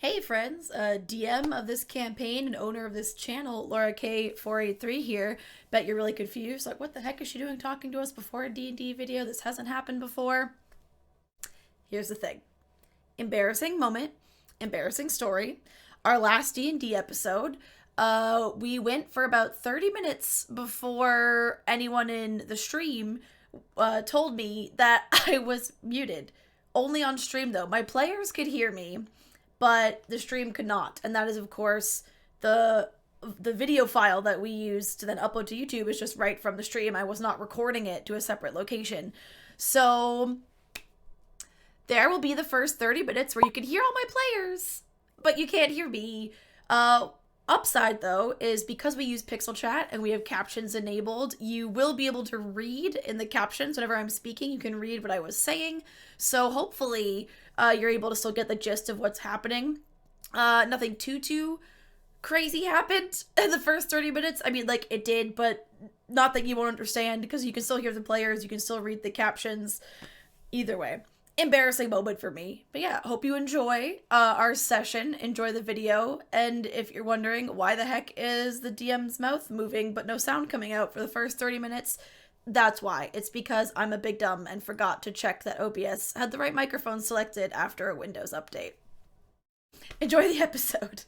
Hey friends, DM of this campaign and owner of this channel, Laura K483 here. Bet you're really confused. Like, what the heck is she doing talking to us before a D&D video? This hasn't happened before. Here's the thing. Embarrassing moment, embarrassing story. Our last D&D episode, we went for about 30 minutes before anyone in the stream told me that I was muted. Only on stream, though. My players could hear me, but the stream could not. And that is, of course, the video file that we use to then upload to YouTube is just right from the stream. I was not recording it to a separate location. So there will be the first 30 minutes where you can hear all my players, but you can't hear me. Upside, though, is because we use Pixel Chat and we have captions enabled, you will be able to read in the captions whenever I'm speaking. You can read what I was saying. So hopefully you're able to still get the gist of what's happening. Nothing too crazy happened in the first 30 minutes. I mean, like, it did, but not that you won't understand because you can still hear the players. You can still read the captions. Either way, embarrassing moment for me. But yeah, hope you enjoy our session, enjoy the video, and if you're wondering why the heck is the DM's mouth moving but no sound coming out for the first 30 minutes, that's why. It's because I'm a big dumb and forgot to check that OBS had the right microphone selected after a Windows update. Enjoy the episode.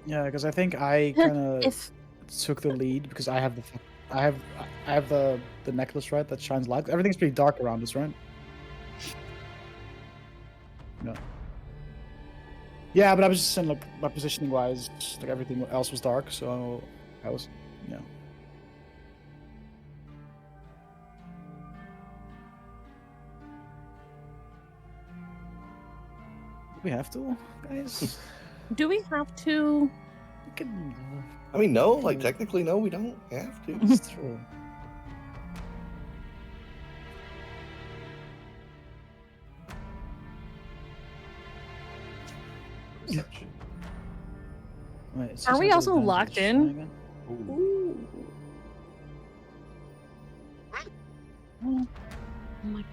Yeah, because I think I kind of If took the lead because I have I have I have the necklace, right, that shines light. Everything's pretty dark around us, right? Yeah. Yeah, but I was just saying, like, my positioning wise, like, everything else was dark, so I was, yeah. We have to, guys. Do we have to? We can. I mean, no, like technically, no, we don't have to. It's true. Perception. Wait, it says Are we I have also locked in? advantage. Ooh. Oh my.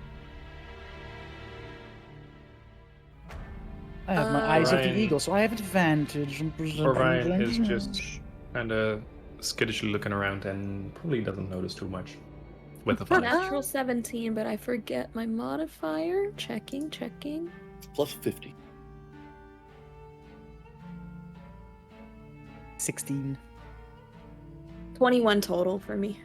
I have my eyes of the Orion- eagle, so I have advantage. Orion is just kind of skittishly looking around and probably doesn't notice too much with the fire. Natural 17, but I forget my modifier. Checking. Plus 50. 16. 21 total for me.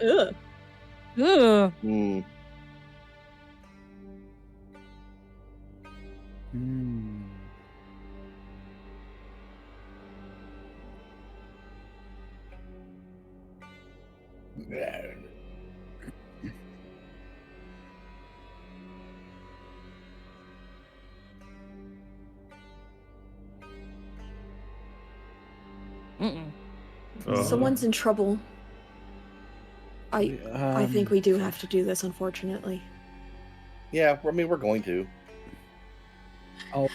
Ugh. Ugh. Hmm. Hmm. Mm-mm. Someone's in trouble. I think we do have to do this, unfortunately. Yeah, I mean, we're going to. I'll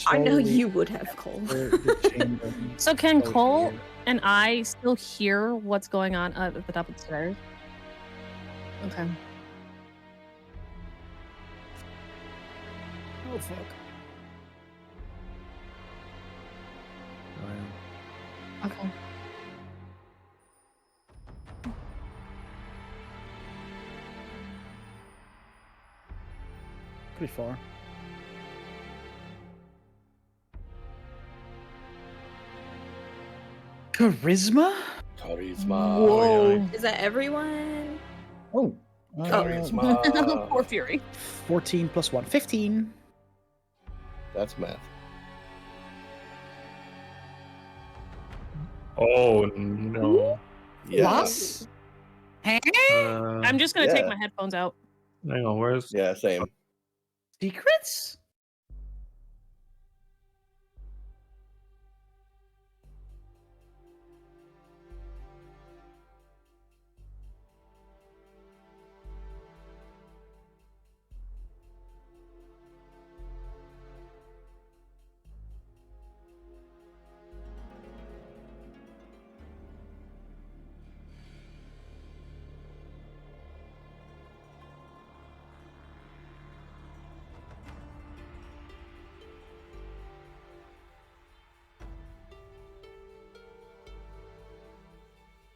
I know slowly you would have, Cole. enter the chamber. So can Over Cole here. and I still hear what's going on at the top of the stairs? Okay. Oh fuck. Okay. Pretty far. Charisma? Charisma. Whoa. Is that everyone? Oh. Charisma. Poor Fury. 14 plus 1. 15. That's math. Oh no. Yeah. Plus? I'm just gonna take Yeah. my headphones out. Hang on, where's Yeah, same. Secrets?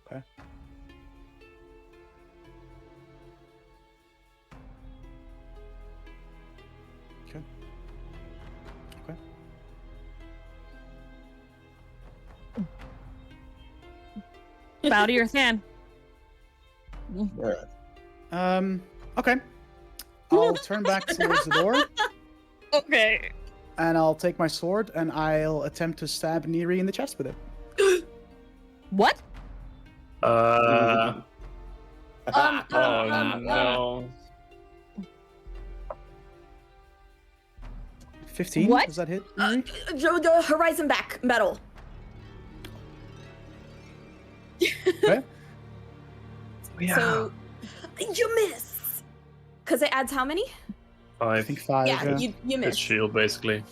Okay. Okay. Okay. Bow to your fan. All right. Okay. I'll turn back towards the door, Okay. and I'll take my sword, and I'll attempt to stab Neri in the chest with it. What? oh no. 15? What? Does that hit, Neri? The horizon back metal. Okay. So you miss. Because it adds how many? I 5. think 5. Yeah, you His miss. shield, basically.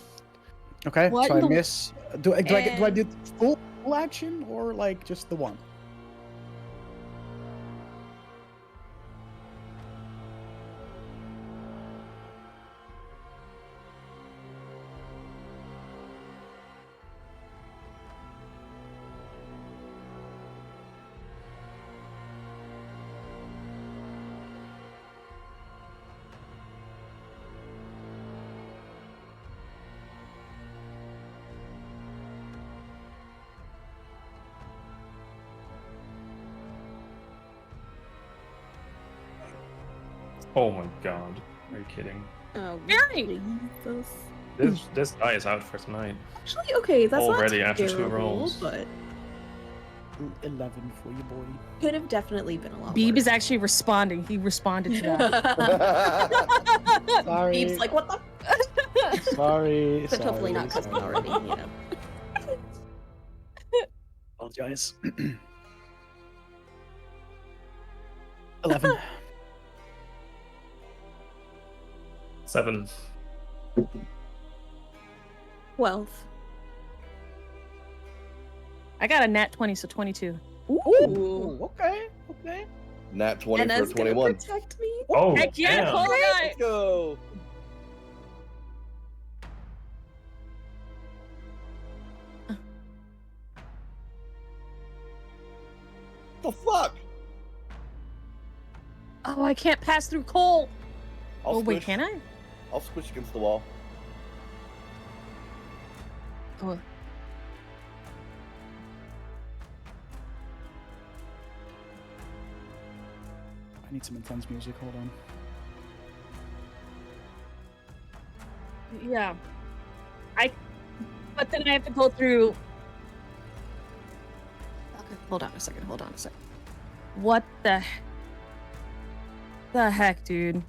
Okay, What so I in the- miss. Do I And- do full action or like just the one? Oh my god. Are you kidding? Oh, Fury! Jesus. This guy is out for tonight. Actually, okay, that's Already not after 2 terrible, rolls. but 11 for you, boy. could have definitely been a lot Beeb worse. is actually responding. He responded to that. Sorry. Beeb's like, what the? Sorry. But hopefully not cussing already, you know. Apologize. 11. 7. 12. I got a nat 20, so 22. Ooh. Okay. Okay. Nat 20 And for that's gonna 21. protect me. Oh, Heck yeah, damn. call it Let's go. The fuck? Oh, I can't pass through coal. I'll Oh, wait, squish- can I? I'll squish against the wall. Oh. I need some intense music. Hold on. Yeah. But then I have to go through. Okay, hold on a second. What the heck, dude?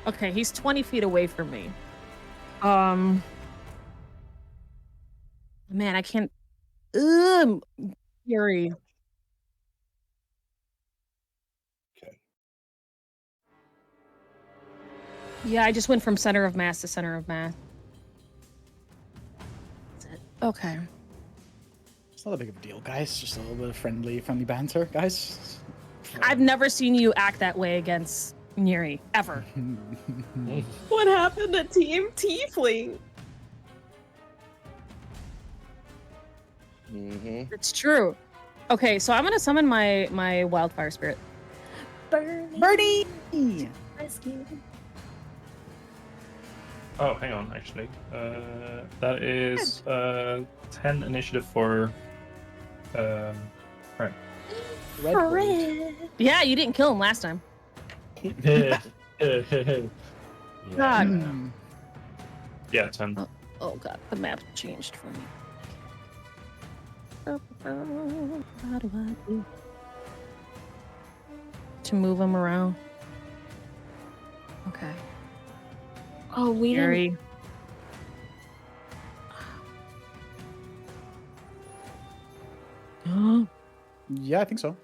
Okay, he's 20 feet away from me. Man, I can't. Fury. Okay. Yeah, I just went from center of mass to center of mass. That's it. Okay. It's not a big of a deal, guys. Just a little bit of friendly banter, guys. I've never seen you act that way against Neri, ever. What happened to Team Tiefling? Mm-hmm. It's true. Okay, so I'm gonna summon my wildfire spirit. Birdie! Rescue. Oh, hang on, actually. That is 10 initiative for. Right. Red Blade. Yeah, you didn't kill him last time. Yeah. God. Hmm. Yeah, 10. Oh god, the map changed for me. How do I do? To move him around. Okay. Oh, we didn't. Fury. Yeah, I think so.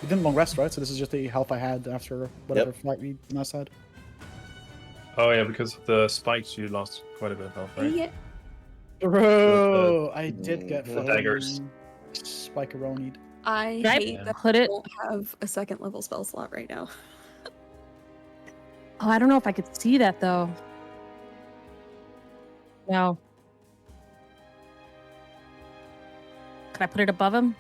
We didn't long rest, right? So this is just the health I had after whatever fight we last had. Oh, yeah, because of the spikes, you lost quite a bit of health, right? Yeah. Bro, I did get The fucking daggers. Spike-a-ronied. I Can I hate that put I it? don't have a second level spell slot right now. Oh, I don't know if I could see that though. No. Could I put it above him?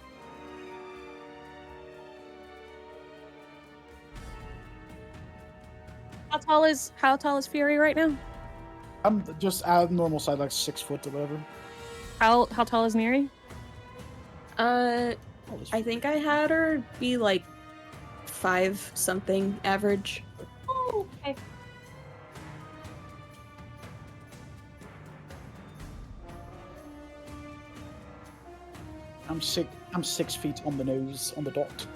How tall is Fury right now? I'm just out normal side, like 6 foot or whatever. How tall is Neri? I think I had her be like 5 something average. Oh, okay. I'm 6 feet on the nose, on the dot.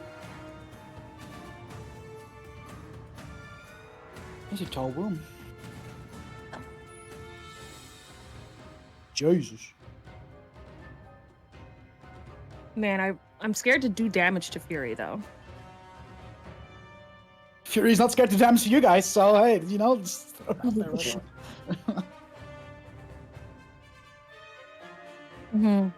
He's a tall woman. Jesus. Man, I'm scared to do damage to Fury though. Fury's not scared to damage to you guys, so hey, you know, just throw it out there, whatever. Mm-hmm.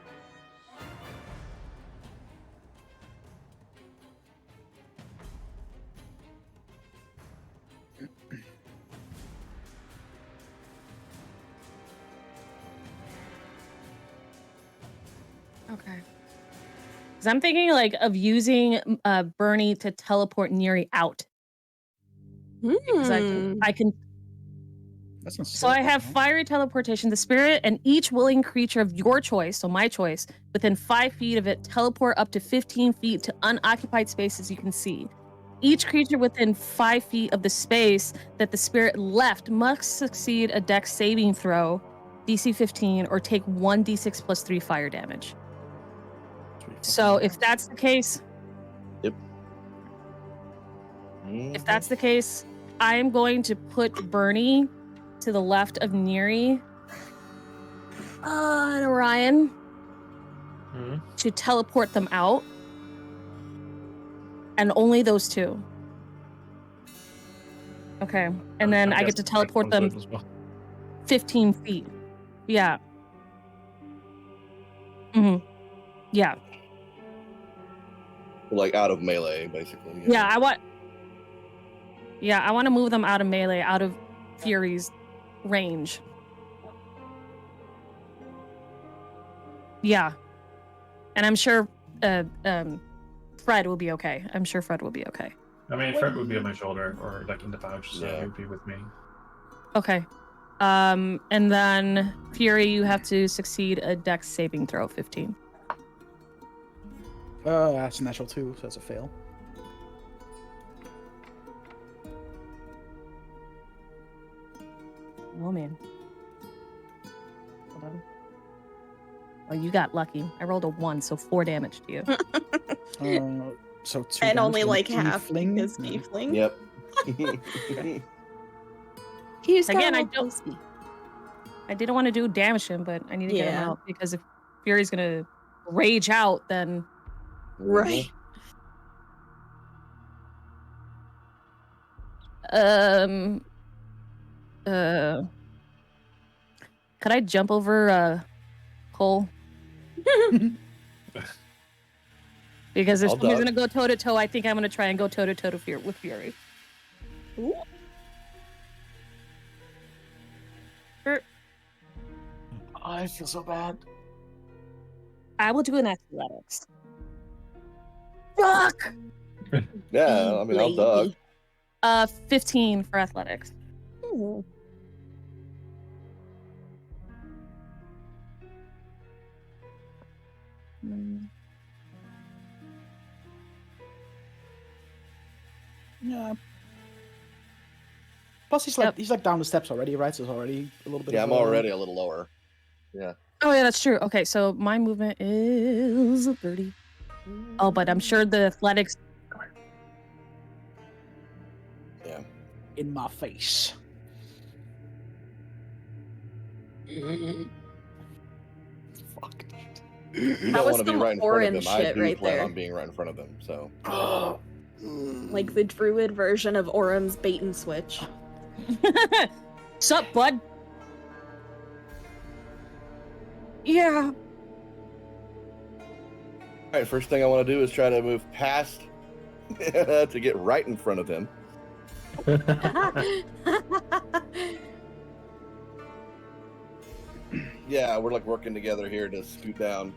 Okay. Because I'm thinking like of using Bernie to teleport Neri out. 'Cause I can That's not So I have fiery teleportation. The spirit and each willing creature of your choice, so my choice, within 5 feet of it, teleport up to 15 feet to unoccupied spaces you can see. Each creature within 5 feet of the space that the spirit left must succeed a dex saving throw, DC 15, or take 1d6 plus 3 fire damage. So if that's the case, if that's the case, I am going to put Bernie to the left of Neri and Orion to teleport them out. And only those two. Okay. And then I get to teleport them 15 feet. Yeah. Mm-hmm. Yeah. Like out of melee, basically. Yeah, I want to move them out of melee, out of Fury's range. Yeah. And I'm sure Fred will be okay. I'm sure Fred will be okay. I mean, Fred would be on my shoulder or like in the pouch, so he would be with me. Okay. And then Fury, you have to succeed a dex saving throw of 15. That's a natural 2, so that's a fail. Oh man. Hold on. Oh, you got lucky. I rolled a 1, so 4 damage to you. So 2 And only damage like to half tiefling? because tiefling. Yep. He's Again, got I a don't- pussy. I didn't want to do damage to him, but I need to get him Yeah. out because if Fury's gonna rage out, then Right. could I jump over Cole? Because if I'll somebody's duck. gonna go toe to toe, I think I'm gonna try and go toe to toe with Fury. Ooh. I feel so bad. I will do an athletics. Fuck! Yeah, I mean, I'll duck. 15 for athletics. Ooh. Yeah. Plus, he's like down the steps already, right? So it's already a little bit. Yeah, of I'm already a little lower. Yeah. Oh yeah, that's true. Okay, so my movement is 30. Oh, but I'm sure the athletics. Yeah. in my face. Fuck. You That don't was want to be some right in front of orange them. I shit do right plan there. on being right in front of them. So. Like the druid version of Orum's bait and switch. Sup, bud? Yeah. All right, first thing I want to do is try to move past to get right in front of him. Yeah, we're like working together here to scoot down.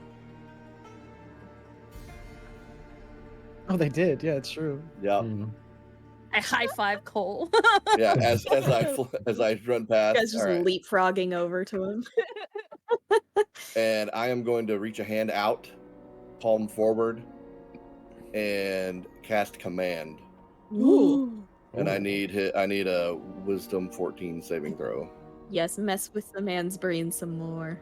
Oh, they did. Yeah, it's true. Yeah, I high five Cole. yeah. As I run past, You guys just all right, leapfrogging over to him. and I am going to reach a hand out, palm forward, and cast command. Ooh. And I need a Wisdom 14 saving throw. Yes, mess with the man's brain some more.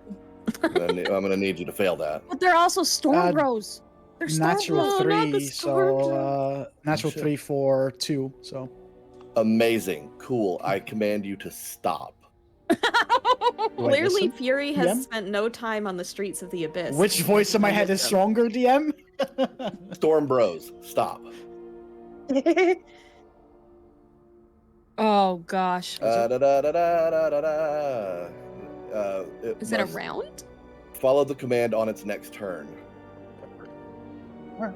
I'm gonna need you to fail that. But they're also storm bros. They're storm Natural bros. not the 3, storm so natural shit. 3 for 2. So Amazing, cool. I command you to stop. Clearly, listen? Fury has DM? spent no time on the streets of the abyss. which voice in my head is stronger, DM? Storm Bros, stop. Oh gosh. Is it a must round? Follow the command on its next turn. Alright.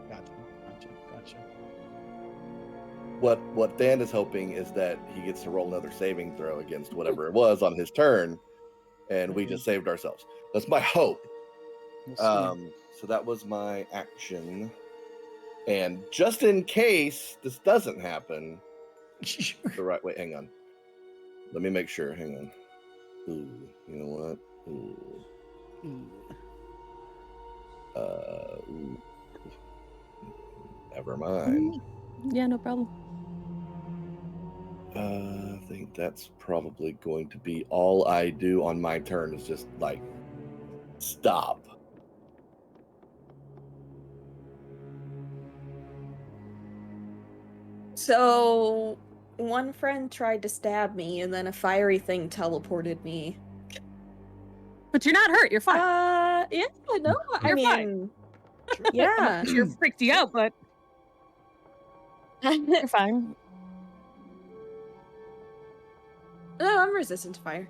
Gotcha. What Dan is hoping is that he gets to roll another saving throw against whatever it was on his turn, and we just saved ourselves. That's my hope. We'll see. So that was my action. And just in case this doesn't happen, the right way. Hang on. Let me make sure. Hang on. Ooh, you know what? Ooh. Ooh. Never mind. Yeah, no problem. I think that's probably going to be all I do on my turn is just like stop. So, one friend tried to stab me, and then a fiery thing teleported me. But you're not hurt. You're fine. Yeah, no, I You're fine. mean, yeah. You're freaked you out, but you're fine. No, I'm resistant to fire.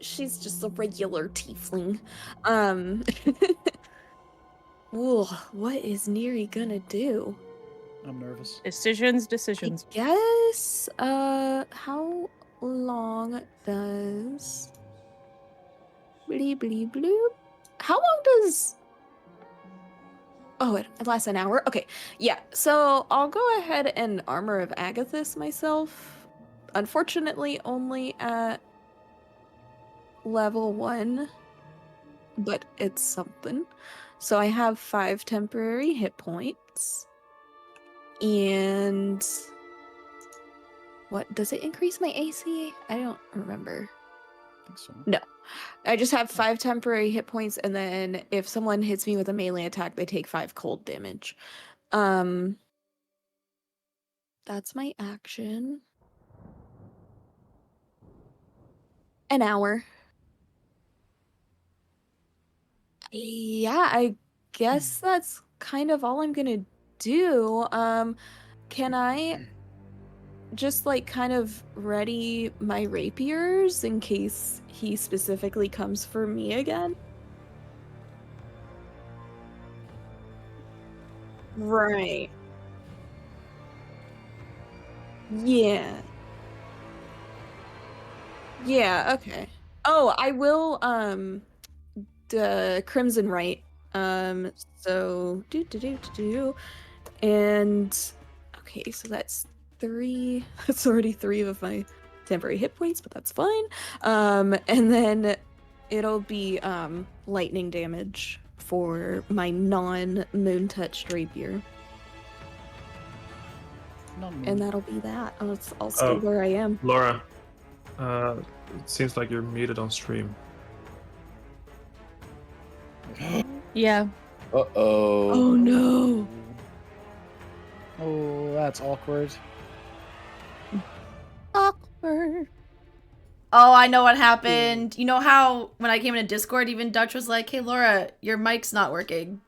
She's just a regular tiefling. Ooh, what is Neri gonna do? I'm nervous. Decisions. I guess, how long does... Bleep, bleep, bloop. How long does... Oh, it lasts an hour? Okay, yeah, so I'll go ahead and Armor of Agathis myself. Unfortunately, only at level 1, but it's something. So I have 5 temporary hit points. And what does it increase my AC? I don't remember. I think so. No. I just have 5 temporary hit points, and then if someone hits me with a melee attack, they take 5 cold damage. That's my action. An hour. Yeah, I guess that's kind of all I'm gonna do. Can I just like kind of ready my rapiers in case he specifically comes for me again? Right. Yeah. Yeah, okay. Oh, I will the Crimson Right. So and okay, so that's 3. That's already 3 of my temporary hit points, but that's fine. And then it'll be lightning damage for my non-moon touched rapier. And that'll be that. I'll stay where I am. Laura, it seems like you're muted on stream. Yeah. Uh-oh. Oh no. Oh, that's awkward. Awkward. Oh, I know what happened. You know how when I came into Discord, even Dutch was like, "Hey, Laura, your mic's not working."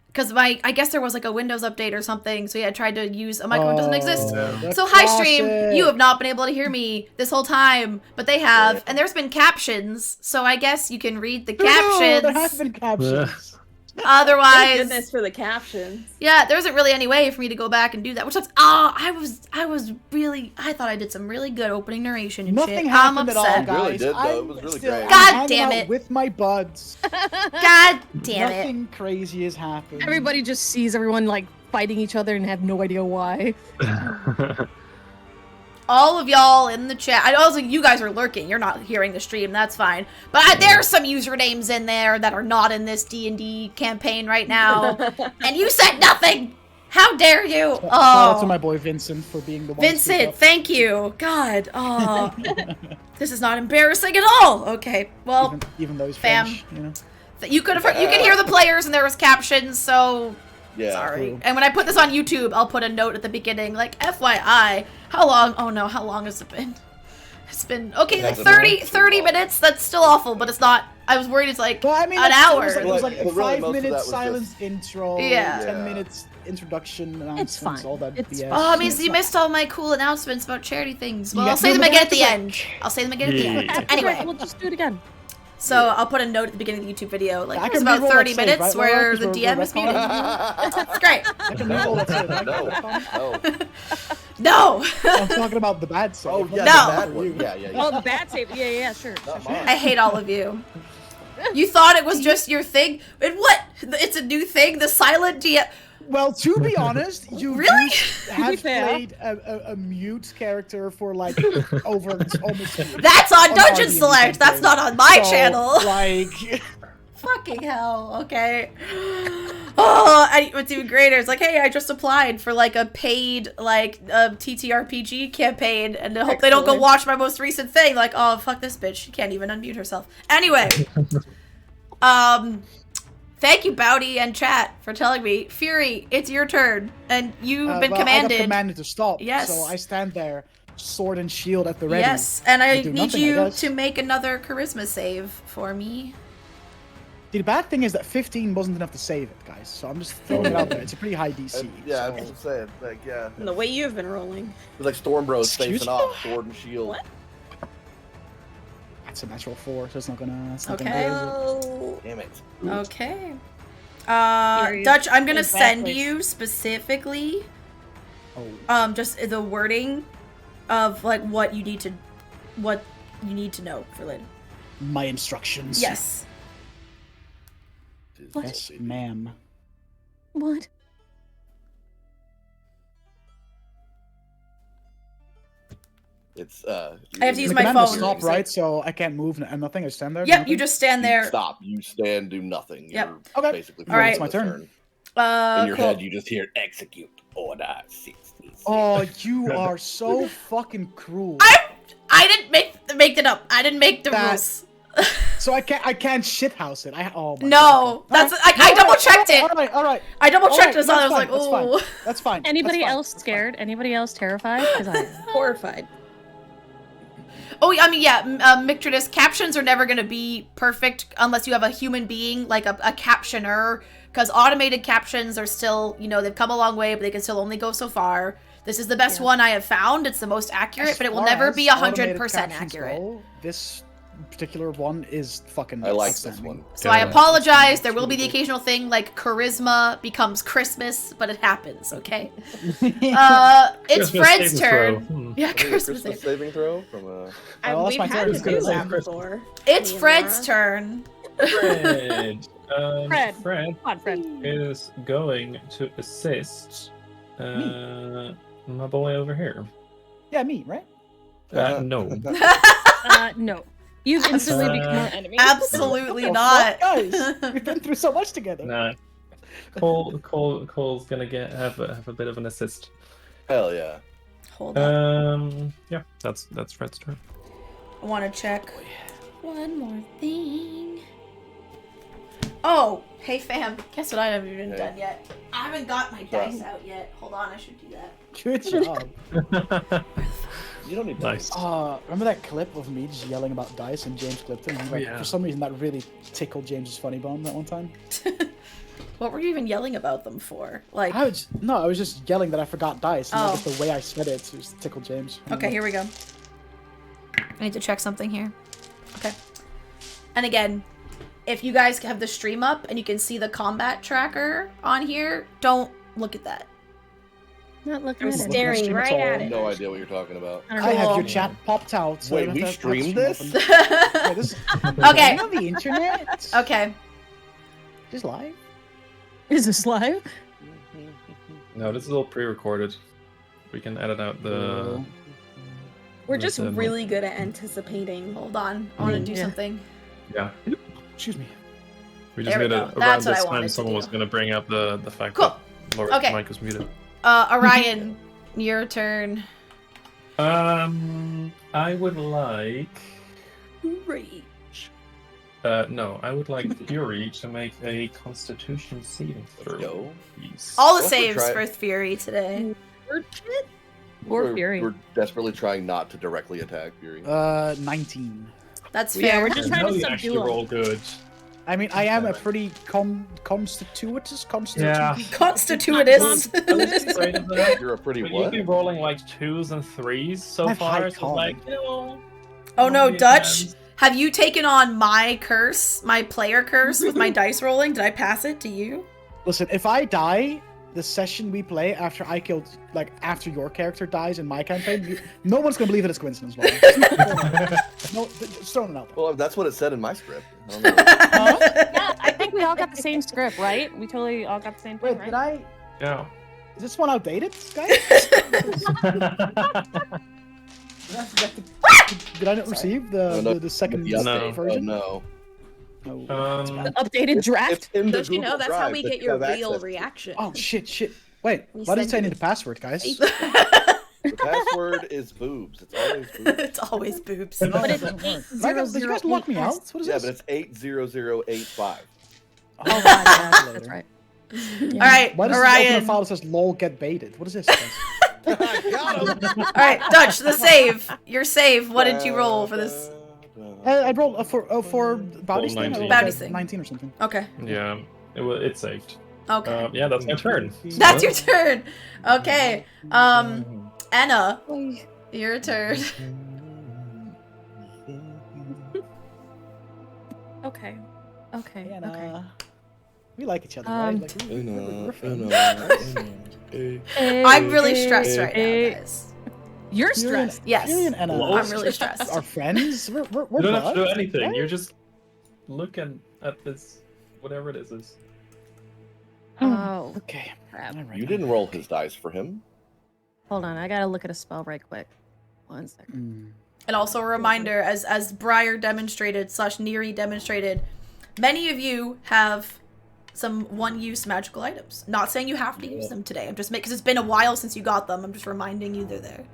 Because I guess there was like a Windows update or something, so yeah, I tried to use a microphone doesn't exist. Yeah. So hi stream, you have not been able to hear me this whole time, but they have, and there's been captions, so I guess you can read the captions. No, there have been captions. Thank Otherwise, goodness for the captions. yeah, there wasn't really any way for me to go back and do that. Which was, I thought I did some really good opening narration and Nothing shit. happened I'm at all, upset. guys. Really did, though. It was really great. God hanging damn out it. With my buds. God damn it. Nothing crazy has happened. Everybody just sees everyone like fighting each other and have no idea why. All of y'all in the chat. I also, you guys are lurking. You're not hearing the stream. That's fine. But there's some usernames in there that are not in this D&D campaign right now. And you said nothing. How dare you? Shout out to my Oh, boy Vincent for being the one. to speak Vincent, up. thank you. God. Oh, this is not embarrassing at all. Okay. Well, even though he's fam. French, you know. you could hear the players and there was captions. So Yeah. sorry. True. And when I put this on YouTube, I'll put a note at the beginning, like, FYI, how long? Oh no, how long has it been? It's been, okay, like Hasn't 30 minutes. That's still awful, but it's not, I was worried it's like But I mean, an hour. It was like Well, a really, 5 most of that minutes was silence just- intro, Yeah. 10 Yeah. minutes introduction, announcements, fine. all that It's BS. fine. Oh, it means you missed all my cool announcements about charity things. Well, You I'll got- say them no, but again at the that's end. I'll say them again at the end. Yeah. Anyway, We'll just do it again. so I'll put a note at the beginning of the YouTube video, like, I it's can about re-roll 30 that save, minutes right, Laura? where 'Cause the we're DM is muted. It's great. I can re-roll that save, right? No. No. I'm talking about the bad side. Oh, yeah, No. the bad one. Yeah. Oh, the bad save. Yeah, sure. Not sure. mine. I hate all of you. You thought it was just your thing? And what? It's a new thing? The silent DM? Well, to be honest, you Really? have fair. played a mute character for like over almost. That's on Dungeon RDM Select. That's campaign. not on my So, channel. Like, Fucking hell. Okay. Oh, and what's even greater is like, hey, I just applied for like a paid like TTRPG campaign, and I hope they don't go Excellent. watch my most recent thing. Like, oh fuck this bitch, she can't even unmute herself. Anyway, thank you, Bowdy and chat, for telling me. Fury, it's your turn, and you've been well, I commanded. got commanded to stop. Yes. So I stand there, sword and shield at the ready. Yes, and I do need nothing, I you guess. to make another charisma save for me. The bad thing is that 15 wasn't enough to save it, guys. So I'm just throwing it out there. It's a pretty high DC. Yeah, I so- was saying, like, yeah. And the way you've been rolling. It's like Storm Bros Excuse facing me? off, sword and shield. What? That's a natural 4, so it's not gonna. It's not Okay. Gonna do, is it? Oh. Damn it. Okay. Period. Dutch, I'm gonna send Exactly. you specifically, Oh. just the wording of like what you need to know for later. My instructions. Yes. Yes, ma'am. What? It's I have to use The my command is phone. stop, right? So I can't move and nothing. I stand there. do Yep, nothing? you just stand You there. stop. You stand. Do nothing. Yep. You're Okay. basically All right. It's my frozen turn. this In your Cool. head, you just hear execute order 66. Oh, you are so fucking cruel. I didn't make it up. I didn't make the That- rules. So I can't shithouse it. Oh my No, God. that's I double checked it. All right. I double checked Alright, this out. I was like, that's fine, oh. That's fine. Anybody that's fine, else that's fine. scared? Anybody else terrified? Because I am. Horrified. Oh, I mean, yeah, Mictridus, captions are never going to be perfect unless you have a human being, like a captioner, because automated captions are still, they've come a long way, but they can still only go so far. This is the best one I have found. It's the most accurate, As but it will far never as be 100% automated captions accurate. go, this particular one is fucking. I like this outstanding. one. So I Yeah. apologize. There will be the occasional thing like charisma becomes Christmas, but it happens, okay? It's Christmas Fred's saving throw. turn. Yeah, I think a Christmas. Christmas saving throw from Oh, that's We've my had turn. to It's gonna do say that Christmas. before. It's Me and Fred's Laura. turn. Fred. Fred. Fred Come on, Fred. is going to assist my boy over here. Yeah, me, right? No. No. You've instantly Uh, become our enemy. Absolutely What the not. fuck, guys? We've been through so much together. Nah. Cole's gonna have a bit of an assist. Hell yeah. Hold on. Yeah, that's Fred's turn. I want to check one more thing. Oh, hey fam. Guess what I haven't even done yet? I haven't got my dice out yet. Hold on, I should do that. Good job. You don't need Nice. Remember that clip of me just yelling about dice and James Clifton? Like, yeah. For some reason, that really tickled James's funny bone that one time. What were you even yelling about them for? Like, I was just yelling that I forgot dice, and Oh. just the way I said it just tickled James. okay, here we go. I need to check something here. Okay. And again, if you guys have the stream up and you can see the combat tracker on here, don't look at that. Not looking I'm at it. staring stream right at all. at it. No idea what you're talking about. I don't I know. have your Cool. chat popped out. So I Wait, don't we have to have streamed the this? stream open. Yeah, this Okay. You on the internet? Okay. Just live? Is this live? No, this is all pre-recorded. We can edit out the. We're just the- really good at anticipating. Hold on. I want to do Yeah. something. Yeah, Excuse me. we just There we made go. it around That's what this I time. wanted to Someone do. was going to bring up the fact Cool. that Laura, Okay. Mike was muted. Orion, your turn. I would like. Great. No, I would like Fury to make a Constitution saving throw. Go. Please. All the Don't saves try- for Fury today. Or We're, Fury. We're desperately trying not to directly attack Fury. 19. That's Yeah, fair. we're just trying No, to you subdue actually him. roll good. I mean, I am a Alright. pretty constitutous. Yeah. Constitutus. I was afraid of that. You're a pretty But what? you've been rolling like 2s and 3s so I have high far, so con. like, you know. Oh no, maybe Dutch. it Have you taken on my curse, my player curse with my dice rolling? Did I pass it to you? Listen, if I die, the session we play after I killed, like after your character dies in my campaign, no one's gonna believe it is coincidence. Lauren. No, just throwing it out there. Well, that's what it said in my script. I don't know. Yeah, I think we all got the same script, right? We totally all got the same Wait, thing, did right? Yeah. Is this one outdated, guys? Did I not receive the second No. version? No. Oh, The updated draft. It's in the Don't you know Google that's how Drive we that get you your have real access to. reaction? oh shit. Wait, We why does it send say I you need the the password, guys? The password is boobs. It's always boobs. It's always boobs. No, But it it's doesn't work. 800 Did you guys lock me out? What is Yeah, this? but it's 80085. Oh, God, yeah, that's right. All right, Why does it open a Orion. file that says lol get baited? What is this? guys? Got him. All right, Dutch, the save. Your save. What did you roll for this? I rolled for bounty sting. I rolled 19. Bounty like sting. 19 or something. Okay. Yeah. It saved. Okay. Yeah, that's my turn. That's your turn. Okay. Anna, your turn. Okay. And, we like each other, right? Like, we're friends. I'm really stressed right now, guys. You're Fury and- stressed. Yes. Fury and Anna I'm really stressed. are friends. We're You don't have to do buds, anything. right? You're just looking at this, whatever it is. Oh, Okay. crap. All right. You didn't roll his dice for him. Hold on. I gotta look at a spell right quick. 1 second. Mm. And also a reminder, as Briar demonstrated / Neri demonstrated, many of you have some one-use magical items. Not saying you have to use them today. I'm just because it's been a while since you got them. I'm just reminding you they're there.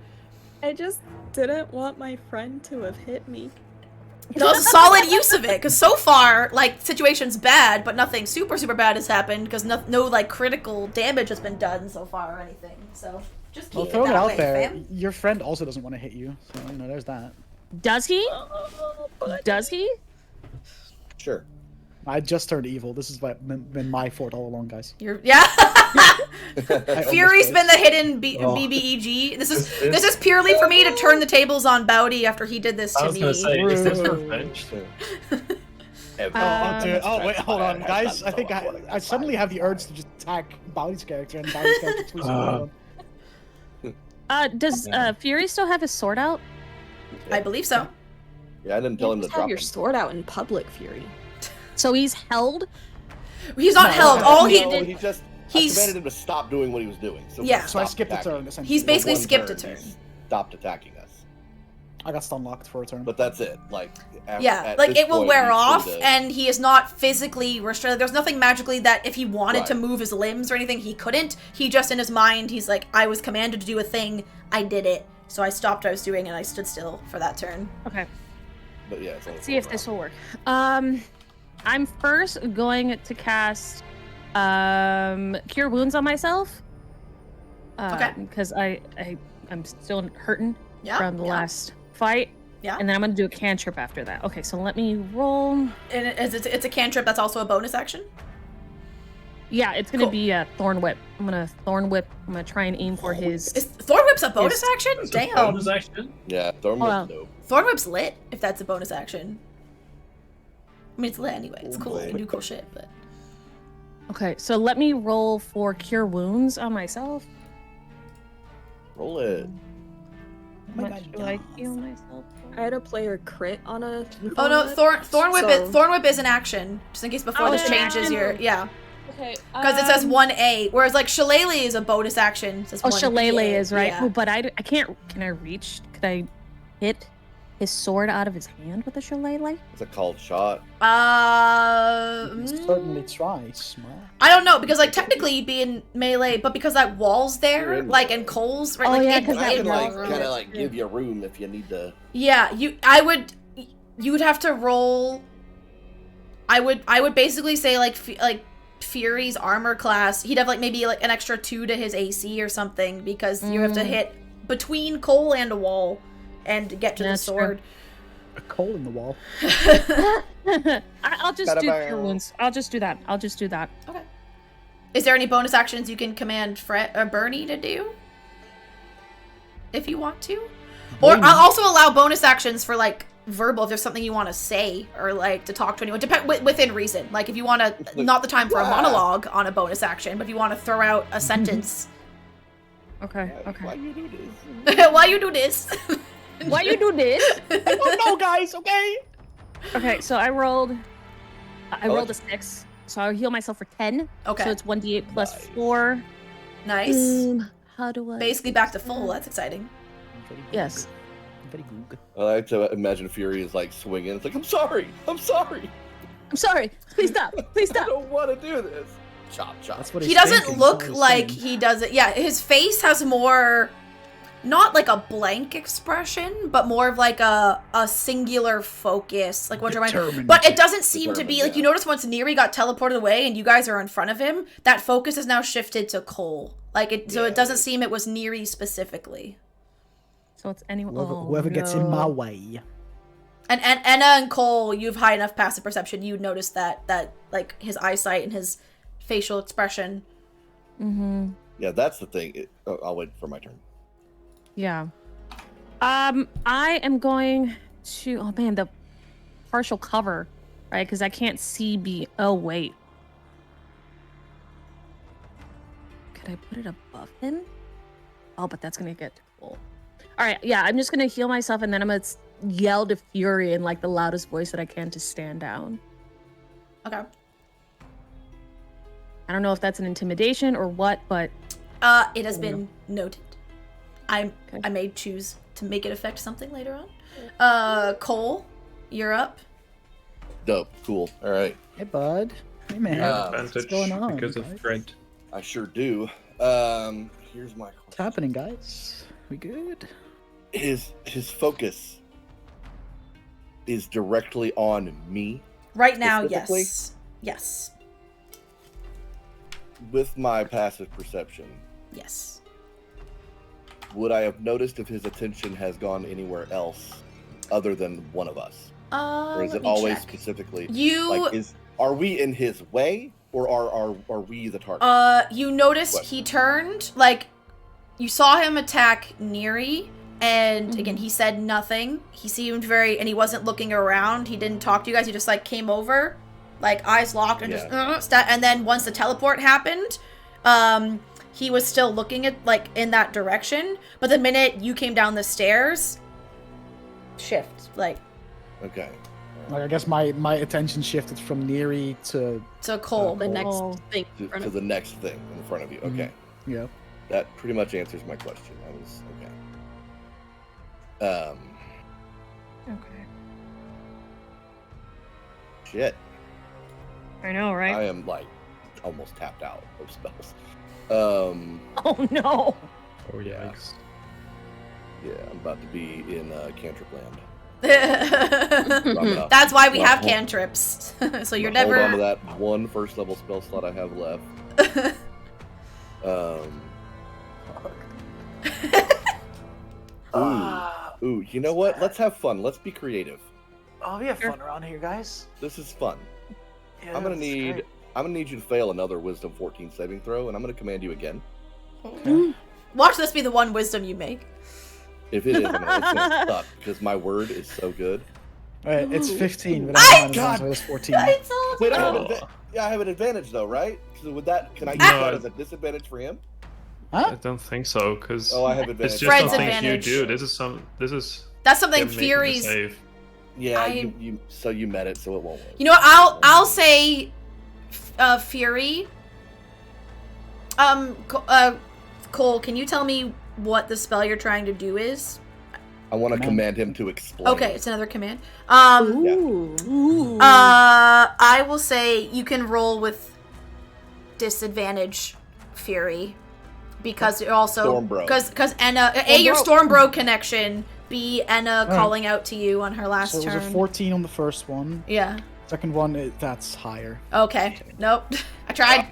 I just didn't want my friend to have hit me. That was a solid use of it, because so far, like, situation's bad, but nothing super bad has happened, because no like, critical damage has been done so far or anything, so just keep Well, it throwing it that out way, there, fam. your friend also doesn't want to hit you, so there's that. Does he? Does he? Sure. I just turned evil. This has been my fault all along, guys. Yeah. I Fury's almost been the hidden Oh. BBEG. This is purely for me to turn the tables on Bowdy after he did this I to was me. gonna say, is this Rude. revenge? Oh wait, hold on, guys. I think I suddenly have the urge to just attack Bowdy's character and Bowdy's character exclusively. Does Fury still have his sword out? I believe so. Yeah, I didn't tell him to Just have drop your him. sword out in public, Fury. So he's held? He's not held. All he No, did. he just. he's- I commanded him to stop doing what he was doing. So Yeah. So I stop skipped a attacking. turn, essentially. He's basically One skipped a turn. he stopped attacking us. I got stun locked for a turn. But that's it. Like. Yeah, at like this it will point, wear he's off, free to- and he is not physically restricted. There's nothing magically that if he wanted to Right. move his limbs or anything, he couldn't. He just in his mind, he's like, I was commanded to do a thing, I did it, so I stopped what I was doing and I stood still for that turn. Okay. But yeah, it's only See if 4 this rounds. will work. I'm first going to cast Cure Wounds on myself. Okay. Because I'm still hurting Yeah. from the yeah. last fight. Yeah. And then I'm gonna do a cantrip after that. Okay, so let me roll. And it's a cantrip that's also a bonus action. Yeah, it's gonna Cool. be a Thorn Whip. I'm gonna Thorn Whip. I'm gonna try and aim for his. Is Thorn Whip's a bonus Yes. action? Is this Damn. bonus action? Yeah, Thorn Hold was on. dope. Thorn Whip's lit if that's a bonus action. I mean, it's lit anyway. It's Oh, cool. You boy. can do cool shit, but Okay, so let me roll for Cure Wounds on myself. Roll it. How much do I heal myself? I had a player crit on a. oh no, Thorn Whip So- Thorn Whip is an action, just in case before Oh, this it's an changes action? your Okay. because it says 1A, whereas like Shillelagh is a bonus action. It says Oh, 1A. Shillelagh is right. Yeah. Oh, but I can't. Can I reach? Could I hit his sword out of his hand with a Shillelagh? It's a called shot. Certainly try, smart. I don't know because like technically you'd be in melee, but because that wall's You're there, in like melee. and Cole's right, Oh, like yeah, it- 'cause I it- can like roll. kind of like give you room if you need to. yeah, you would have to roll. I would basically say like Fury's armor class, he'd have like maybe like an extra 2 to his AC or something because you have to hit between Cole and a wall and get to the That's true. sword. A coal in the wall. I'll just do Bada Cure bang. Wounds. I'll just do that. Okay. Is there any bonus actions you can command Bernie to do? If you want to? Or Bernie? I'll also allow bonus actions for like verbal if there's something you want to say or like to talk to anyone. Within reason. Like if you want to, not the time for a monologue on a bonus action, but if you want to throw out a sentence. Okay. Why Okay. you do this? Why you do this? Why you do this? Oh no, guys. Okay. Okay, so I rolled. I Oh, rolled a 6, so I'll heal myself for 10. Okay. So it's 1d8 plus Nice. 4. Nice. How do I? Basically back to full. That's exciting. Very good. Yes. Very good. I like to imagine Fury is like swinging. It's like, I'm sorry. I'm sorry. I'm sorry. Please stop. Please I stop. don't want to do this. Chop, chop. That's what He he's doesn't thinking, look that's what he's like saying. he does it. Yeah, his face has more, not like a blank expression, but more of like a singular focus. Like what you're Determined. But it doesn't seem to be Determined, like, you yeah. notice once Neri got teleported away and you guys are in front of him, that focus is now shifted to Cole. Like it, so Yeah, it doesn't it is. seem it was Neri specifically. So it's anyone. Whoever gets in my way. And Anna and Cole, you have high enough passive perception. You notice that like his eyesight and his facial expression. Mm-hmm. Yeah, that's the thing. I'll wait for my turn. Yeah. I am going to. Oh man, the partial cover, right? Because I can't see. Oh wait. Could I put it above him? Oh, but that's gonna get full. All right. Yeah, I'm just gonna heal myself, and then I'm gonna yell to Fury in like the loudest voice that I can to stand down. Okay. I don't know if that's an intimidation or what, but It has been noted. I Okay. may choose to make it affect something later on. Cole, you're up. Dope. Cool. All right. Hey, bud. Hey, man. Yeah. What's Advantage going on, because guys? of Fred. I sure do. Here's my What's happening, guys? We good? His focus is directly on me. Right now, Specifically? yes. Yes. With my passive perception, Yes. would I have noticed if his attention has gone anywhere else other than one of us? Or is Let it me always check. specifically You like are we in his way or are we the target? you noticed What? he turned, like, you saw him attack Neri, and again, he said nothing. He seemed very, and he wasn't looking around. He didn't talk to you guys. He just, like, came over, like, eyes locked, and just, and then once the teleport happened, he was still looking at, like, in that direction. But the minute you came down the stairs, shift, like, Okay. Like, I guess my attention shifted from Neri to Cole. The next Oh. thing in front To of the next thing in front of you. Okay. yeah. That pretty much answers my question. I was okay. okay. Shit. I know, right? I am like almost tapped out of spells. Oh no. Oh Yeah. yikes. Yeah, I'm about to be in cantrip land. I'm gonna- That's why we Well, have hold- cantrips. So you're I'm gonna never. hold on to that one first level spell slot I have left. Ooh, you know what? Let's have fun. Let's be creative. Oh, we have fun around here, guys. This is fun. Yeah, I'm gonna that's need great. you to fail another Wisdom 14 saving throw, and I'm gonna command you again. Watch this be the one wisdom you make. If it is, it's gonna suck because my word is so good. Alright, it's 15, but I- I have God. so it's 14. Wait, I have Oh. I have an advantage though, right? So with that, can I use No. that as a disadvantage for him? Huh? I don't think so, because Oh, I have advantage. it's just Fred's something advantage. you do. This is That's something him making a Fury's. save. Yeah, I- you met it, so it won't work. You know what? I'll say, Fury. Cole, can you tell me what the spell you're trying to do is? I want to Command. command him to explain. Okay, it's another command. Ooh. Ooh. I will say you can roll with disadvantage, Fury, because you're also Stormbro. because Enna your Stormbro connection. B Enna Alright. calling out to you on her last So it was a turn. 14 on the first one. Yeah. Second one, that's higher. Okay. Nope. I tried.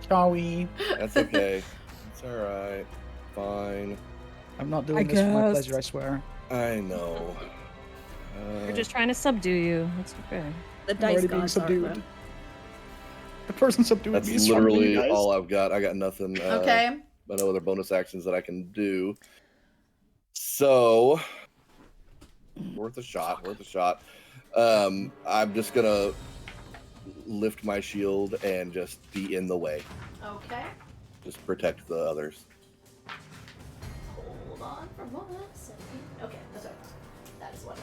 Shall we? That's okay. It's all right. Fine. I'm not doing this for my guess. pleasure, I swear. I know. We're just trying to subdue you. That's okay. The I'm dice already being gods are subdued. fun. The person subduing That's me is trying to be literally you guys. all I've got. I got nothing. Okay. No other bonus actions that I can do. So, worth a shot. Worth a shot. I'm just gonna lift my shield and just be in the way. Okay. Just protect the others. Hold on for 1 second. Okay, that's right. That is what I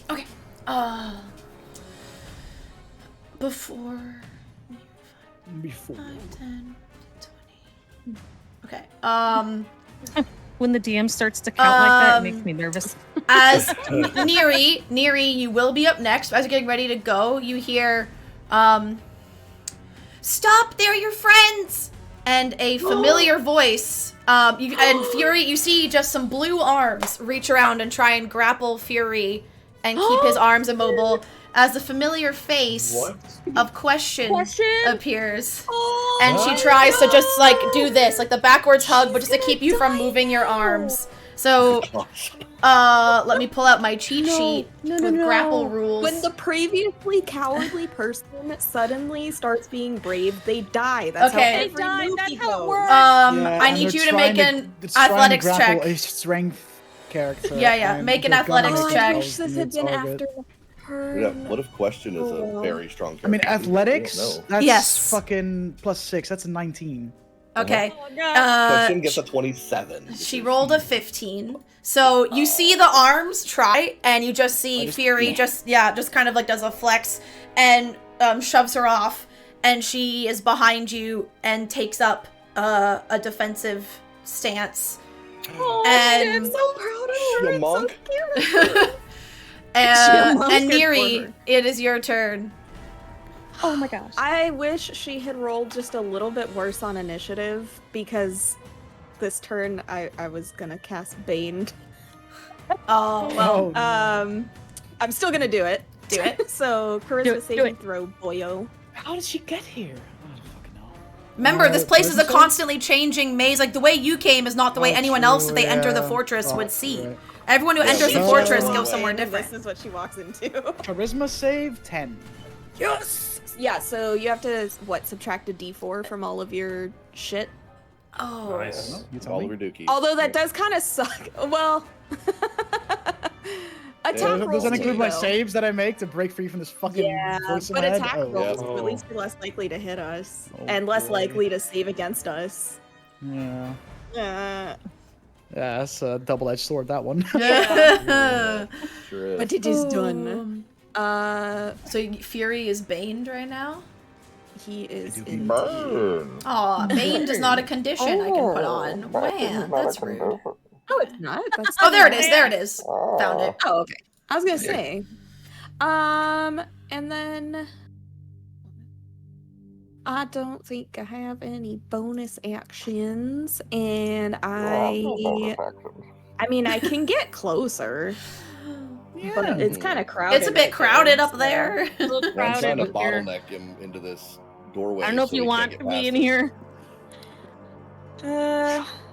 thought. Okay. Before Before. 5, 10, Okay. When the DM starts to count like that, it Um, makes me nervous. As Neri, you will be up next. As you're getting ready to go, you hear, "Stop! They're your friends!" And a familiar voice. And Fury, you see just some blue arms reach around and try and grapple Fury and keep his arms immobile. As the familiar face of Question appears. And she tries to just, like, do this, like the backwards hug, but just to keep you from moving your arms. So, let me pull out my cheat sheet with grapple rules. When the previously cowardly person suddenly starts being brave, they die. That's Okay. how They every die, movie that's how it goes. works. I need you to make an athletics check. A strength character. Yeah, and make an they're gonna athletics make check. I wish this had been target. after the turn. Yeah, what if Question is a very strong character? I mean, athletics. We don't know. That's Yes. fucking +6. That's a 19. Okay. Oh, God. Question gets a 27. She rolled a 15. So you see the arms try, and you just see Fury just kind of like does a flex and shoves her off, and she is behind you and takes up a defensive stance. Oh, And- I'm so proud of her. She a It's monk? so cute. And Neri, it is your turn. Oh my gosh. I wish she had rolled just a little bit worse on initiative, because this turn I was gonna cast Bane. Oh, well. I'm still gonna do it. Do it. So Do charisma it, saving throw, boyo. How did she get here? I don't fucking know. Remember, this place is a charisma save? constantly changing maze. Like, the way you came is not the way anyone else that they enter the fortress would see. Right. Everyone who Yeah, enters the we fortress know. goes somewhere This different. is what she walks into. Charisma save 10. Yes. Yeah. So you have to subtract a D4 from all of your shit. Oh. Nice. You tell All me. of her dookies. Although that does kind of suck. Well, attack Does rolls that include too, my though. saves that I make to break free from this fucking Yeah, voice in but my head? attack Oh, rolls yeah. are at least less likely to hit us, Oh, and less boy. likely to save against us. Yeah. Uh, Yeah, that's a double-edged sword, that one. Sure is. but it is done. So Fury is baned right now? He is do in. Burn. Aw, bane is not a condition I can put on. Man, that's rude. Oh, it's not. That's Oh, there it is. There it is. Found it. Oh, okay. I was gonna say. And then I don't think I have any bonus actions, and I mean, I can get closer, but it's kind of crowded. It's a bit right crowded there, up there. A little I'm trying crowded to up here. bottleneck him into this doorway. I don't know if so you he want can't to get be past in it. here.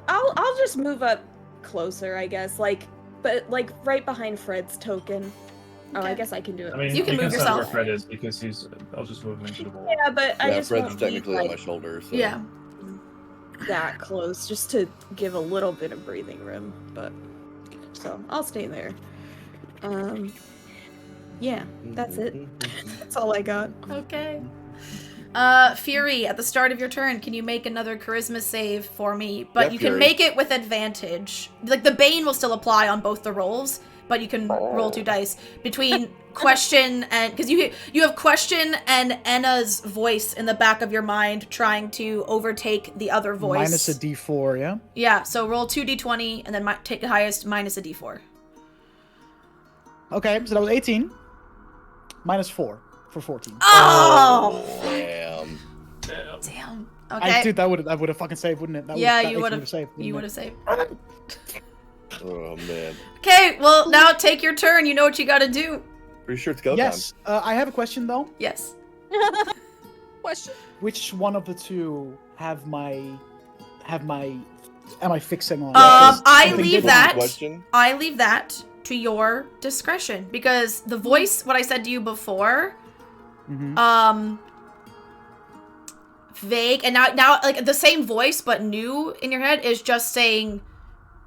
I'll just move up closer, I guess. Like, but like right behind Fred's token. Oh, I Okay. guess I can do it. I mean, You can move stand where yourself. Fred is because I'll just move him into the wall. Yeah, but I Yeah, just Fred's won't be, technically on my like, shoulder. So. Yeah. that close, just to give a little bit of breathing room. But so I'll stay there. Yeah, that's it. That's all I got. Okay. Fury, at the start of your turn, can you make another charisma save for me? But Yeah, you can Fury. make it with advantage. Like, the bane will still apply on both the rolls, but you can roll 2 dice between Question and... Because you have Question and Enna's voice in the back of your mind trying to overtake the other voice. Minus a d4, yeah? Yeah, so roll 2d20 and then take the highest minus a d4. Okay, so that was 18. Minus 4 for 14. Oh! Damn. Damn. Okay. Dude, that would have fucking saved, wouldn't it? That Yeah, that you 18 would have would've saved. You would wouldn't have saved. Oh man. Okay, well, now take your turn. You know what you gotta do. Pretty sure it's go it? Yes. time. I have a question, though. Yes. Question. Which one of the two am I fixing on? I something leave did that. Question. I leave that to your discretion because the voice, what I said to you before, vague, and now like the same voice but new in your head is just saying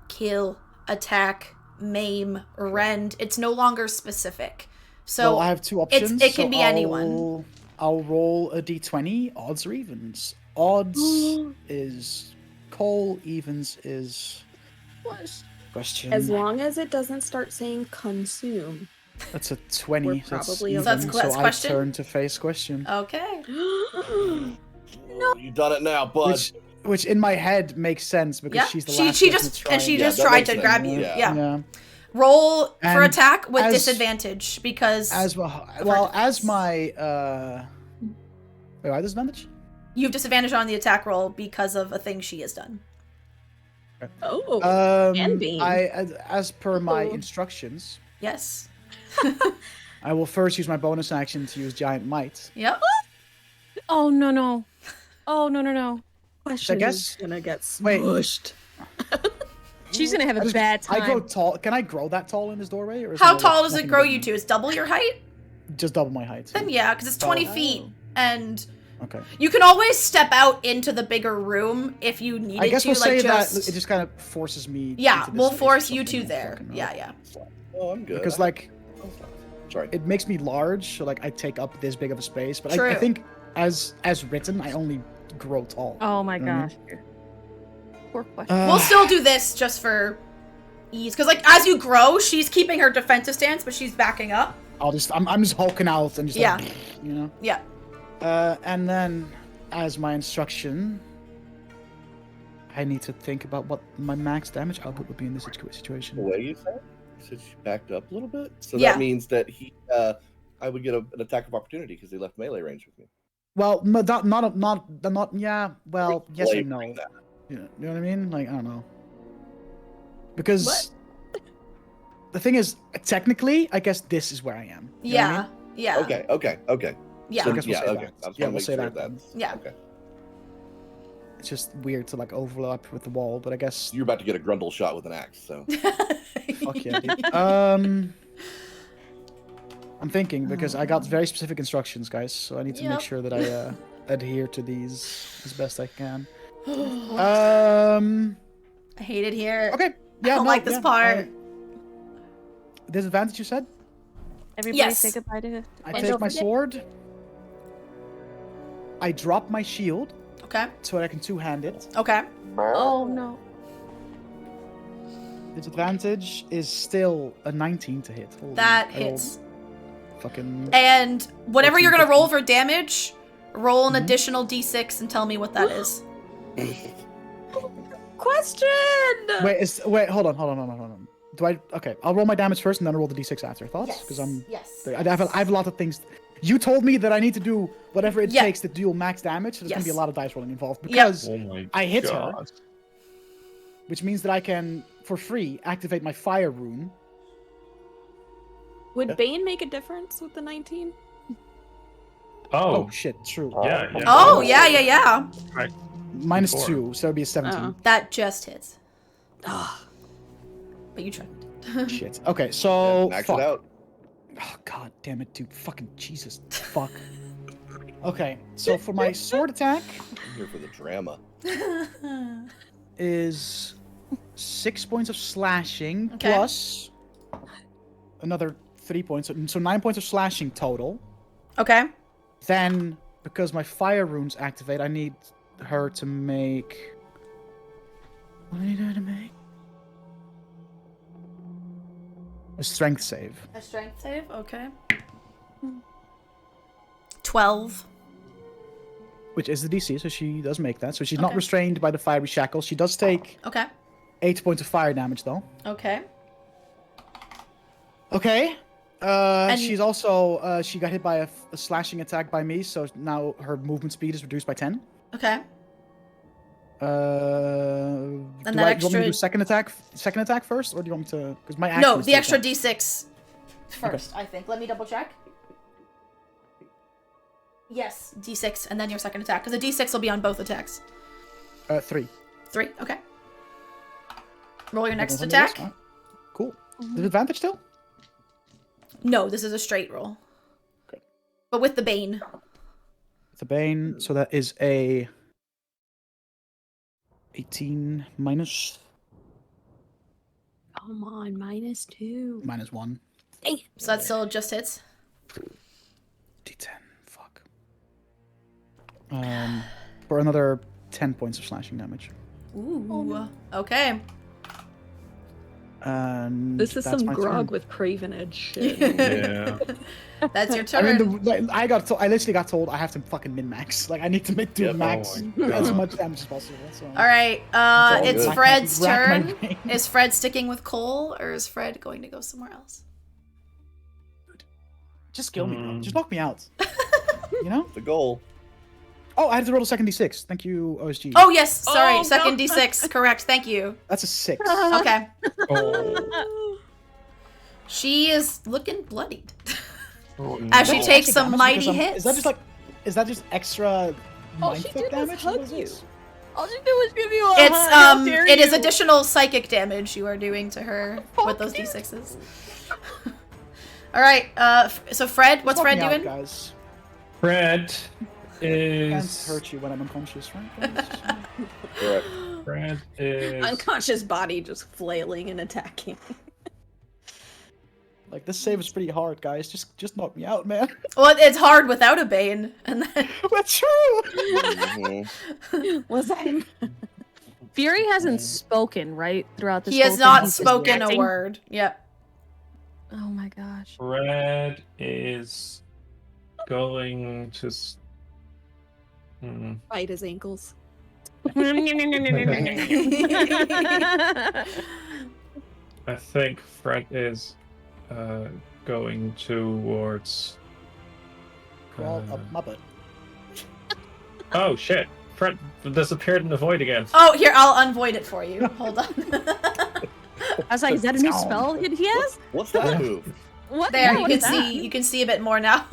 kill, attack, maim, rend. It's no longer specific. So well, I have two options. it can so be anyone. I'll roll a d20, odds or evens. Odds is Cole, evens is Question. As long as it doesn't start saying consume. That's a 20. We're So that's probably even, okay. That's so I Question? turn to face Question. Okay. Oh, you done it now, bud. Which in my head makes sense because Yeah. she's the She last she person just to try and she Yeah, just that tried makes to sense. grab you. Yeah. Yeah. Roll for And attack with as- disadvantage because as my wait, why disadvantage? you have disadvantage on the attack roll because of a thing she has done. Oh, and Bean. As per my Oh. instructions, Yes. I will first use my bonus action to use Giant Might. Yep. Oh no. Oh no. Question guess- is gonna get wait. smushed. She's gonna have a I bad time. grow tall. Can I grow that tall in this doorway? Or is How no- tall does it nothing grow above you me? to? Is double your height? Just double my height. Then yeah, because it's 20 Oh. feet, and Okay. you can always step out into the bigger room if you needed I guess to. we'll say like just that it just kind of forces me. yeah, into this we'll space or force you something. two there. Fucking Yeah, hell. yeah. Oh, I'm good. Because like Sorry. it makes me large, so like I take up this big of a space. But I True. think as written, I only grow tall. Oh my You know what I gosh. Poor question. mean? We'll still do this just for ease, because like as you grow, she's keeping her defensive stance, but she's backing up. I'm just hulking out and just Yeah. like, you know. Yeah. And then as my instruction, I need to think about what my max damage output would be in this situation. The way you said? You said she backed up a little bit? So Yeah. that means that I would get an attack of opportunity because they left melee range with me. Well, not yeah. Well, yes and no. Flavoring that. You know what I mean? Like I don't know. Because the thing is, technically, I guess this is where I am. You know what I mean? Yeah. Okay. Yeah. So I guess we'll yeah, say okay. that. I was Yeah, gonna we'll make say sure that then. that's Yeah. okay. It's just weird to like overlap with the wall, but I guess You're about to get a grundle shot with an axe, so fuck yeah. Dude. I'm thinking because I got very specific instructions, guys, so I need to make Yep. sure that I adhere to these as best I can. I hate it here. Okay. Yeah. I don't no, like this yeah, part. Disadvantage, you said? Everybody Yes. say goodbye to I And take don't my forget- sword. I drop my shield Okay. so that I can two-hand it. Okay. Oh no. Disadvantage is still a 19 to hit. Holy, That I rolled hits. Fucking. And whatever you're gonna 14, roll for damage, roll an Mhm. additional d6 and tell me what that is. Question. Wait, hold on. Do I? Okay, I'll roll my damage first and then I'll roll the d6 after. Thoughts? Because I have a lot of things. You told me that I need to do whatever it Yeah. takes to deal max damage. So there's gonna be a Yes. lot of dice rolling involved Yep. because Oh my I hit her. God. which means that I can, for free, activate my fire rune. Would Bane make a difference with the 19? Oh Oh, shit, true. yeah. Oh, yeah. Minus Before. 2, so it'd be a 17. Oh. That just hits. Ah. But you tried. Shit. Okay, so max fuck. it out. Oh god damn it, dude. Fucking Jesus. Fuck. Okay, so for my sword attack I'm here for the drama. is 6 points of slashing Okay. plus another 3 points, so 9 points of slashing total. Okay. Then, because my fire runes activate, I need her to make. What do I need her to make? A strength save. A strength save? Okay. 12. Which is the DC, so she does make that. So she's not Okay. restrained by the fiery shackles. She does take Okay. 8 points of fire damage, though. Okay. Okay. And- She's also she got hit by a slashing attack by me, so now her movement speed is reduced by 10. Okay. Do that you want me to extra- do second attack first, or do you want me to? Because my action No, is the to extra attack. d6 first, I think. Let me double check. Yes, d6, and then your second attack. Because the d6 will be on both attacks. 3. 3, okay. Roll your next Something like this? attack. Alright. Cool. Disadvantage still? No, this is a straight roll. Okay. But with the Bane. It's a bane, so that is a 18 minus Come on, -2. -1. So that still just hits. D10. Fuck. For another 10 points of slashing damage. Ooh. Okay. And This is that's some my grog turn. with Craven Edge shit. Yeah. That's your I turn. mean, I literally got told I have to fucking min max. Like I need to do Yep. max Oh my as God. much damage as possible. So. All right. all It's good. Fred's Rack my turn. brain. Is Fred sticking with Cole, or is Fred going to go somewhere else? Just kill me, bro. Just knock me out. You know? The goal. Oh, I had to roll a second d6. Thank you, OSG. Oh yes, sorry. Oh, Second no. D6. Correct. Thank you. That's a 6. Okay. Oh. She is looking bloodied. Oh, As she no. takes Extra some damage mighty because hits. Is that just extra All she mindfuck did was damage? hug What is you. this? All she did was give you a It's hug. How dare it is you. additional psychic damage you are doing to her with those D6s. All right. So Fred, what's Knock Fred me out, doing? guys. Fred Can't is. hurt you when I'm unconscious, right? Guys? Correct. Fred is. Unconscious body just flailing and attacking. Like this save is pretty hard, guys. Just knock me out, man. Well, it's hard without a bane, and then That's true. Mhm. Was that? Fury hasn't spoken, right? Throughout this he whole has thing. not He's just spoken a reacting? word. Yep. Oh my gosh. Fred is going to. Bite his ankles. I think Fred is going towards. Crawl up my butt. Oh shit! Fred disappeared in the void again. Oh, here, I'll unvoid it for you. Hold on. I was like, is that a new spell he has? What's that move? What? There, Yeah, you what can is that? see. You can see a bit more now.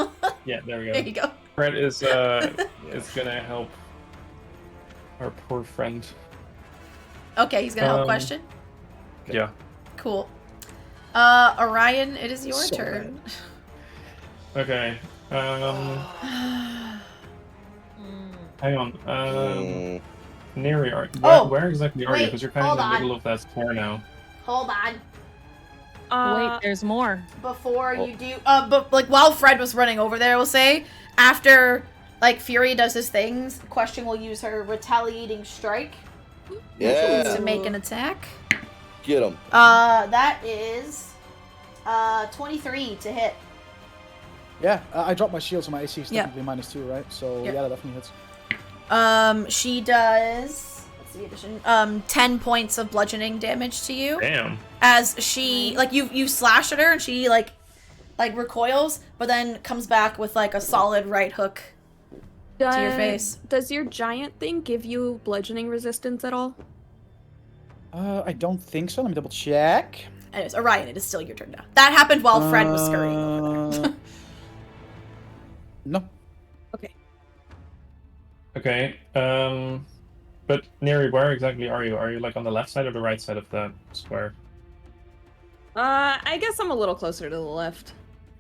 Yeah, there we There go. you go. Fred is gonna help our poor friend. Okay, he's gonna help. Um, Question. Yeah. Cool. Orion, it is your So turn. Okay. Hang on. Neri, Oh, where exactly are you? wait, Because you're kind of in hold the on. middle of that square now. Hold on. Wait, there's more. Before you do, but like while Fred was running over there, we'll say after like Fury does his things, Question will use her retaliating strike Yeah. to make an attack. Get him. That is 23 to hit. Yeah, I dropped my shield, so my AC is Yeah. technically -2, right? So Yeah. yeah, that definitely hits. She does. What's the addition? 10 points of bludgeoning damage to you. Damn. As she like you slash at her and she like recoils, but then comes back with like a solid right hook to your face. Does your giant thing give you bludgeoning resistance at all? I don't think so. Let me double check. Anyways, Orion, it is still your turn now. That happened while Fred was scurrying over there. No. Okay. But Neri, where exactly are you? Are you like on the left side or the right side of that square? I guess I'm a little closer to the left.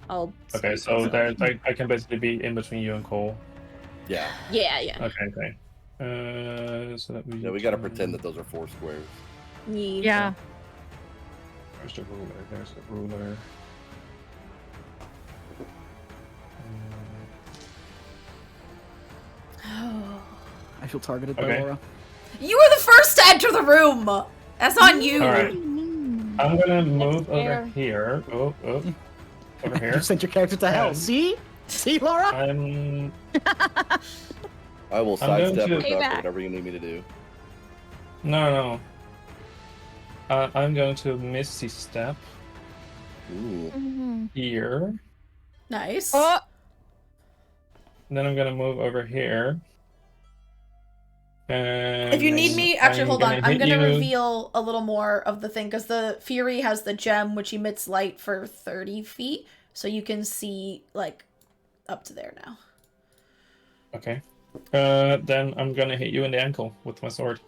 I'll. Okay, so there, I can basically be in between you and Cole. Yeah. Yeah. Okay. So that Yeah, we gotta pretend that those are 4 squares. Yeah. There's the ruler. There's the ruler. I feel targeted by Okay. Laura. You were the first to enter the room. That's on you. All right. I'm gonna move over here. Oh. Over here. You sent your character to hell. Um, See, Laura. I'm I will I'm going sidestep to- or duck or Payback. whatever you need me to do. no. I'm going to Misty Step Ooh. here. Nice. Oh, Then I'm gonna move over here. And If you need me, actually, hold on. I'm hit gonna you. reveal a little more of the thing because the Fury has the gem which emits light for 30 feet, so you can see like up to there now. Okay. Then I'm gonna hit you in the ankle with my sword.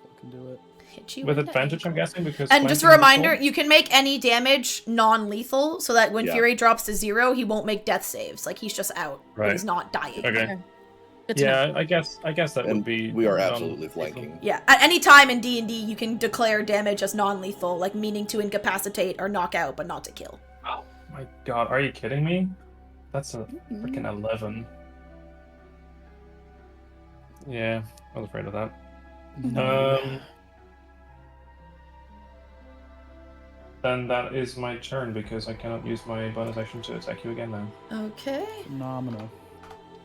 I can do it. Hit you With in the advantage, I'm ankle. guessing, because. And just a flanking is reminder, full? you can make any damage non-lethal, so that when Yeah. Fury drops to 0, he won't make death saves. Like he's just out. But Right. he's not dying. Okay. good to know. Yeah, I guess that And would be. we are non- absolutely flanking. Yeah, at any time in D&D, you can declare damage as non-lethal, like meaning to incapacitate or knock out, but not to kill. Oh my god, are you kidding me? That's a freaking 11. Yeah, I was afraid of that. Then that is my turn because I cannot use my bonus action to attack you again now. Okay. Phenomenal.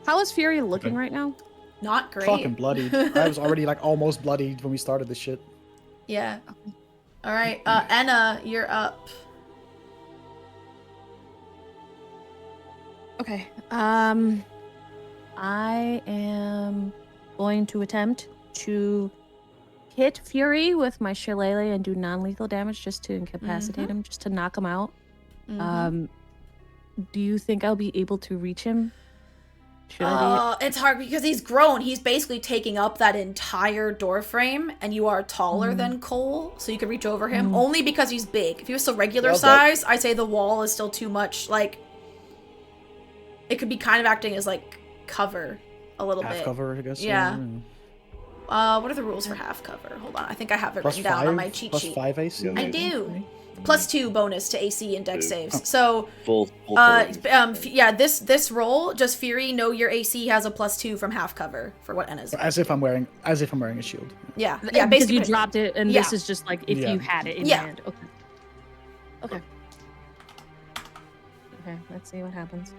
How is Fury looking Okay. right now? Not great. Fucking bloodied. I was already like almost bloodied when we started this shit. Yeah. All right, Anna, you're up. Okay. I am going to attempt to hit Fury with my shillelagh and do non-lethal damage just to incapacitate him, just to knock him out. Do you think I'll be able to reach him? Should I It's hard because he's grown. He's basically taking up that entire door frame, and you are taller than Cole, so you could reach over him. Only because he's big. If he was still regular size, I'd say the wall is still too much. Like, it could be kind of acting as like cover a little bit. Half cover, I guess. Yeah. What are the rules for half cover? Hold on, I think I have it written down on my cheat sheet. Plus 5 AC. I do. +2 bonus to AC and Dex saves. So, Full yeah, this roll, just Fury, know your AC has a +2 from half cover for what Enna's. As if I'm wearing a shield. Yeah, because basically you dropped it, and Yeah. this is just like if Yeah. you had it in your hand. Okay. Okay, let's see what happens.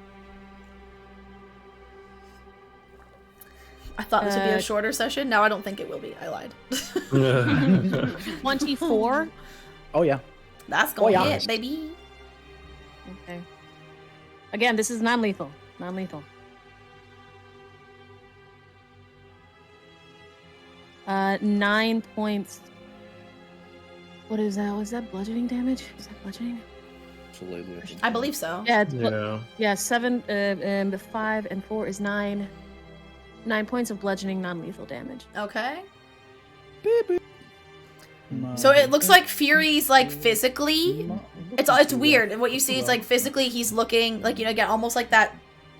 I thought this would be a shorter session. Now I don't think it will be. I lied. 24. Oh yeah. That's gonna yeah. hit, baby. Okay. Again, this is non-lethal. Non-lethal. 9 points. What is that? Was that bludgeoning damage? Is that bludgeoning? I believe so. Yeah. It's Yeah. yeah. 7, 5, and 4 is 9. 9 points of bludgeoning non-lethal damage. Okay. So it looks like Fury's like physically. It's weird. What you see is like physically he's looking like, you know, again, almost like that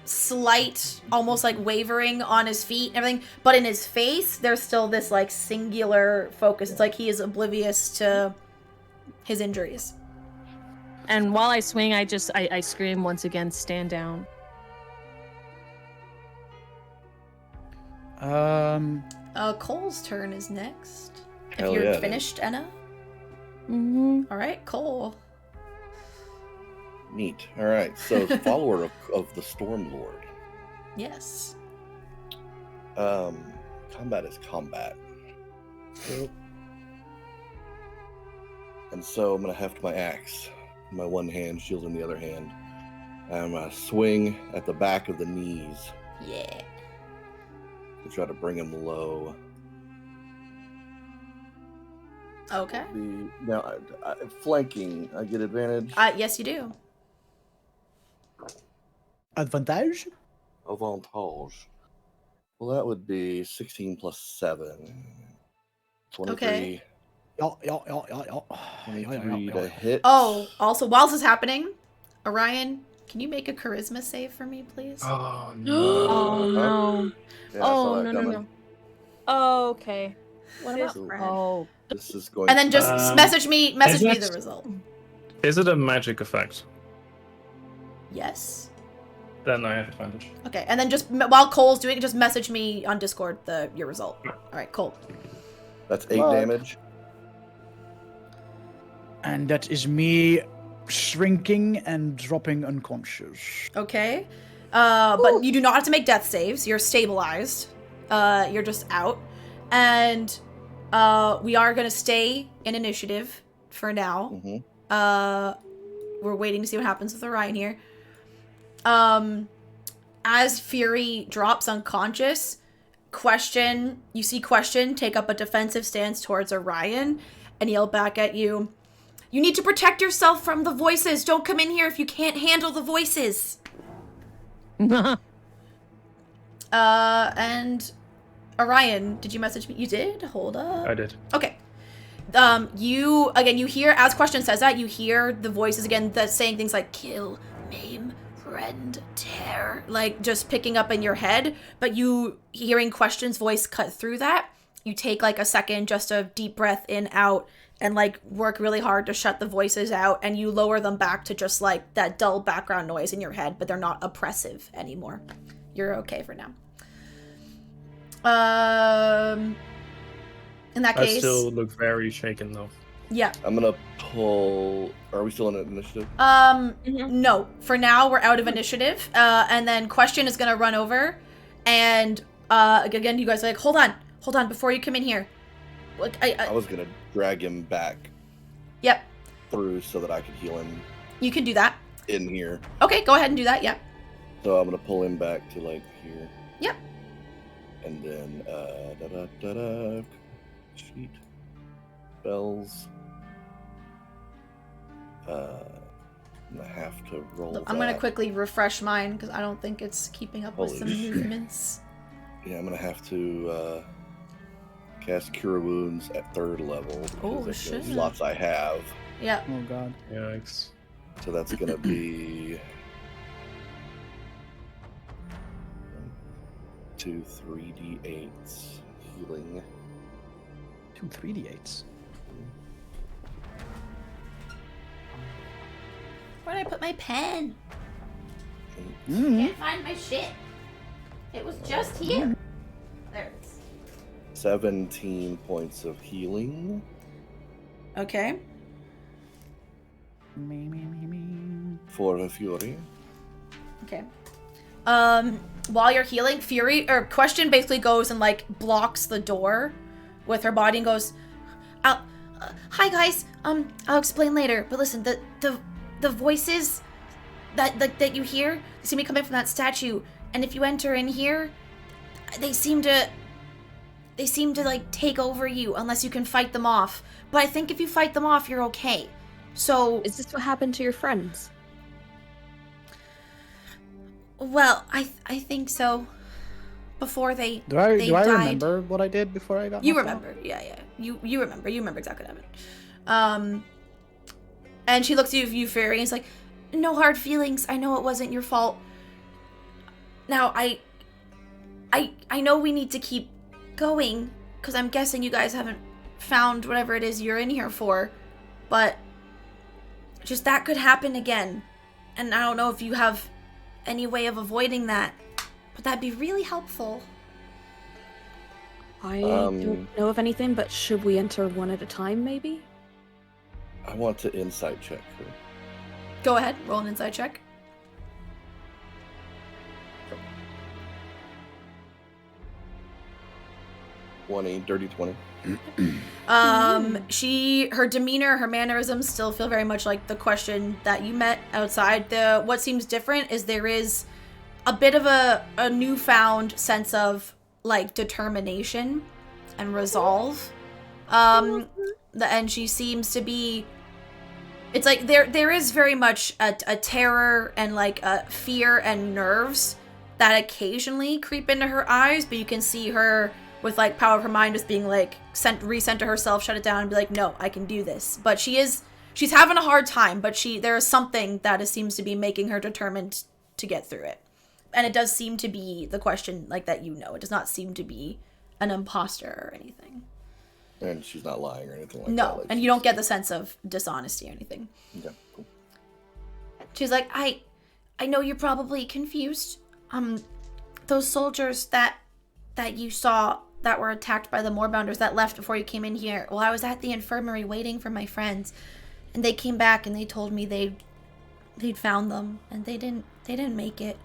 slight, almost like wavering on his feet and everything. But in his face, there's still this like singular focus. It's like he is oblivious to his injuries. And while I swing, I scream once again, stand down. Cole's turn is next. If Hell you're yeah, finished, Enna. Mm-hmm. All right, Cole. Neat. All right. So, follower of the Storm Lord. Yes. Combat is combat. And so I'm gonna heft my axe in my one hand, shield in the other hand. And I'm gonna swing at the back of the knees Yeah. to try to bring him low. Okay. Now, flanking, I get advantage. Yes, you do. Advantage? Avantage. Well, that would be 16 plus 7. 23. Okay. 23 to hit. Oh, also, while this is happening, Orion, can you make a charisma save for me, please? Oh no. Oh no. Yeah, I saw that coming. No. Oh, okay. What about So- Fred? Oh. This is going. And then just message me is it- the result. Is it a magic effect? Yes. Then I have advantage. Okay, and then just while Cole's doing it, just message me on Discord your result. All right, Cole. That's 8 Well, damage. And that is me shrinking and dropping unconscious. Okay. But you do not have to make death saves. You're stabilized. You're just out. And we are going to stay in initiative for now. Mm-hmm. We're waiting to see what happens with Orion here. As Fury drops unconscious, you see Question take up a defensive stance towards Orion and yell back at you, "You need to protect yourself from the voices. Don't come in here if you can't handle the voices." And Orion, did you message me? You did? Hold up. I did. Okay. You hear, as Question says that, you hear the voices again that's saying things like kill, maim, rend, tear, like just picking up in your head, but you hearing Question's voice cut through that, you take like a second, just a deep breath in, out, and like work really hard to shut the voices out, and you lower them back to just like that dull background noise in your head, but they're not oppressive anymore. You're okay for now. In that case, I still look very shaken though. Yeah. I'm gonna pull. Are we still in initiative? No. For now, we're out of initiative. And then Question is gonna run over, and again, you guys are like, hold on, before you come in here. Like, I was gonna drag him back. Yep. Through so that I could heal him. You can do that. In here. Okay, go ahead and do that. Yep. So I'm gonna pull him back to like here. Yep. And then sheet bells. I'm gonna have to roll. I'm gonna quickly refresh mine because I don't think it's keeping up with Holy some shit. movements. Yeah, I'm gonna have to cast Cure Wounds at 3rd level. Oh, because shit. of the slots I have. Yeah. Oh god. Yikes. So that's gonna be 2 3d8s healing. 2 3d8s. Where'd I put my pen? Mm. Can't find my shit. It was just here. There it is. 17 points of healing. Okay. For the Fury. Okay. While you're healing, Question basically goes and like blocks the door with her body and goes, "Hi guys. I'll explain later. But listen, the voices that you hear, they seem to be coming from that statue. And if you enter in here, they seem to like take over you unless you can fight them off. But I think if you fight them off, you're okay. So Is this what happened to your friends? well, I think so. Before they Do I died. remember what I did before I got You knocked out? remember, yeah. You remember. You remember exactly what happened. And she looks at you, Fairy, and is like, "No hard feelings. I know it wasn't your fault. Now, I know we need to keep going, because I'm guessing you guys haven't found whatever it is you're in here for, but just that could happen again. And I don't know if you have any way of avoiding that, but that'd be really helpful." I don't know of anything, but should we enter one at a time, maybe? I want to insight check her. Go ahead, roll an insight check. Dirty 20. Her demeanor, her mannerisms still feel very much like the Question that you met outside. What seems different is there is a bit of a newfound sense of like determination and resolve. And she seems to be, it's like there is very much a terror and like a fear and nerves that occasionally creep into her eyes, but you can see her with like power of her mind just being like recenter herself, shut it down, and be like, "No, I can do this." But she's having a hard time, but there is something that seems to be making her determined to get through it. And it does seem to be the Question like that, you know. It does not seem to be an imposter or anything. And she's not lying or anything like that. No, Like and you don't get the sense of dishonesty or anything. Okay, cool. She's like, I know you're probably confused. Those soldiers that you saw that were attacked by the Moorbounders that left before you came in here. Well, I was at the infirmary waiting for my friends, and they came back and they told me they'd found them, and they didn't make it.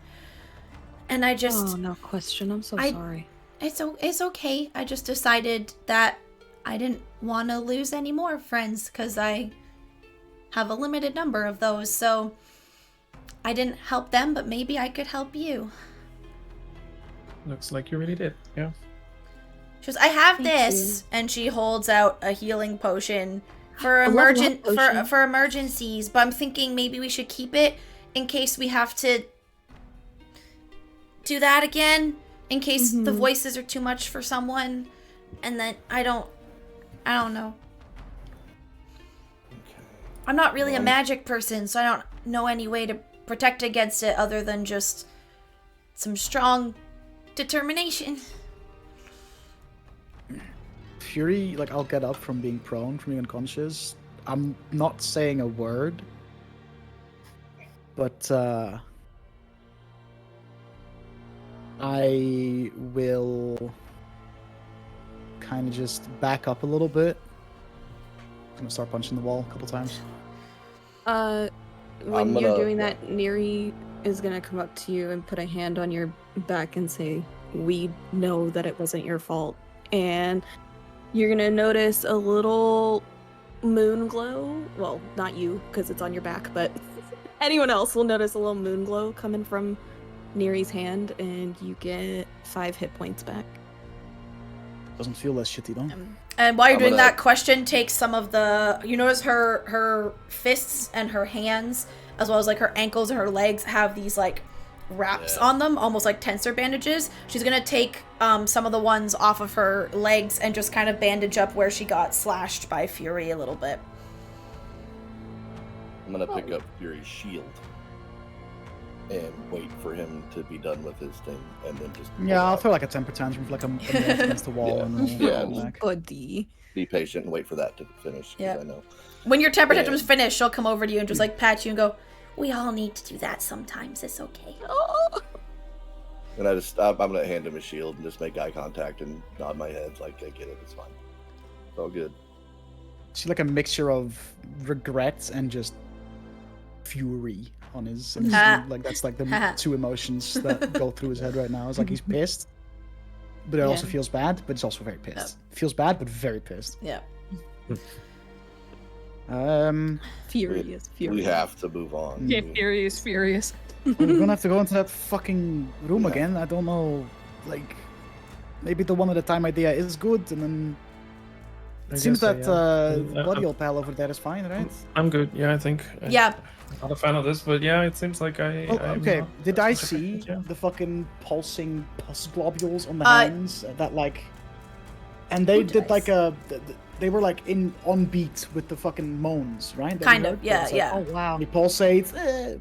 And I just... Oh, no, Question. I'm so sorry. It's okay. I just decided that I didn't want to lose any more friends because I have a limited number of those, so I didn't help them, but maybe I could help you. Looks like you really did, yeah. She goes, "I have Thank this," you. and she holds out a healing potion for A level up potion. for emergencies. But I'm thinking maybe we should keep it in case we have to do that again, in case the voices are too much for someone, and then I don't know. Okay. I'm not really a magic person, so I don't know any way to protect against it other than just some strong determination. Fury, like, I'll get up from being prone, from being unconscious. I'm not saying a word, but I will kind of just back up a little bit gonna start punching the wall a couple times. When I'm you're gonna- doing that, Neri is gonna come up to you and put a hand on your back and say, "We know that it wasn't your fault." And you're gonna notice a little moon glow. Well, not you, because it's on your back, but anyone else will notice a little moon glow coming from Neri's hand, and you get 5 hit points back. Doesn't feel less shitty, though. And while you're I'm doing gonna- that, Question takes some of the. You notice her fists and her hands, as well as like her ankles and her legs, have these like wraps Yeah. on them, almost like tensor bandages. She's gonna take some of the ones off of her legs and just kind of bandage up where she got slashed by Fury a little bit. I'm gonna pick up Fury's shield and wait for him to be done with his thing, and then just Yeah, I'll throw like a temper tantrum, like I'm against the wall, Yeah. and then Yeah. I'll back. Buddy. be patient and wait for that to finish. 'Cause Yeah. I know. When your temper Yeah. tantrum's finished, she'll come over to you and just like pat you and go, "We all need to do that sometimes. It's okay." Oh. And I'm gonna hand him a shield and just make eye contact and nod my head like I get it. It's fine. It's all good. It's like a mixture of regret and just fury on his like that's like the two emotions that go through his head right now. It's like he's pissed, but it also Yeah. feels bad, but it's also very pissed. Feels bad, but very pissed. Yeah. Furious. We have to move on. Yeah, We- furious. We're gonna have to go into that fucking room Yeah. again. I don't know, like maybe the one at a time idea is good, and then I it seems guess so, that yeah. bloody old pal over there is fine, right? I'm good. Yeah, I think. Yeah. I'm not a fan of this, but yeah, it seems like I. Oh, I'm okay. not Did I affected, see yeah. the fucking pulsing pus globules on the hands that like, and they Who did did like I they were like on beat with the fucking moans, right? That Kind we of, heard? yeah, It's like, yeah. Oh wow. They pulsate,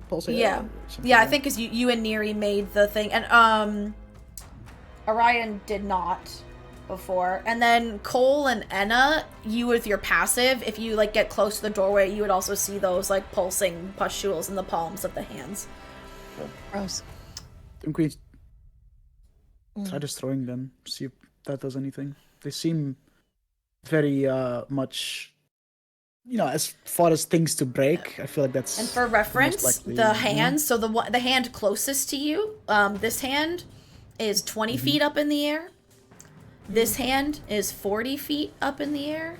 pulsate. Yeah. something Yeah, I like think because you and Neri made the thing, and Orion did not before, and then Cole and Enna, you with your passive, if you like get close to the doorway, you would also see those like pulsing pustules in the palms of the hands. Gross. that. Think we try destroying them, see if that does anything. They seem very much, as far as things to break. I feel like that's. And for reference, likely, the yeah. hands, so the hand closest to you, this hand is 20 feet up in the air. This hand is 40 feet up in the air.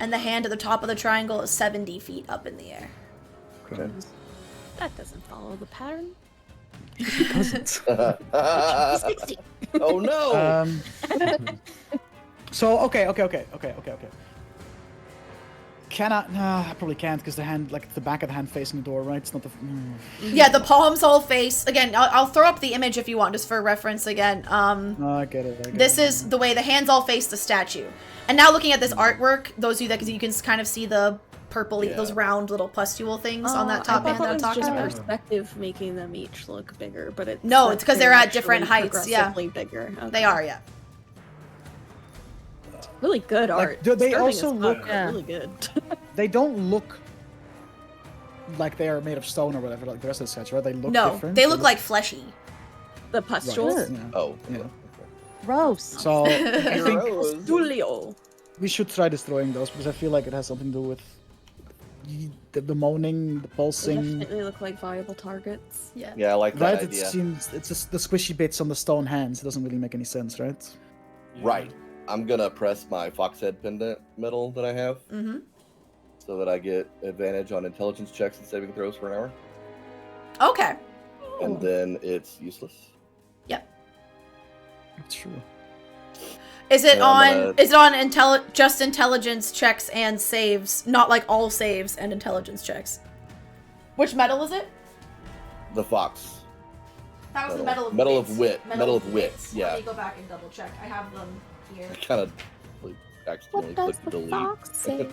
And the hand at the top of the triangle is 70 feet up in the air. Okay. That doesn't follow the pattern. It doesn't. Oh no! So okay. Can I? No, I probably can't because the hand, like the back of the hand facing the door, right? It's not the. Yeah, the palms all face. Again, I'll throw up the image if you want, just for reference again. No, I get it. This is the way the hands all face the statue. And now looking at this artwork, those of you that, because you can kind of see the purpley, Yeah. those round little pustule things on that top hand that I'm talking just about. perspective making them each look bigger, but it's No, that it's 'cause they're at actually different heights, yeah. progressively bigger. Okay. They are, yeah. really good Like, art. do they Disturbing also as fuck, look- but Yeah. really good. They don't look like they are made of stone or whatever, like the rest of the sets, right? They look No, different. they look like fleshy. The Right, pustules. yeah. Oh. Yeah. Gross. So I think Gross. Julio. we should try destroying those because I feel like it has something to do with the moaning, the They pulsing. definitely look like viable targets. Yeah. Yeah, I like Right? that It idea. seems it's just the squishy bits on the stone hands. It doesn't really make any sense, right? Right. I'm gonna press my fox head pendant medal that I have Mm-hmm. so that I get advantage on intelligence checks and saving throws for an hour, Okay. and then it's useless. It's true. Is it Yeah, I'm on? gonna- Is it on just intelligence checks and saves, not like all saves and intelligence checks? Which medal is it? The fox. That was the Medal. medal of Medal wits. of wit. Medal of wit, yeah. Let me go back and double check. I have them here. I kind of like, accidentally What does clicked the delete. fox say?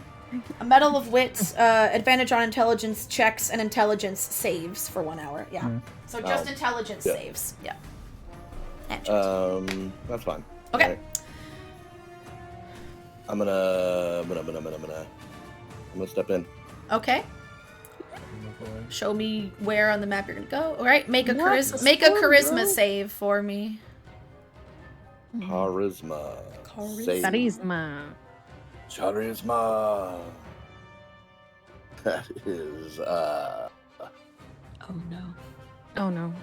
A medal of wit, advantage on intelligence checks and intelligence saves for 1 hour. Yeah. Yeah. So just Oh, intelligence yeah. saves. Yeah. And That's fine. Okay. Alright. I'm gonna step in. okay. Show me where on the map you're gonna go. All right. Make a What? charisma. A Make a storm, charisma bro. save for me. Charisma. Charisma. Save. Charisma. Charisma. That is Oh no. Oh no.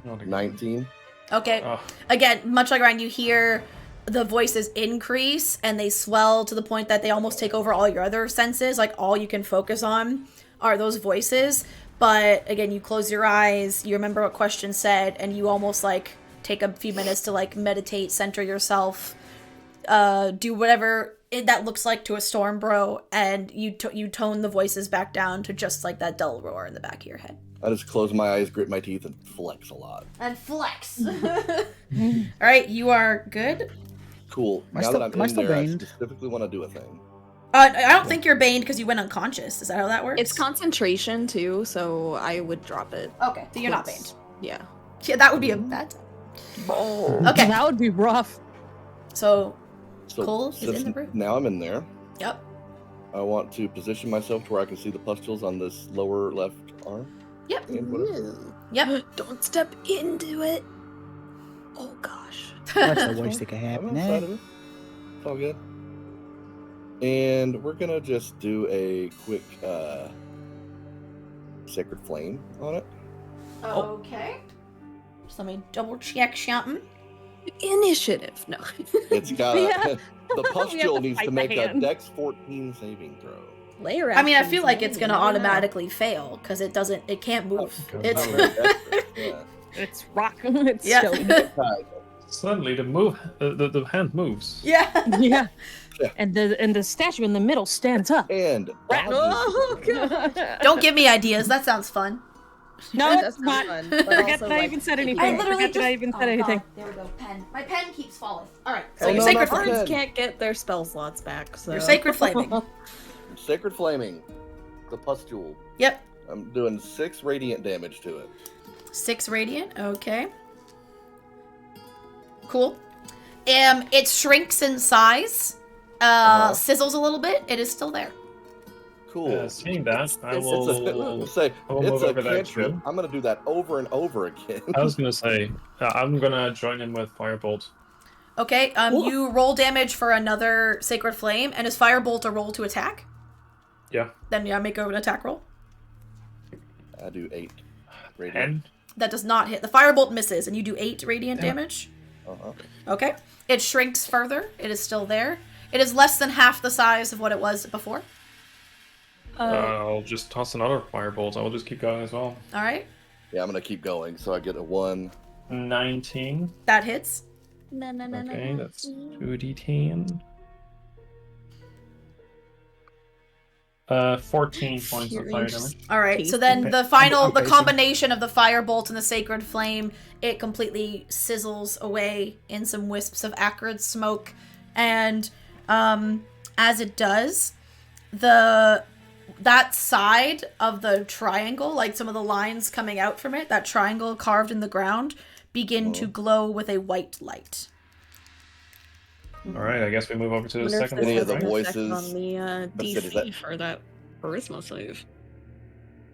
Not again. 19. Okay. Oh, Again, much like Ryan, you hear the voices increase and they swell to the point that they almost take over all your other senses. Like all you can focus on are those voices. But again, you close your eyes, you remember what question said, and you almost like take a few minutes to like meditate, center yourself, do whatever that looks like to a storm bro, and you tone the voices back down to just like that dull roar in the back of your head. I just close my eyes, grit my teeth, and flex a lot. And flex. All right, you are good. Cool. Am I Now still- that I'm am I in still there, baned? I specifically want to do a thing. I don't think you're baned because you went unconscious. Is that how that works? It's concentration too, so I would drop it. Okay, so you're not Close. banned. Yeah. Yeah, that would be a bad time. Oh. Okay, That would be rough. so So Cole is since in the room. now I'm in there, Yep. I want to position myself to where I can see the pustules on this lower left arm. Yep. And whatever. Yep. Don't step into it. Oh gosh. That's the worst that can I'm happen. outside Eh? of it. It's all good. And we're gonna just do a quick sacred flame on it. Okay. Just let me double check something. Initiative. No. It's got Yeah. the We have pustule to needs fight to the make a hand. Dex 14 saving throw. Layer I mean, I actions, feel like man, it's you gonna never know. automatically fail because it can't move. Oh, It's God. Not very desperate, yeah. It's rock. It's Yeah. stone. Right. suddenly the hand moves. yeah. Yeah. Yeah. And the statue in the middle stands up. And Oh god. Don't give me ideas. That sounds fun. No, That's it's not. fun, but Forget also, that I like, even said if you- anything. I literally Forget that I even said anything. God, there we go. Pen. My pen keeps falling. All right. So Oh, your no, sacred not flame. the Bards pen. can't get their spell slots back, so Your sacred flaming. sacred flaming, the pustule. Yep. I'm doing 6 radiant damage to it. 6 radiant. Okay. Cool. It shrinks in size. Sizzles a little bit. It is still there. Cool. Seeing that, I It's will. a, say, I'll it's move a over that cantrip. tree. I'm gonna do that over and over again. I was gonna say, I'm gonna join in with Firebolt. Okay. You roll damage for another sacred flame, and is Firebolt a roll to attack? Yeah. Then yeah, make an attack roll. I do 8 radiant. And That does not hit. The Firebolt misses, and you do 8 radiant Damn. damage. Uh-huh. Okay. It shrinks further. It is still there. It is less than half the size of what it was before. I'll just toss another Firebolt. I will just keep going as well. All right. Yeah, I'm gonna keep going. So I get a 1. 19. That hits. Okay, that's 2d10. 14 points of fire damage. All right. So Tasty. then Okay. the final, I'm the pacing. combination of the Firebolt and the Sacred Flame, it completely sizzles away in some wisps of acrid smoke, and as it does, that side of the triangle, like some of the lines coming out from it, that triangle carved in the ground, begin to glow with a white light. Alright, I guess we move over to the Wonder if second this Any one, of the has an right? effect voices- on the That's it, is DC that- for that charisma save.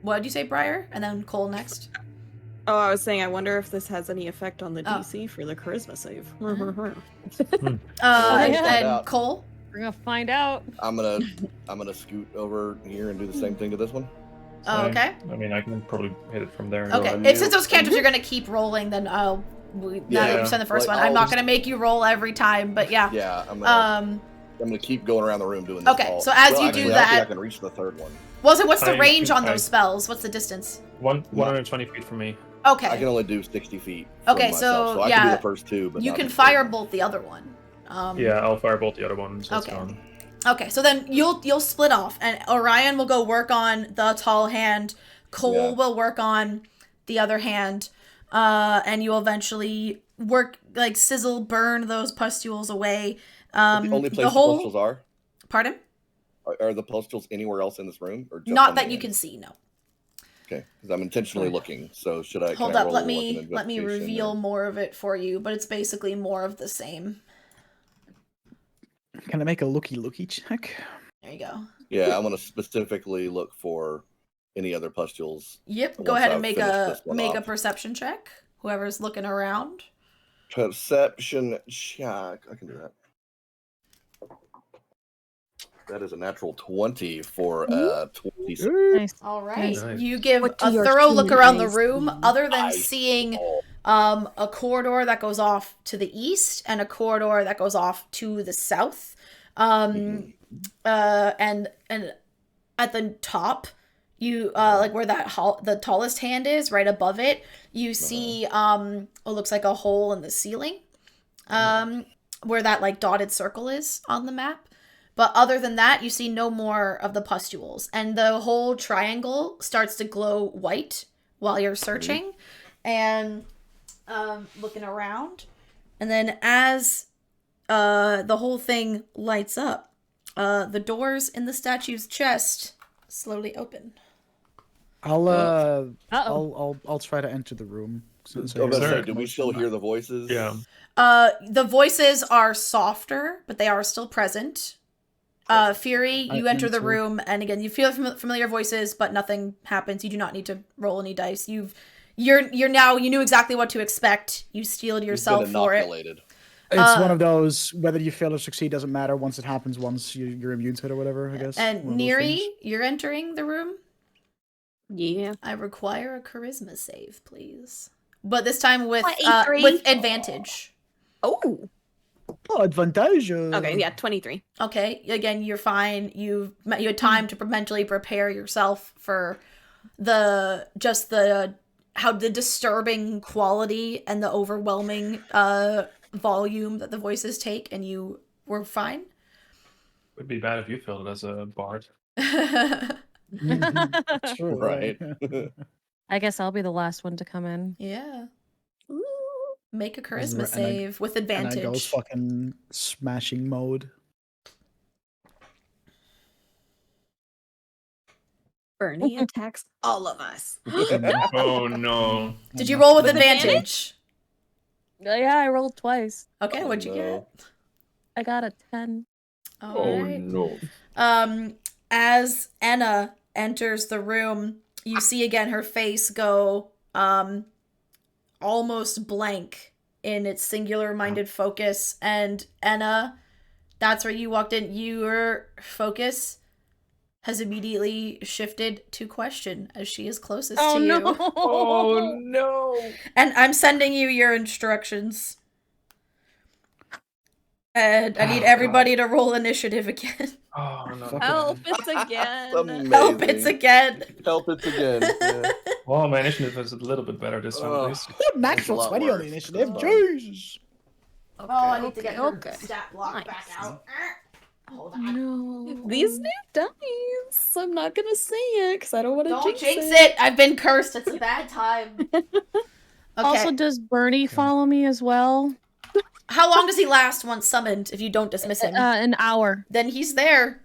What did you say, Briar? And then Cole next. Oh, I was saying, I wonder if this has any effect on the Oh. DC for the charisma save. And yeah. then Out. Cole. We're gonna find out. I'm gonna scoot over here and do the same thing to this one. Oh, Same. okay. I mean, I can probably hit it from there. Okay. ahead. If since those cantrips are gonna keep rolling, then now that Yeah. you've sent the first Like, one, I'm I'll not just- gonna make you roll every time. But yeah. Yeah, I'm gonna keep going around the room doing this. Okay, all- so as well, you actually, do I think that- I can reach the third one. What's the I- range on I- those spells? What's the distance? 120 feet from me. Okay. I can only do 60 feet. From Okay, myself, so, I can do yeah, the first 2, but You not can the third one. firebolt the other one. Yeah, I'll Firebolt the other one, so it's Okay. gone. Okay, so then you'll split off, and Orion will go work on the tall hand. Cole Yeah. will work on the other hand, and you'll eventually work like sizzle, burn those pustules away. The only place the whole pustules are? pardon, Are the pustules anywhere else in this room? Or just not on that the you end? can see. No. Okay, because I'm intentionally looking. So should I? Hold can I up, roll let like me an let me investigation reveal or- more of it for you, but it's basically more of the same. Can I make a looky check? There you go. Yeah, I'm gonna specifically look for any other pustules. Yep. Go Once ahead and I've make finished a this one off. perception check. Whoever's looking around. Perception check. I can do that. That is a natural 20 for 26. Nice. All right. Nice. You give What do a your thorough look human around the eyes room, see? other than I seeing saw. a corridor that goes off to the east and a corridor that goes off to the south. And at the top, you like where the tallest hand is, right above it, you see what looks like a hole in the ceiling. Where that like dotted circle is on the map. But other than that, you see no more of the pustules. And the whole triangle starts to glow white while you're searching and looking around. And then as the whole thing lights up, the doors in the statue's chest slowly open. I'll Uh-oh. try to enter the room. Since I I was hear gonna say, Sir. do we still hear the voices? Yeah. The voices are softer, but they are still present. Fury, you enter the room, and again, you feel familiar voices, but nothing happens. You do not need to roll any dice. You knew exactly what to expect. You steeled yourself for it. Inoculated. It's one of those, whether you fail or succeed doesn't matter. Once it happens, once you're immune to it or whatever, I guess. And One of those Neri, things. you're entering the room. Yeah. I require a charisma save, please. But this time with 23. advantage. Oh. Oh, advantage. Okay, yeah, 23. Okay, again, you're fine. You had time to mentally prepare yourself for how the disturbing quality and the overwhelming volume that the voices take, and you were fine. Would be bad if you filled it as a bard. True, Right. I guess I'll be the last one to come in. Yeah. Ooh. Make a And charisma I- save with And I advantage. goes fucking smashing mode. Bernie attacks all of us. Oh no. Did you roll with With advantage? Yeah, I rolled twice. Okay, Oh, what'd you no. get? I got a 10. Oh Alright. no. As Anna enters the room, you see again her face go almost blank in its singular-minded focus. And Anna, that's where you walked in. Your focus has immediately shifted to question as she is closest to you. Oh no. And I'm sending you your instructions. And I need everybody to roll initiative again. Oh no. Fuck Help, it's again. Amazing. Help, it's again. Help, it's again. Yeah. Well, my initiative is a little bit better this time, at least. Natural lot 20 on the worse. initiative. That's fine. Jesus. Oh, I need to get her okay. stat block Nice. back out. Hold on. No. These new dice. I'm not gonna say it because I don't want to Don't jinx it. I've been cursed. It's a bad time. Okay. Also, does Bernie follow me as well? How long does he last once summoned if you don't dismiss him? An hour. Then he's there.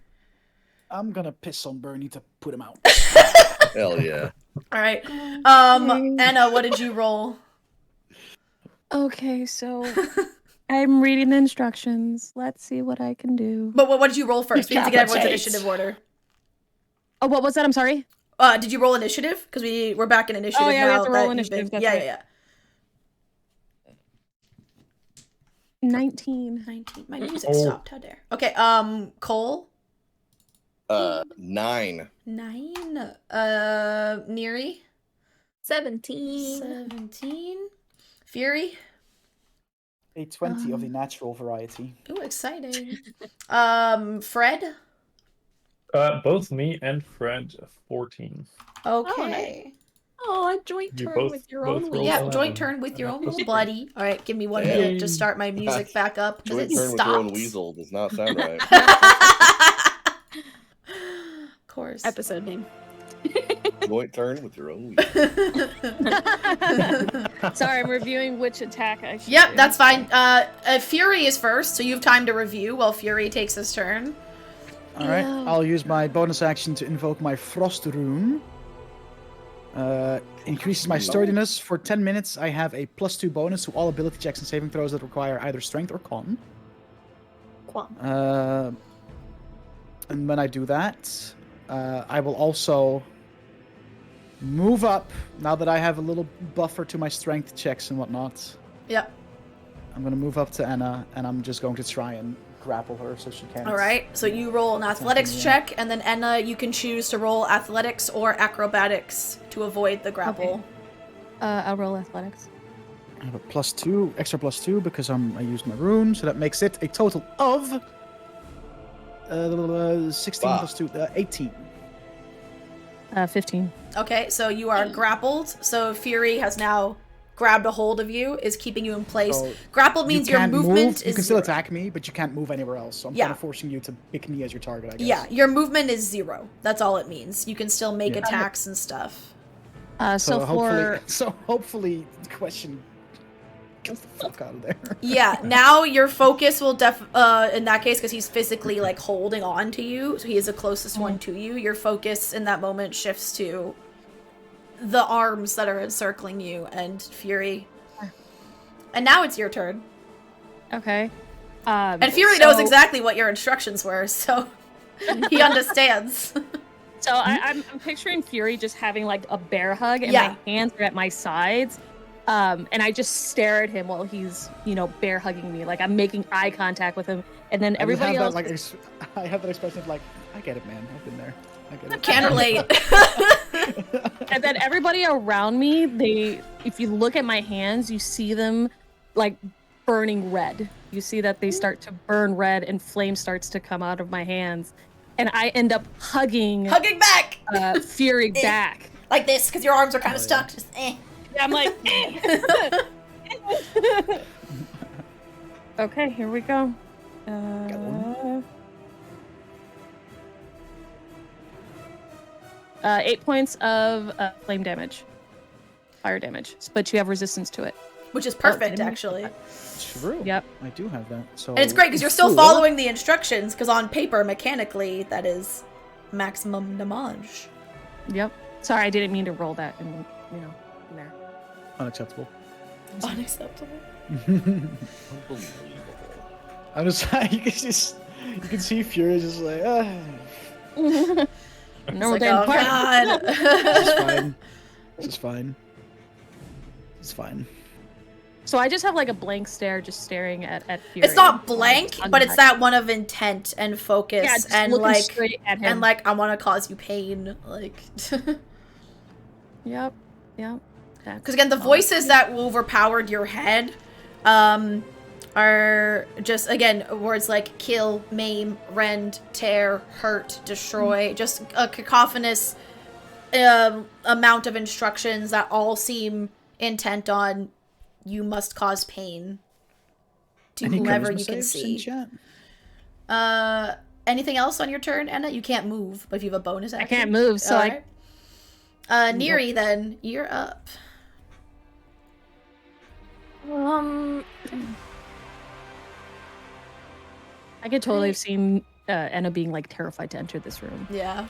I'm gonna piss on Bernie to put him out. Hell yeah. All right. Okay. Anna, what did you roll? Okay, so I'm reading the instructions. Let's see what I can do. But what did you roll first? We need to get everyone's Decapitate. initiative order. Oh, what was that? I'm sorry. Did you roll initiative? Because we're back in initiative Oh, yeah, now. we have to roll that you've initiative, been- that's yeah, right. yeah, yeah. 19. 19. My music Oh. stopped. How dare. Okay. Cole. 9. 9. Neri. 17. 17. Fury. A 20 of the natural variety. Ooh, exciting. Fred. Both me and Fred 14. Okay. Oh, a joint You turn both- with your both own rolled wheel. Yeah, well. joint turn with your own little buddy. All right, give me 1 Yeah. minute to start my music back up. 'Cause Joint it turn with your own stopped. weasel does not sound right. Of course. Episode name. Joint turn with your own weasel. Sorry, I'm reviewing which attack I should Yep, do. that's fine. Fury is first, so you have time to review while Fury takes his turn. Alright, Yeah. I'll use my bonus action to invoke my Frost Rune. Increases my sturdiness. For 10 minutes, I have a +2 bonus to all ability checks and saving throws that require either strength or con. And when I do that, I will also move up, now that I have a little buffer to my strength checks and whatnot. Yep. I'm going to move up to Anna, and I'm just going to try and grapple her so she can't. All right, so you roll an athletics check, and then Enna, you can choose to roll athletics or acrobatics to avoid the grapple. I'll roll athletics. I have a +2, extra +2 because I used my rune, so that makes it a total of 16 plus 2, 18. 15. Okay, so you are grappled. So Fury has now grabbed a hold of you, is keeping you in place. So grappled means your can't movement move. is You can still 0. attack me, but you can't move anywhere else. So I'm Yeah. kind of forcing you to pick me as your target, I guess. Yeah, your movement is 0. That's all it means. You can still make attacks and stuff. So hopefully the question gets the fuck out of there. Yeah, now your focus will in that case, because he's physically like holding on to you, so he is the closest one to you, your focus in that moment shifts to the arms that are encircling you and Fury. And now it's your turn. Okay. And Fury knows exactly what your instructions were, so he understands. So I'm picturing Fury just having like a bear hug, and Yeah. my hands are at my sides. And I just stare at him while he's, bear hugging me. Like I'm making eye contact with him. And then everybody else. I have that expression of like, I get it, man. I've been there. I get it. Can't relate. And then everybody around me, if you look at my hands, you see them like burning red. You see that they start to burn red and flame starts to come out of my hands. And I end up hugging back! Fury back. Like this, because your arms are kind of stuck. Just I'm like, Okay, here we go. Got one. 8 points of flame damage. Fire damage. But you have resistance to it. Which is perfect, actually. True. Yep. I do have that. So. And it's great, because you're still following the instructions, because on paper, mechanically, that is maximum damage. Yep. Sorry, I didn't mean to roll that in there. Unacceptable. Unacceptable. I'm just like, you can see Fury just like, No, It's like, oh god. It's fine. It's fine. So I just have like a blank stare, just staring at Fury. It's not blank, but it's that one of intent and focus, yeah, just and looking like, straight at him. and like, I want to cause you pain, like. Yep. Because again, the voices that overpowered your head, are just again words like kill, maim, rend, tear, hurt, destroy. Just a cacophonous amount of instructions that all seem intent on you must cause pain to whomever you can see. Anything else on your turn, Enna? You can't move, but if you have a bonus action. I can't move, so right. Neri, then you're up. I could totally have seen Enna being like terrified to enter this room. Yeah.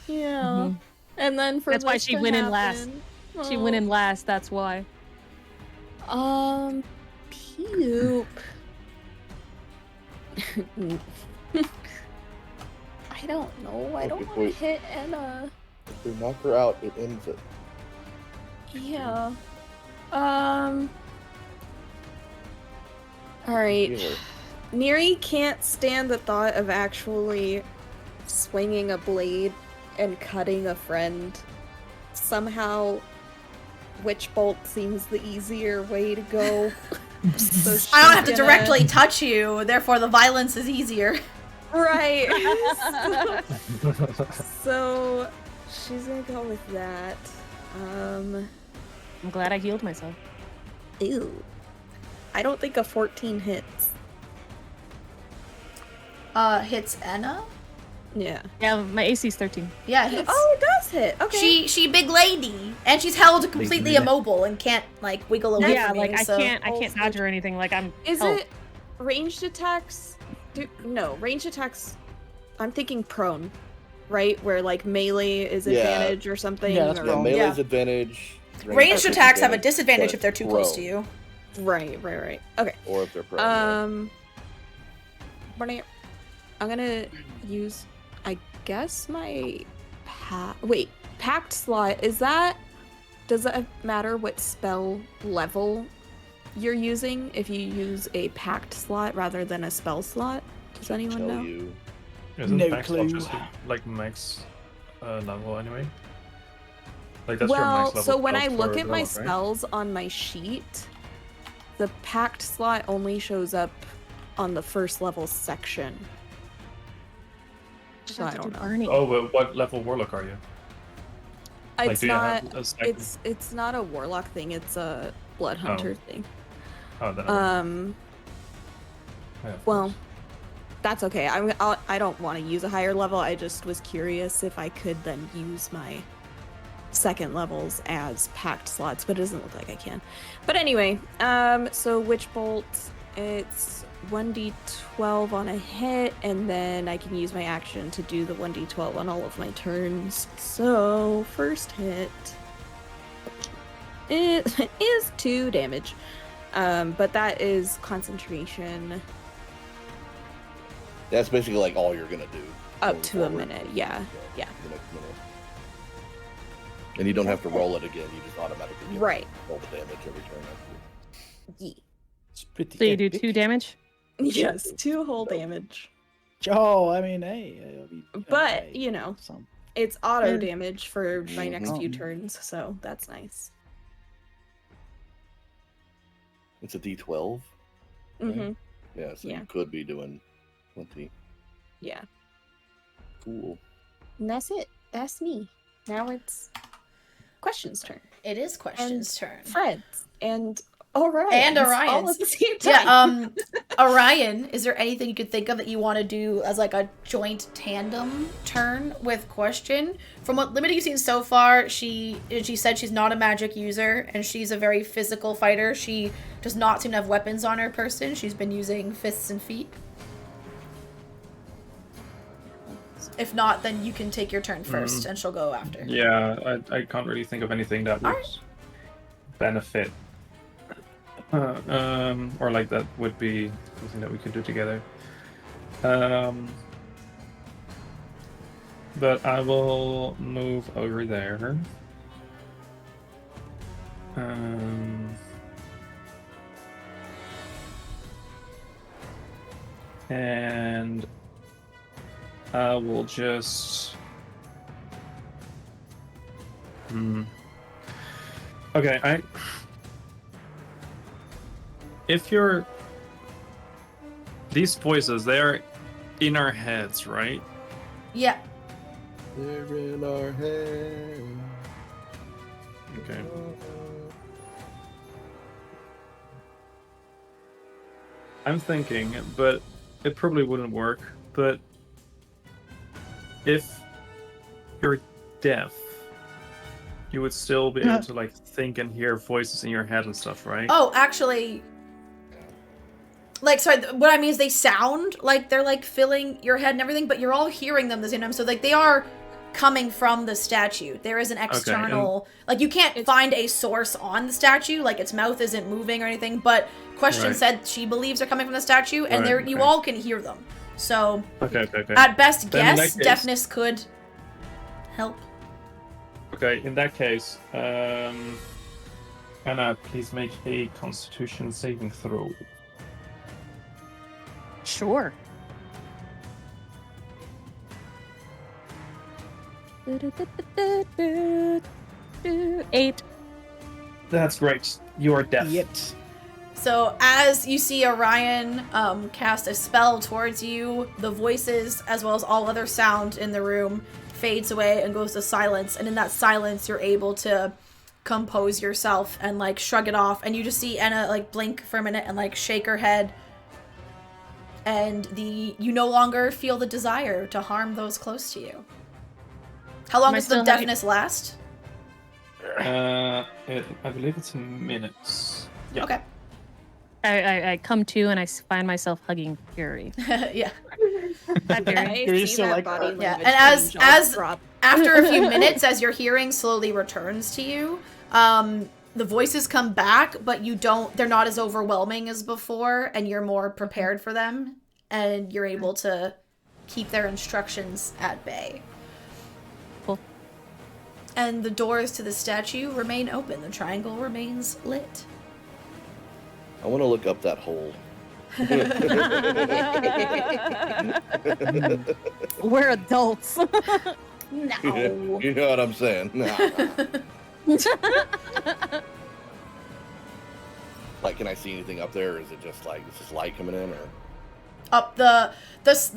Yeah. Mm-hmm. And then for That's why this she to went in happen- last. She went in last. That's why. Puke. I don't know. I don't want to hit Enna. If we knock her out, it ends it. Yeah. Alright. Healer. Neri can't stand the thought of actually swinging a blade and cutting a friend. Somehow, Witch Bolt seems the easier way to go. So I don't have to she's directly touch you, therefore the violence is easier. Right. So she's gonna go with that. I'm glad I healed myself. Ew. I don't think a 14 hits. Hits Enna? Yeah. Yeah, my AC's 13. Yeah, it hits. Oh, it does hit. Okay. She big lady, and she's held completely immobile and can't like wiggle away Yeah, from like you. I so. can't dodge or anything. Like I'm. Is held. it ranged attacks? No, ranged attacks. I'm thinking prone, right? Where like melee is Yeah. advantage or something. Yeah, that's or... Yeah, wrong. melee's Yeah. advantage. Ranged attacks have a advantage, disadvantage but if they're too close to prone, you. Right. Okay. Or if they're prone. I'm gonna use, I guess, my pact slot. Does that matter what spell level you're using if you use a pact slot rather than a spell slot? Does anyone Tell know? you. Isn't No max clue. just like max level anyway? Like that's your max Well, level. so when I spells look for at my Warlock, right? spells on my sheet, the pact slot only shows up on the first level section. So I don't know. Barney. Oh, but what level warlock are you? Like, It's do you not. have a second? It's not a warlock thing. It's a blood hunter thing. Oh, then I have Well, those. that's okay. I don't want to use a higher level. I just was curious if I could then use my second levels as packed slots, but it doesn't look like I can. But anyway, so Witch Bolt, it's 1d12 on a hit, and then I can use my action to do the 1d12 on all of my turns. So first hit is 2 damage, but that is concentration That's basically like all you're gonna do. up going to a forward. minute. Yeah. The next minute. And you don't have to roll it again. You just automatically get Right. roll the damage every turn after. Yeah. It's pretty So you do epic. 2 damage? Yes, 2 whole damage. Oh, I mean, hey. I mean, But, hey, you know, some. it's auto Yeah. damage for my next few Mhm. turns, so that's nice. It's a D12. Mm-hmm. Yeah, so Yeah. you could be doing 20. Yeah. Cool. And that's it. That's me. Now it's Question's turn. It is Question's turn. Fred's. And Orion. And All Orion's. at the same time. Yeah, Orion, is there anything you could think of that you want to do as like a joint tandem turn with Question? From what limited you've seen so far, she said she's not a magic user and she's a very physical fighter. She does not seem to have weapons on her person. She's been using fists and feet. If not, then you can take your turn first and she'll go after. Yeah, I can't really think of anything that would Alright. benefit. Or like that would be something that we could do together. But I will move over there. And I will just. Okay, if you're. These voices, they're in our heads, right? Yeah. They're in our head. Okay. I'm thinking, but it probably wouldn't work. But if you're deaf, you would still be able to like think and hear voices in your head and stuff, right? Oh, actually, like, sorry, what I mean is they sound like they're like filling your head and everything, but you're all hearing them the same time. So like they are coming from the statue. There is an external, like you can't find a source on the statue, like its mouth isn't moving or anything, but Question Right. said she believes they're coming from the statue and Right, they're you okay. all can hear them. So Okay. at best Then in guess, that case- deafness could help. Okay, in that case, Anna, please make a Constitution saving throw. Sure. Eight. That's great. You are deaf. Yet. So as you see Orion cast a spell towards you, the voices as well as all other sound in the room fades away and goes to silence. And in that silence, you're able to compose yourself and like shrug it off. And you just see Anna like blink for a minute and like shake her head. And you no longer feel the desire to harm those close to you. How long Am I does the still having- deafness last? I believe it's minutes. Yeah. Okay. I come to and I find myself hugging Fury. Yeah. Hi, Fury. I You're see still that like, body yeah, language and as change, I'll drop. After a few minutes, as your hearing slowly returns to you, the voices come back, but they're not as overwhelming as before, and you're more prepared for them, and you're able to keep their instructions at bay. Cool. And the doors to the statue remain open. The triangle remains lit. I want to look up that hole. We're adults. No. You know what I'm saying? Nah. Like, can I see anything up there, or is it just like is this light coming in, or? Up the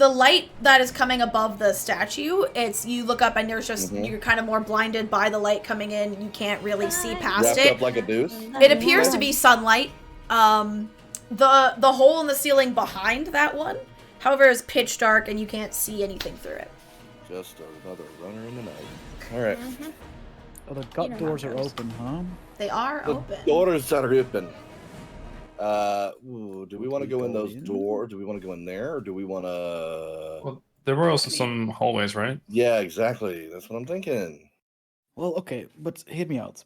light that is coming above the statue, it's you look up and there's just you're kind of more blinded by the light coming in. You can't really see past Wrapped it. up like a deuce? It appears to be sunlight. The hole in the ceiling behind that one, however, is pitch dark and you can't see anything through it. Just another runner in the night. All right. Oh, the gut doors are open, huh? They are The open. doors are open. Do we want to Do we go in go those in? doors? Do we want to go in there, or do we want to? Well, there were also some hallways, right? Yeah, exactly. That's what I'm thinking. Well, okay, but hear me out.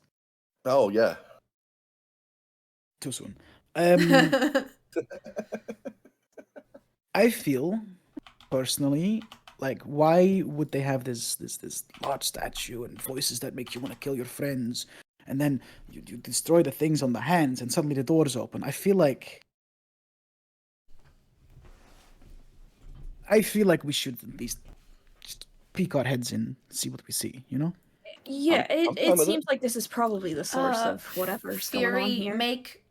Oh yeah. Too soon. I feel, personally, like, why would they have this large statue and voices that make you want to kill your friends, and then you destroy the things on the hands, and suddenly the doors open? I feel like we should at least just peek our heads in, see what we see, you know? Yeah, I'm fine it with seems like this is probably the source of whatever's going on Fury, here. make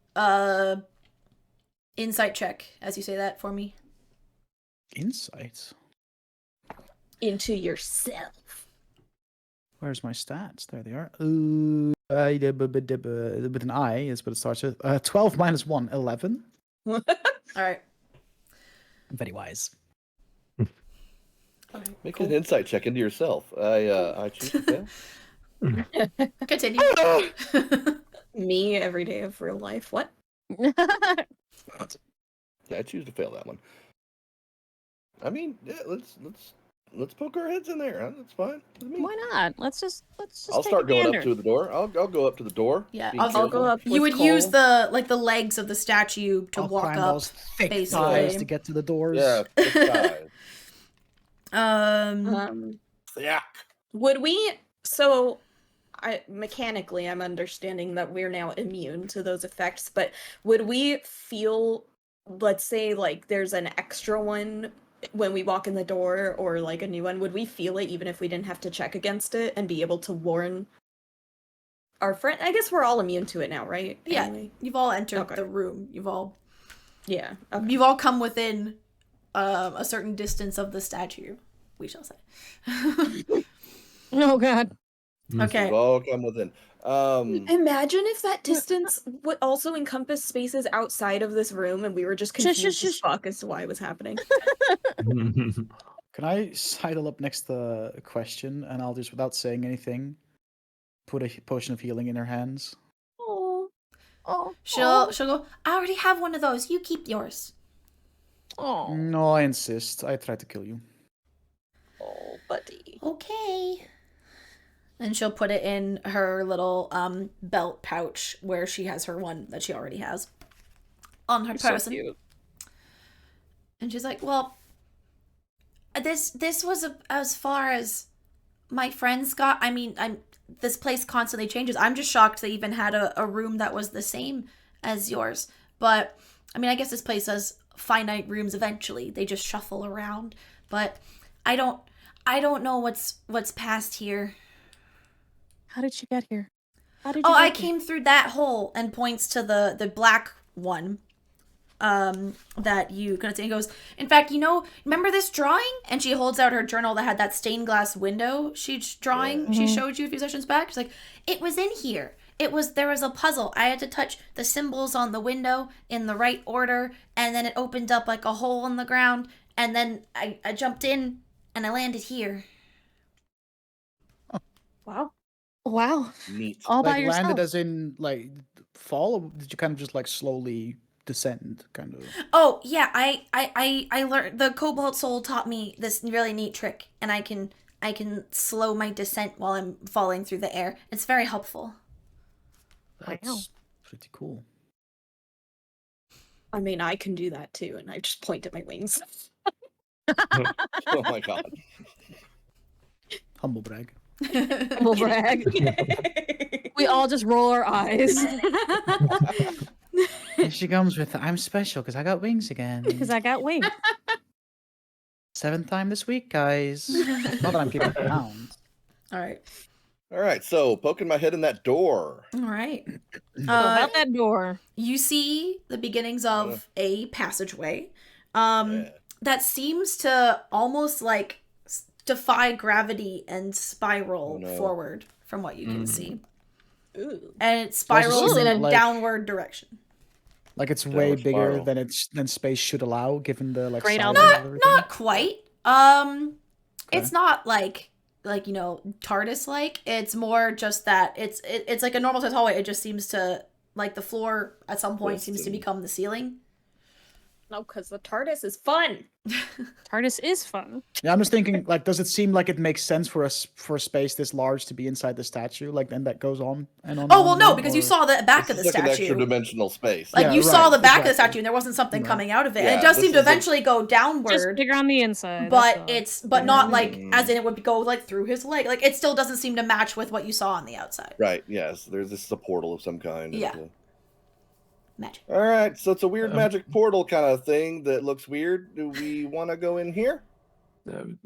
insight check as you say that for me. Insight. Into yourself. Where's my stats? There they are. With an I is what it starts with. 12 minus 1, 11. All right. Very wise. Okay, Make cool. an insight check into yourself. I choose to fail. Continue. Me every day of real life. What? Yeah, I choose to fail that one. I mean, yeah, let's poke our heads in there. Huh? That's fine with me. Why not? Let's just I'll take start a going gander. up to the door. I'll go up to the door. Yeah, being I'll go careful. up. You with would use Cole. the legs of the statue to I'll walk climb up. those thick basically. thighs to get to the doors. Yeah, thick thighs. Yeah. Would we? So, mechanically, I'm understanding that we're now immune to those effects. But would we feel, let's say, like there's an extra one when we walk in the door, or like a new one? Would we feel it even if we didn't have to check against it and be able to warn our friend? I guess we're all immune to it now, right? Yeah, Anyway. you've all entered Okay. the room. You've all come within a certain distance of the statue, we shall say. Oh God. Okay. We've all come within. Imagine if that distance would also encompass spaces outside of this room, and we were just confused as fuck as to why it was happening. Can I sidle up next to a question, and I'll just, without saying anything, put a potion of healing in her hands? Oh, She'll go, I already have one of those. You keep yours. Oh. No, I insist. I tried to kill you. oh, buddy. Okay. And she'll put it in her little belt pouch where she has her one that she already has on her So person. cute. And she's like, well, this was as far as my friends got. I mean, this place constantly changes. I'm just shocked they even had a room that was the same as yours. But I mean, I guess this place has finite rooms eventually. They just shuffle around. But I don't know what's past here. How did she get here? I came through that hole, and points to the black one. That you can see. He goes, in fact, remember this drawing? And she holds out her journal that had that stained glass window she showed you a few sessions back. She's like, it was in here. There was a puzzle. I had to touch the symbols on the window in the right order, and then it opened up like a hole in the ground, and then I jumped in and I landed here. Wow. Neat. All by Like, yourself. landed as in, like, fall? Or did you kind of just, like, slowly descend, kind of? Oh yeah, I learned, the Cobalt Soul taught me this really neat trick, and I can slow my descent while I'm falling through the air. It's very helpful. That's pretty cool. I mean, I can do that too, and I just point at my wings. Oh my god. Humble brag. We'll brag. We all just roll our eyes. Here she comes with I'm special because I got wings again. Because I got wings. 7th time this week, guys. Not that I'm keeping count. All right. All right, so poking my head in that door. All right. So about that door. You see the beginnings of a passageway Yeah. that seems to almost like defy gravity and spiral forward from what you can see. Ooh. And it spirals in a like- downward direction. Like it's way Downward bigger spiral. than space should allow, given the like Great size album. of everything. Not quite. It's not like you know, TARDIS like. It's more just that it's like a normal size hallway. It just seems to like the floor at some point seems to become the ceiling. No, because the TARDIS is fun. TARDIS is fun. Yeah, I'm just thinking, like, does it seem like it makes sense for us for a space this large to be inside the statue? Like, and that goes on and on. Oh and well, on, no, because you or- saw the back of This the is like an statue. extra dimensional space. Like Yeah, you saw right, the back of the exactly. statue, and there wasn't something Right. coming out of it. Yeah, and it does this seem to is a- eventually go Just downward, bigger on the inside. but that's all. it's not like as in it would go like through his leg. Like it still doesn't seem to match with what you saw on the outside. Right, yes. This is a portal of some kind. Yeah. Magic. All right, so it's a weird magic portal kind of thing that looks weird. Do we want to go in here?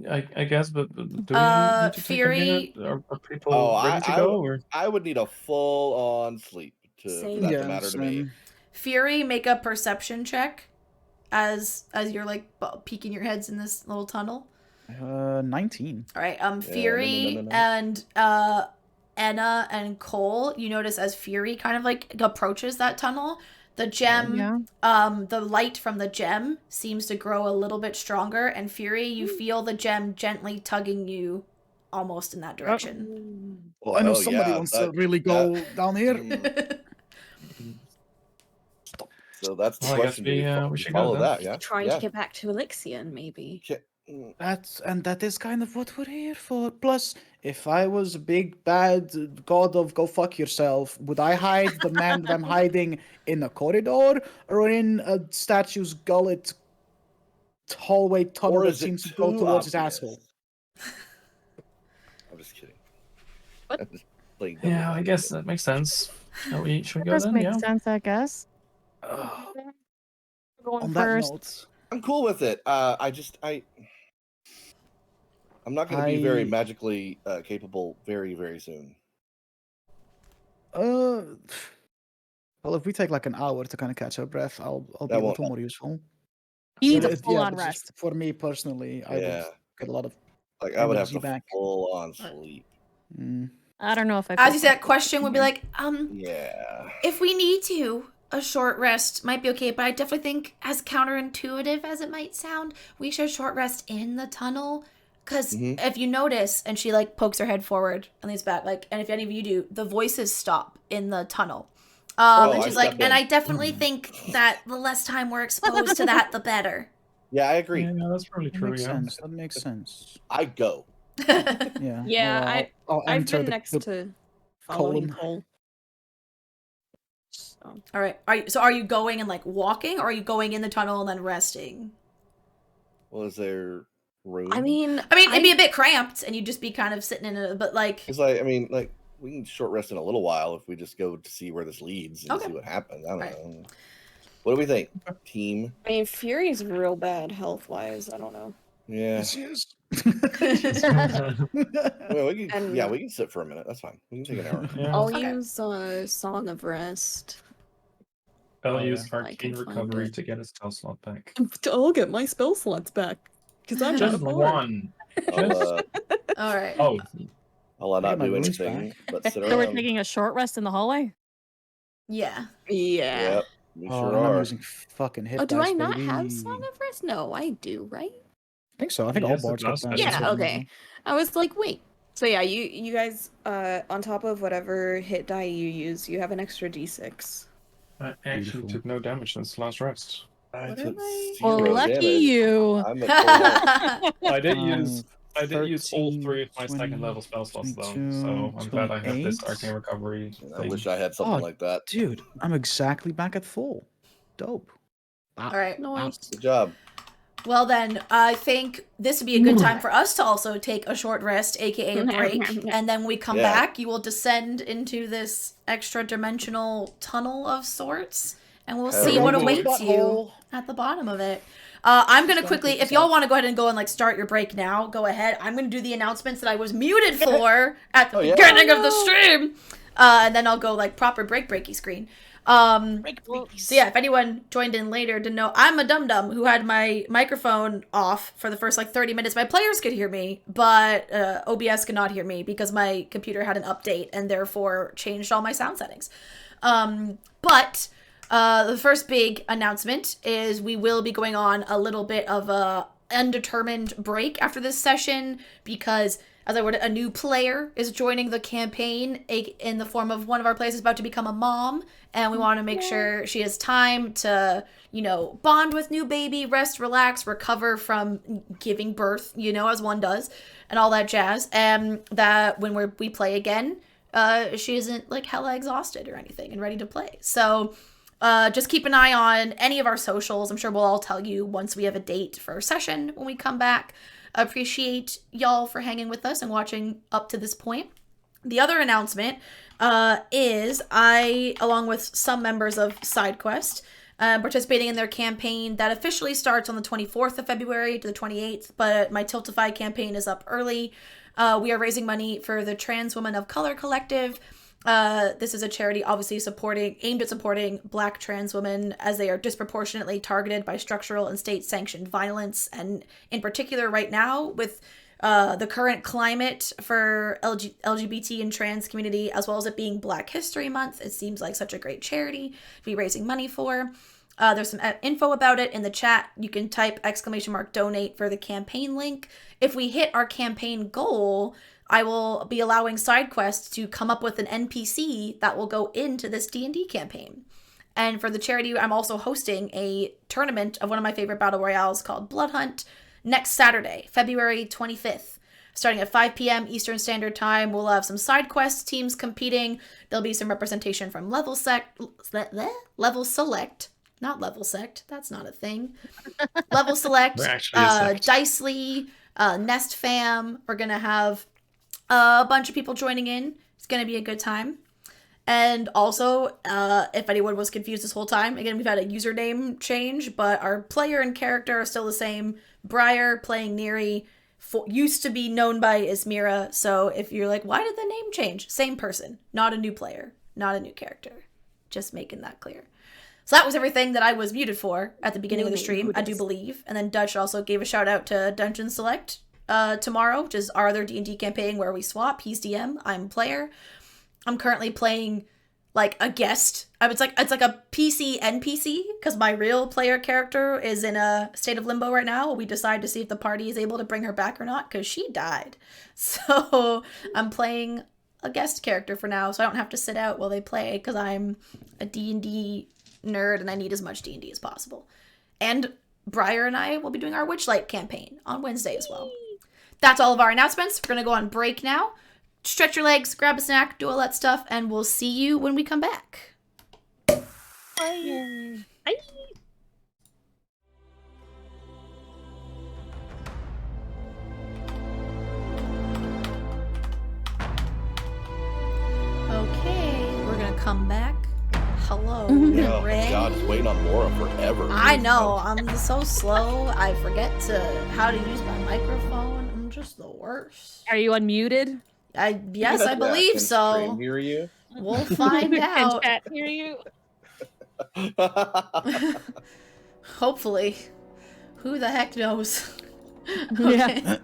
I guess, but do we need to take Fury- a minute? Are people Oh, ready to go? Or? I would need a full-on sleep for Same. that Yeah, to matter to me. same. Fury, make a perception check as you're like peeking your heads in this little tunnel. 19. All right. no, Fury no, no. and Anna and Cole, you notice as Fury kind of like approaches that tunnel, the gem, Yeah. the light from the gem seems to grow a little bit stronger, and Fury, you feel the gem gently tugging you almost in that direction. Well, I know Oh, somebody yeah, wants to that- really go down here. So that's the Well, I guess question. Do we we should go follow then. that, yeah? Trying yeah. to get back to Elixion, maybe. That is kind of what we're here for. Plus, if I was a big bad god of go fuck yourself, would I hide the man that I'm hiding in a corridor or in a statue's gullet hallway tunnel Or that is it seems to go too towards his obvious? asshole? I'm just kidding. What? I'm just playing Yeah, devil's I guess advocate. that makes sense. Should we That go does then? make Yeah. sense, I guess. Going On that first. note, I'm cool with it. I'm not going to be very I- magically capable very, very soon. well, if we take like an hour to kind of catch our breath, I'll be That a won't little more useful. He needs But a full-on but just rest. for me personally, I Yeah. would get a lot of. Like I would have Energy to back. full on sleep. I don't know if I. As feel you say, that comfortable question would be sleeping. like, Yeah. if we need to, a short rest might be okay, but I definitely think, as counterintuitive as it might sound, we should short rest in the tunnel. Because if you notice, and she like pokes her head forward and leans back, like, and if any of you do, the voices stop in the tunnel. And I she's like, stepped and in. I definitely think that the less time we're exposed to that, the better. Yeah, I agree. Yeah, no, that's probably That true. makes Yeah. sense. That makes sense. I go. Yeah. Yeah, I'll I've enter been the- next the- to following colon. Cole. So, All right. Are you going and like walking, or are you going in the tunnel and then resting? Well, is there room? I mean, It'd be a bit cramped, and you'd just be kind of sitting in a, but like, because I mean, like we can short rest in a little while if we just go to see where this leads and Okay. see what happens. I don't Right. know. What do we think, team? I mean, Fury's real bad health-wise. I don't know. Yeah. Yes, yes. Well, we can. And- Yeah, we can sit for a minute. That's fine. We can take an hour. Yeah. I'll Okay. use Song of Rest. I'll Oh, use yeah. I Arcane can find Recovery it. to get a spell slot back. I'll get my spell slots back because I'm Just one. I'll, all right. Oh, I'll I not got my do wounds anything back. but sit So we're around. taking a short rest in the hallway. Yeah. Yeah. Yep, we Oh, sure and I'm are. using fucking hit Oh, do I dice, not baby. have Song of Rest? No, I do, right? I think so. I think all Yes, it bards get does. that. Yeah, as well. okay. I was like, wait. So yeah, you guys, on top of whatever hit die you use, you have an extra d6. I actually Beautiful. took no damage since last rest. I What took am I- Well, zero lucky damage. you. I'm at I did use I did use all 13, 3 of my 20, second level spell slots though, 22, so I'm glad I have this 28. Arcane Recovery full. I thing. wish I had something Oh, like that. Dude, I'm exactly back at full. Dope. Wow. All right. Nice. Good job. Well, then, I think this would be a good time for us to also take a short rest, aka a break, and then we come Yeah. back. You will descend into this extra dimensional tunnel of sorts, and we'll Hell see what yeah. awaits you Butthole. at the bottom of it. I'm gonna Just quickly, gonna if y'all want to go ahead and go and like start your break now, go ahead. I'm gonna do the announcements that I was muted for at the Oh, yeah. beginning of the stream, and then I'll go like proper breaky screen. So yeah, if anyone joined in later didn't know, I'm a dum-dum who had my microphone off for the first like 30 minutes. My players could hear me, but OBS could not hear me because my computer had an update and therefore changed all my sound settings. But the first big announcement is we will be going on a little bit of a undetermined break after this session because, as I wrote it, a new player is joining the campaign in the form of one of our players is about to become a mom, and we want to make sure she has time to, you know, bond with new baby, rest, relax, recover from giving birth, you know, as one does, and all that jazz, and that when we play again, she isn't like hella exhausted or anything and ready to play. So just keep an eye on any of our socials. I'm sure we'll all tell you once we have a date for our session when we come back. Appreciate y'all for hanging with us and watching up to this point. The other announcement is I, along with some members of SideQuest, participating in their campaign that officially starts on the 24th of February to the 28th, but my Tiltify campaign is up early. We are raising money for the Trans Women of Color Collective. This is a charity obviously aimed at supporting Black trans women as they are disproportionately targeted by structural and state-sanctioned violence, and in particular right now with the current climate for LGBT and trans community, as well as it being Black History Month, it seems like such a great charity to be raising money for. There's some info about it in the chat. You can type !donate for the campaign link. If we hit our campaign goal, I will be allowing SideQuest to come up with an NPC that will go into this D&D campaign. And for the charity, I'm also hosting a tournament of one of my favorite battle royales called Blood Hunt next Saturday, February 25th. Starting at 5 p.m. Eastern Standard Time, we'll have some SideQuest teams competing. There'll be some representation from Level Select, not Level Sect, that's not a thing. Level Select, Dicely, Nest Fam. We're going to have a bunch of people joining in. It's going to be a good time. And also, if anyone was confused this whole time, again, we've had a username change, but our player and character are still the same. Briar playing Neri used to be known by Ismira, so if you're like, why did the name change? Same person, not a new player, not a new character. Just making that clear. So that was everything that I was muted for at the beginning of the stream, I do believe. And then Dutch also gave a shout out to Dungeon Select tomorrow, which is our other D&D campaign where we swap. He's DM, I'm player. I'm currently playing like a guest. It's like a PC NPC because my real player character is in a state of limbo right now. We decide to see if the party is able to bring her back or not because she died. So I'm playing a guest character for now, so I don't have to sit out while they play because I'm a D&D nerd and I need as much D&D as possible. And Briar and I will be doing our Witchlight campaign on Wednesday as well. That's all of our announcements. We're gonna go on break now. Stretch your legs, grab a snack, do all that stuff, and we'll see you when we come back. Bye. Bye. Okay, we're gonna come back. Hello, Oh Ray. God, it's waiting on Laura forever. I know, I'm so slow. I forget how to use my microphone. I'm just the worst. Are you unmuted? Yes, I believe Can so. Stream hear you? We'll find out. Can chat hear you? Hopefully. Who the heck knows? Yeah.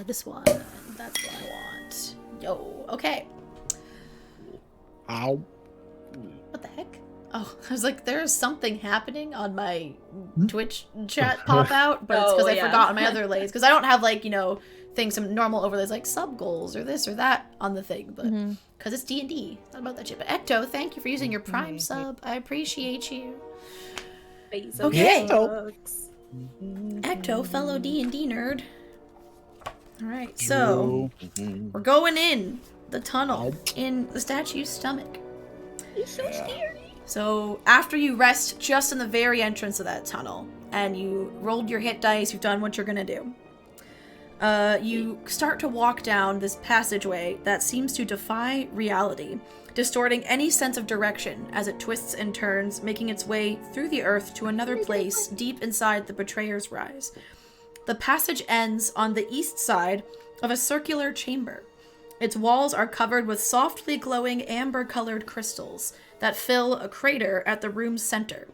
This one. That's what I want. Yo, okay. Ow. What the heck? Oh, I was like, there's something happening on my Twitch chat pop out, but it's because I forgot on my other lays. Because I don't have, like, you know, things, some normal overlays like sub goals or this or that on the thing, but because it's D&D, it's not about that shit. But Ecto, thank you for using your Prime sub. I appreciate you. Okay. Ecto, fellow D&D nerd. All right, so we're going in the tunnel in the statue's stomach. It's so scary. So after you rest just in the very entrance of that tunnel, and you rolled your hit dice, you've done what you're gonna do. You start to walk down this passageway that seems to defy reality. distorting any sense of direction as it twists and turns, making its way through the earth to another place deep inside the Betrayer's Rise. The passage ends on the east side of a circular chamber. Its walls are covered with softly glowing amber-colored crystals that fill a crater at the room's center.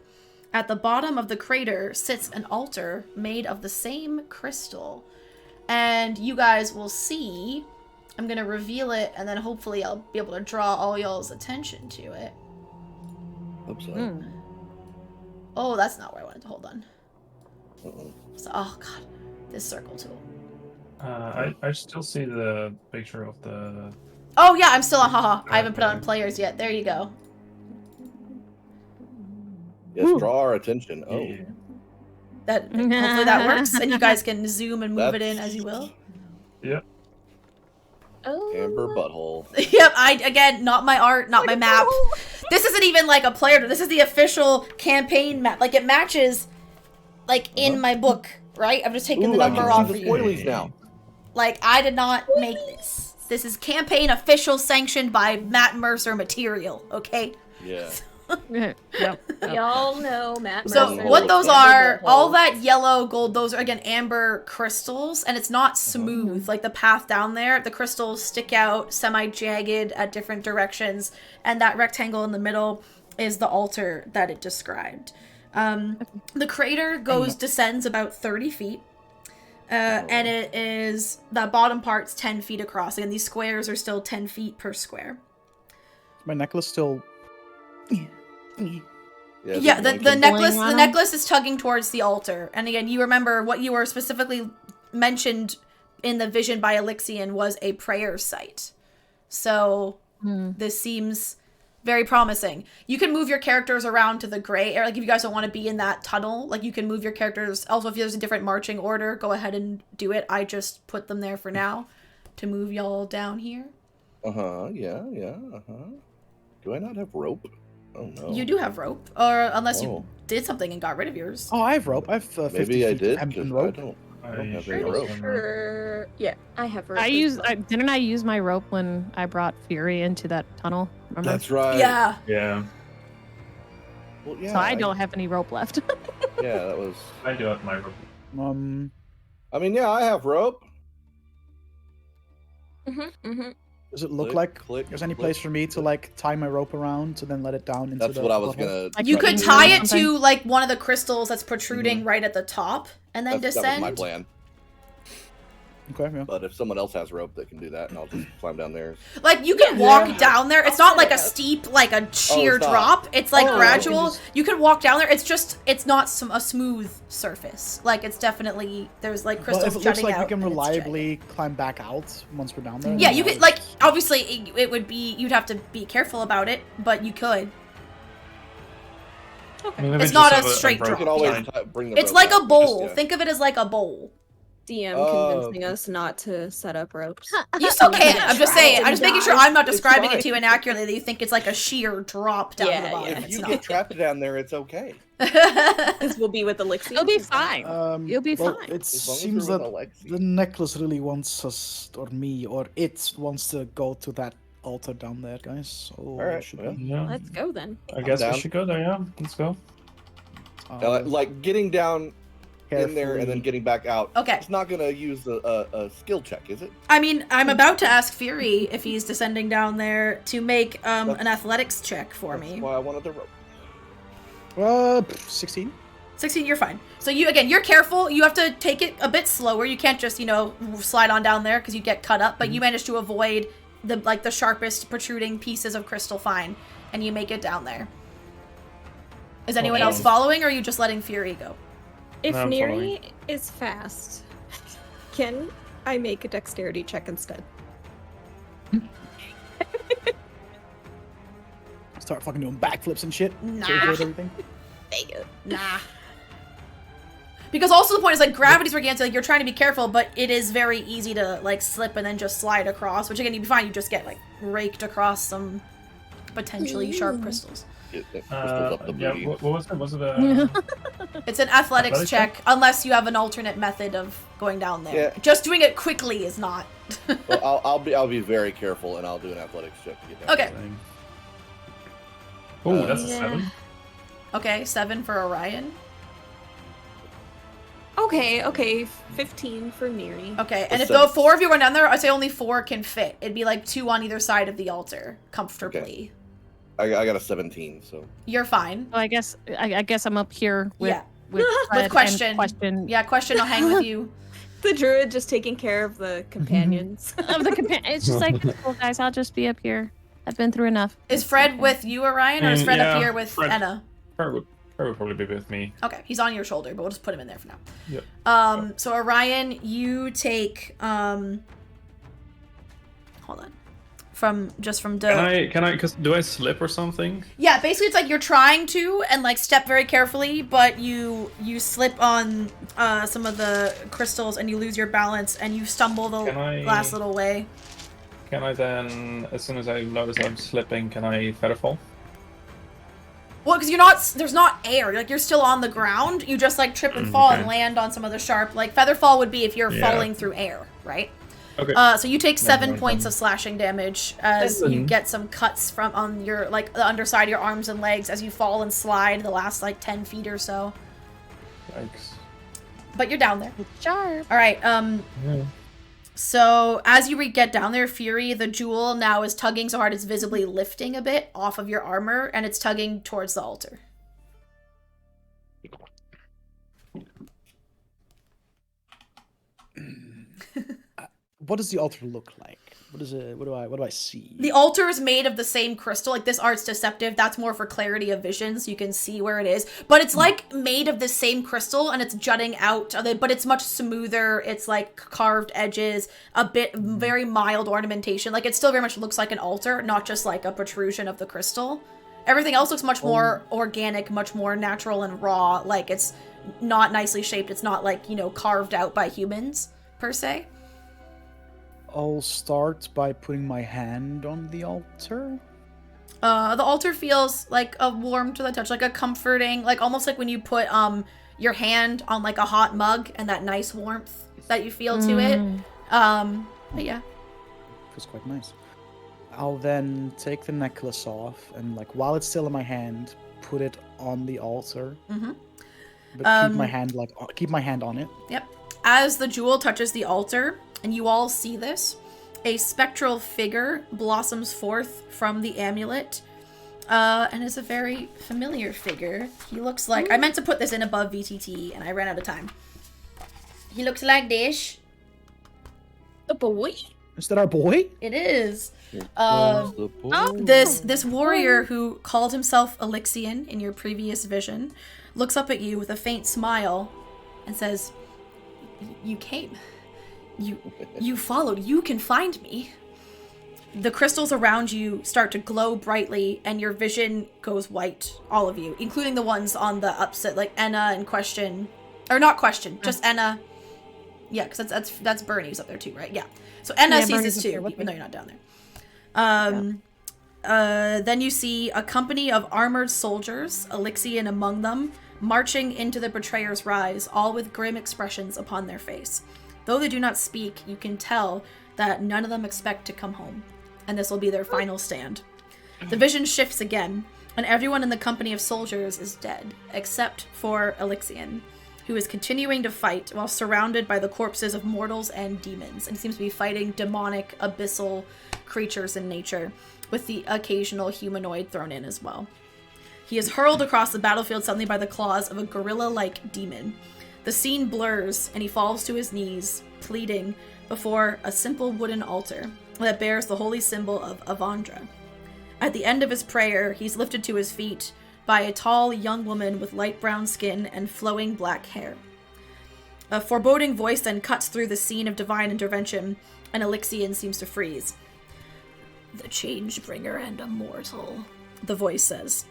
At the bottom of the crater sits an altar made of the same crystal. And you guys will see, I'm going to reveal it, and then hopefully I'll be able to draw all y'all's attention to it. Oops, sorry. Oh, that's not where I wanted to hold on. Uh-oh. So, oh, God. This circle tool. I still see the picture of the... Oh, yeah, I'm still on haha. I haven't put on players yet. There you go. Yes, draw our attention. Oh. Yeah. Hopefully that works, and you guys can zoom and move it in as you will. Yep. Oh. Amber butthole. Yep, again, not my art, not my map. This isn't even like a player. This is the official campaign map. Like, it matches, like, in my book, right? I'm just taking the number off the for you. spoilies now. Like, I did not make this. This is campaign official sanctioned by Matt Mercer material, okay? Yeah. Yep. Y'all know Matt Mercer. So what those Amber are, butthole. all that yellow, gold, those are, again, amber crystals, and it's not smooth. Like, the path down there, the crystals stick out semi-jagged at different directions, and that rectangle in the middle is the altar that it described. The crater descends about 30 feet, and it is, the bottom part's 10 feet across. Again, these squares are still 10 feet per square. My necklace still... Yeah, the necklace is tugging towards the altar. And again, you remember what you were specifically mentioned in the vision by Elixian was a prayer site. So this seems very promising. You can move your characters around to the gray area. Like, if you guys don't want to be in that tunnel, like, you can move your characters. Also, if there's a different marching order, go ahead and do it. I just put them there for now to move y'all down here. Yeah. Do I not have rope? Oh, no. You do have rope, or unless you did something and got rid of yours. Oh, I have rope. I have 50 Maybe I feet did, hempen because rope. I don't have any Pretty rope. Sure. Yeah, I have rope. Didn't I use my rope when I brought Fury into that tunnel? Remember? That's right. Yeah. Yeah. Well, yeah. So I don't have any rope left. Yeah, that was... I do have my rope. I mean, yeah, I have rope. Does it look Click, like click, there's any click, place for me to, click. like, tie my rope around to then let it down into That's the what I was butthole? gonna... You Like, could you tie know it something? to, like, one of the crystals that's protruding right at the top, and then That was descend. my plan. Okay, yeah. But if someone else has rope that can do that, and I'll just climb down there. Like, you can walk down there. It's not like a steep, like a sheer it's not. drop. It's, like, Oh, gradual. You can walk down there. It's just, it's not a smooth surface. Like, it's definitely, there's, like, Well, crystals if it looks jutting like out. we can and it's jagged. reliably climb back out once we're down there. Yeah, then you I'll could, like, just- obviously, it would be, you'd have to be careful about it, but you could. I mean, It's not a straight You drop. can always Yeah. bring the It's rope like out, a bowl. just, yeah. Think of it as like a bowl. DM Oh. convincing us not to set up ropes. You still can. I'm just saying. I'm just making sure I'm not It's describing it fine. to you inaccurately. That you think it's like a sheer drop down to the Yeah, bottom. yeah. If It's you not. get trapped down there, it's okay. This will be with Elixir. It'll be fine. You'll be well, fine. It As long as seems you're that with Alexi. the necklace really wants us, or me, or it wants to go to that altar down there, guys. So Alright, should well. we? Yeah. Let's go then. I guess down. we should go there, yeah. Let's go. Like getting down in there and then Carefully. getting back out. Okay. It's not gonna use a skill check, is it? I mean, I'm about to ask Fury if he's descending down there to make an athletics check for That's me. why I wanted the rope. 16. 16, you're fine. So you're careful. You have to take it a bit slower. You can't just, slide on down there because you get cut up. But you manage to avoid the sharpest protruding pieces of crystal fine, and you make it down there. Is anyone else following, or are you just letting Fury go? If No, I'm Neri following. is fast, can I make a dexterity check instead? Start fucking doing backflips and shit. Nah. To avoid everything. Nah. Because also the point is, like, gravity's working against you. Like, you're trying to be careful, but it is very easy to, like, slip and then just slide across. Which, again, you'd be fine. You just get, like, raked across some potentially sharp crystals. Get the crystals up the Yeah, booty. what was it? Was it a... It's an athletics Athletics check, unless you have an alternate method of going down there. Yeah. Just doing it quickly is not. Well, I'll be very careful and I'll do an athletics check to get down. Okay. there. Oh, that's a Yeah. 7. Okay, 7 for Orion. Okay, 15 for Neri. Okay, and That's if the 7. 4 of you went down there, I'd say only 4 can fit. It'd be like 2 on either side of the altar, comfortably. I got a 17, so You're fine. So I guess I'm up here with Yeah. with, Fred and Question. Yeah, Question will hang with you. The druid just taking care of the companions. Of the it's just like, cool guys, I'll just be up here. I've been through enough. Is Fred with you, Orion, or is Fred up here with Fred. Enna? Fred would probably be with me. Okay, he's on your shoulder, but we'll just put him in there for now. Yep. So Orion, you take hold on. From Can I, do I slip or something? Yeah, basically it's like you're trying to and like step very carefully, but you slip on some of the crystals and you lose your balance and you stumble the last little way. Can I then, as soon as I notice I'm slipping, can I feather fall? Well, because there's not air, like you're still on the ground. You just like trip and fall and land on some of the sharp, like feather fall would be if you're falling through air, right? Okay. So you take 7 points of slashing damage as you get some cuts on your, like, the underside of your arms and legs as you fall and slide the last, like, 10 feet or so. Yikes. But you're down there. Sharp. All right, so as you get down there, Fury, the jewel now is tugging so hard it's visibly lifting a bit off of your armor, and it's tugging towards the altar. What does the altar look like? What is it? What do I see? The altar is made of the same crystal. Like, this art's deceptive. That's more for clarity of vision, so you can see where it is. But it's, like, made of the same crystal, and it's jutting out. But it's much smoother. It's, like, carved edges, a bit, very mild ornamentation. Like, it still very much looks like an altar, not just, like, a protrusion of the crystal. Everything else looks much more organic, much more natural and raw. Like, it's not nicely shaped. It's not, like, carved out by humans, per se. I'll start by putting my hand on the altar. The altar feels like a warm to the touch, like a comforting, like almost like when you put your hand on like a hot mug and that nice warmth that you feel to it. But yeah. Feels quite nice. I'll then take the necklace off and, like, while it's still in my hand, put it on the altar. Mm-hmm. But keep my hand on it. Yep. As the jewel touches the altar, and you all see this, a spectral figure blossoms forth from the amulet, and is a very familiar figure. He looks like... I meant to put this in above VTT, and I ran out of time. He looks like this. A boy? Is that our boy? It is. Oh. This warrior who called himself Elixian in your previous vision looks up at you with a faint smile and says, "You came. You followed. You can find me." The crystals around you start to glow brightly, and your vision goes white. All of you, including the ones on the upset, like Enna and Question, or not Question, just Enna. Yeah, because that's Bernie's up there too, right? Yeah. So Enna sees this too, even though you're not down there. Then you see a company of armored soldiers, Elixian among them, marching into the betrayer's rise, all with grim expressions upon their face. Though they do not speak, you can tell that none of them expect to come home, and this will be their final stand. The vision shifts again, and everyone in the company of soldiers is dead, except for Elixian, who is continuing to fight while surrounded by the corpses of mortals and demons, and seems to be fighting demonic, abyssal creatures in nature, with the occasional humanoid thrown in as well. He is hurled across the battlefield suddenly by the claws of a gorilla-like demon. The scene blurs, and he falls to his knees, pleading before a simple wooden altar that bears the holy symbol of Exandria. At the end of his prayer, he's lifted to his feet by a tall young woman with light brown skin and flowing black hair. A foreboding voice then cuts through the scene of divine intervention, and Elixian seems to freeze. "The Changebringer and Immortal," the voice says.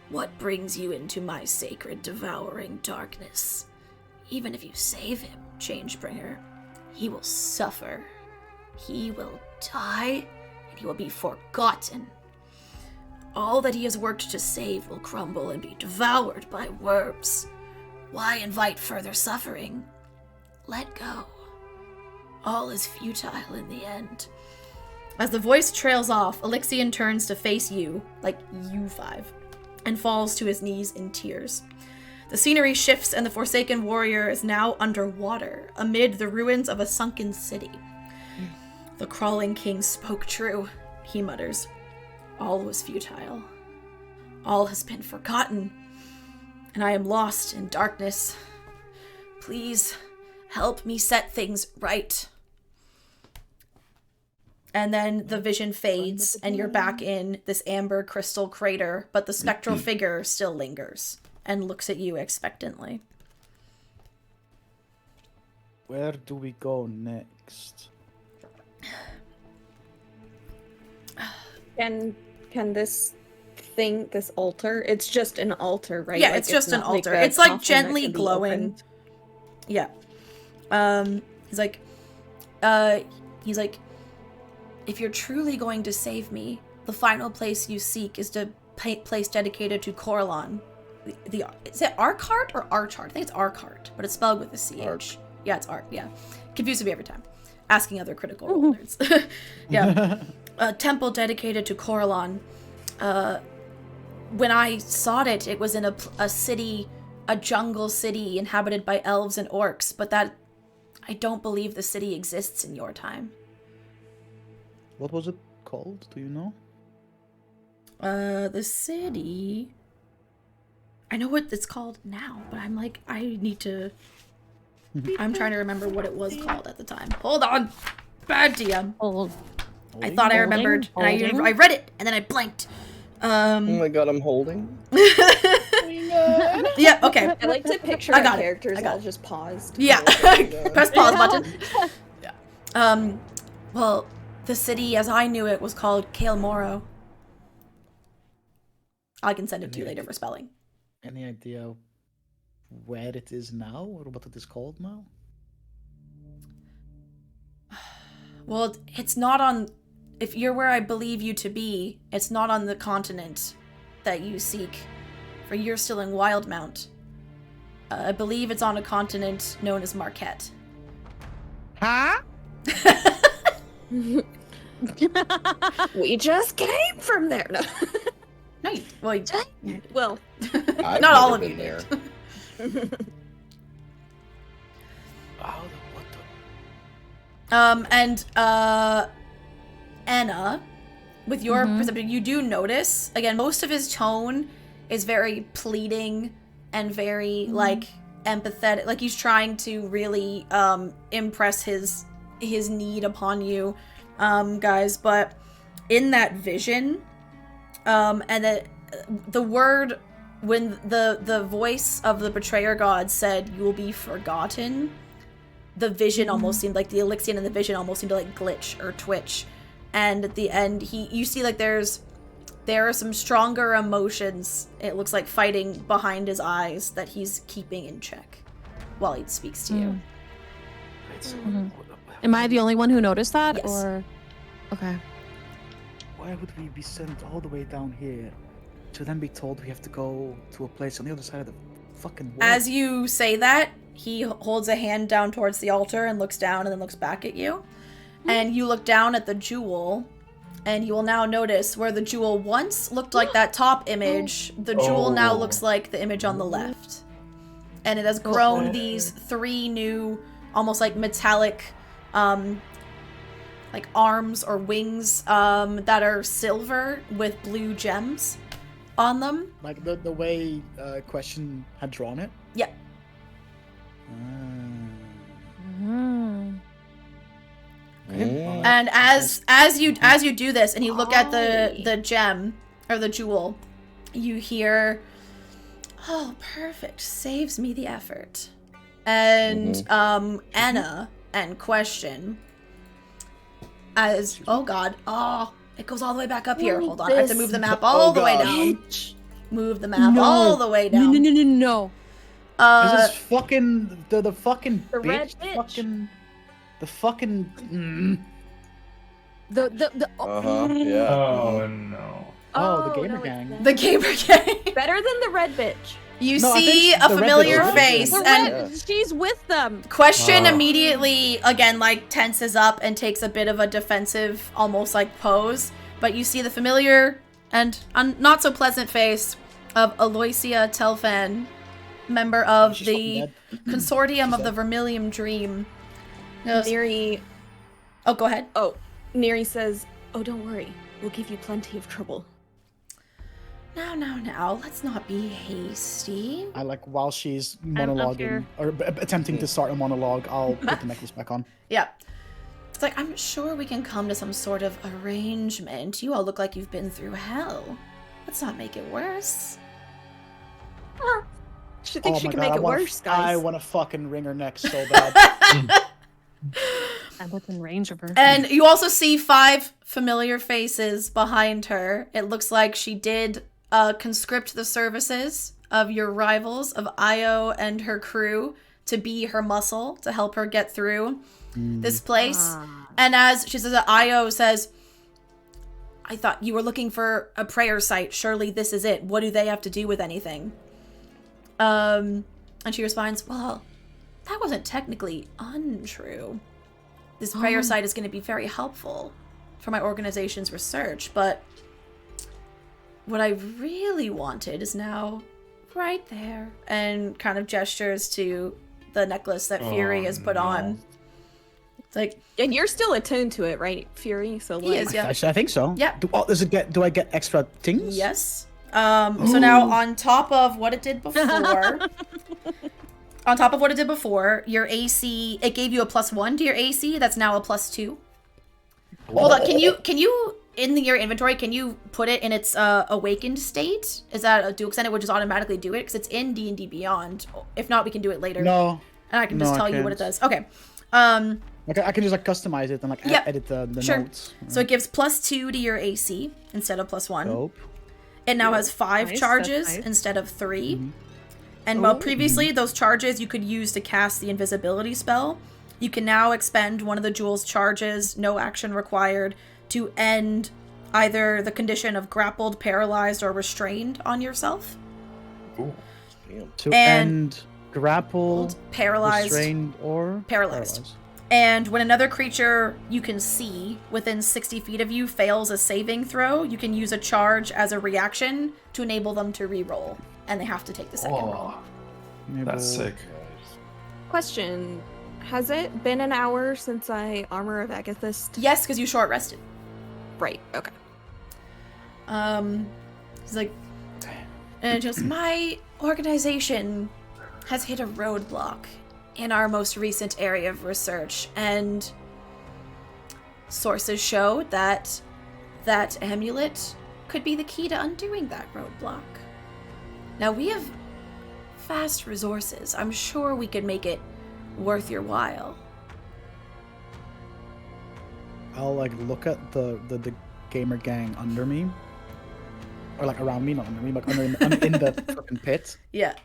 "What brings you into my sacred devouring darkness? Even if you save him, Changebringer, he will suffer. He will die, and he will be forgotten. All that he has worked to save will crumble and be devoured by worms. Why invite further suffering? Let go. All is futile in the end. As the voice trails off, Elixion turns to face you, like you 5, and falls to his knees in tears. The scenery shifts and the Forsaken warrior is now underwater, amid the ruins of a sunken city. The crawling king spoke true, he mutters. All was futile. All has been forgotten, and I am lost in darkness. Please, help me set things right. And then the vision fades, and you're back in this amber crystal crater, but the spectral figure still lingers and looks at you expectantly. Where do we go next? Can this thing, this altar, it's just an altar, right? Yeah, Like, it's just an not like altar. a It's like coffin that gently can be glowing. opened. Yeah. He's like, if you're truly going to save me, the final place you seek is to place dedicated to Coralon. Is it Arcart or Archart? I think it's Arcart, but it's spelled with a CH. Arch. Yeah, it's Art. Yeah. Confuses me every time. Asking other critical role nerds. Yeah. A temple dedicated to Coralon. When I sought it, it was in a city, a jungle city inhabited by elves and orcs, but that I don't believe the city exists in your time. What was it called? Do you know? The city... I know what it's called now, but I'm like, I need to... I'm trying to remember what it was called at the time. Hold on! Bad DM. I thought I remembered, and I read it, and then I blanked. Oh my god, I'm holding. Yeah, okay. I like to picture I my got it. characters I got all it. just paused. Yeah. Yeah. Press pause button. Yeah. Well, the city as I knew it was called Kael'Moro. I can send it to you later for spelling. Any idea where it is now, or what it is called now? Well, it's not on... If you're where I believe you to be, it's not on the continent that you seek, for you're still in Wildmount. I believe it's on a continent known as Marquette. Huh? We just came from there. No. No, Well, I've not all never of you been there. Oh, what the... And Anna, with your perception, you do notice, again, most of his tone is very pleading and very, like, empathetic. Like, he's trying to really, impress his need upon you, guys. But in that vision, and the word, when the voice of the betrayer god said, "You will be forgotten," the vision almost seemed like the Elixion and the vision almost seemed to like glitch or twitch. And at the end, you see like there are some stronger emotions, it looks like, fighting behind his eyes that he's keeping in check while he speaks to you. Am I the only one who noticed that? Yes. Or okay. Why would we be sent all the way down here to then be told we have to go to a place on the other side of the fucking world? As you say that, he holds a hand down towards the altar and looks down and then looks back at you. And you look down at the jewel, and you will now notice where the jewel once looked like that top image, the jewel now looks like the image on the left. And it has grown these 3 new, almost like metallic, like arms or wings that are silver with blue gems on them. Like the way Question had drawn it? Yep. And as you do this, and you look at the gem or the jewel, you hear, "Oh, perfect! Saves me the effort." And Anna and Question, as oh god, it goes all the way back up here. Hold on, I have to move the map all the way down. Move the map all the way down. No. Is this fucking the fucking The bitch? red bitch. The fucking The Yeah. Oh no. the gamer no, it's gang. not. The gamer gang. Better than the red bitch. You No, I see think a the red familiar bit is face, different. and She's with them. Question Oh. immediately, again, like, tenses up and takes a bit of a defensive, almost like pose. But you see the familiar and not so pleasant face of Aloysia Telfan, member of She's the fucking dead. consortium of dead. the Vermilion Dream. Goes, Neri, oh, go ahead. Neri says, "Oh, don't worry. We'll give you plenty of trouble." Now, let's not be hasty. I like while she's I'm up monologuing here. or attempting to start a monologue, I'll put the necklace back on. Yeah. It's like, I'm sure we can come to some sort of arrangement. You all look like you've been through hell. Let's not make it worse. She thinks she can make it worse, I guys. want to fucking wring her neck so bad. I'm within range of her. And you also see 5 familiar faces behind her. It looks like she did conscript the services of your rivals, of Io and her crew, to be her muscle, to help her get through this place. And as she says, Io says, I thought you were looking for a prayer site. Surely this is it. What do they have to do with anything? And she responds, well, that wasn't technically untrue. This prayer site is going to be very helpful for my organization's research, but what I really wanted is now right there. And kind of gestures to the necklace that Fury has put on. It's like, And you're still attuned to it, right, Fury? So He like, is, yeah. I think so. Yeah. Do I get extra things? yes. So now on top of what it did before, your AC, it gave you a +1 to your AC. That's now a +2. Hold on, can you in your inventory, can you put it in its awakened state? Is that a dual extent? It would just automatically do it because it's in D&D Beyond. If not, we can do it later. No. And I can just No, I tell you what it can't. does. Okay. I can just like customize it and like Yep. edit the Sure. notes. So it gives +2 to your AC instead of +1. Dope. It now has 5 Nice, charges that's nice. instead of 3. And while previously those charges you could use to cast the invisibility spell, you can now expend one of the jewel's charges, no action required, to end either the condition of grappled, paralyzed, or restrained on yourself. Cool. Damn. To And- end grapple, Paralyzed. restrained, or Paralyzed. And when another creature you can see within 60 feet of you fails a saving throw, you can use a charge as a reaction to enable them to re-roll. And they have to take the second roll. That's sick. question: has it been an hour since I Armor of Agathist? Yes, because you short rested. Right. Okay. He's like, and just, my organization has hit a roadblock in our most recent area of research, and sources show that that amulet could be the key to undoing that roadblock. Now, we have vast resources. I'm sure we could make it worth your while. I'll like look at the gamer gang under me, or like around me, not under me, but I'm in the fucking pit, Yeah.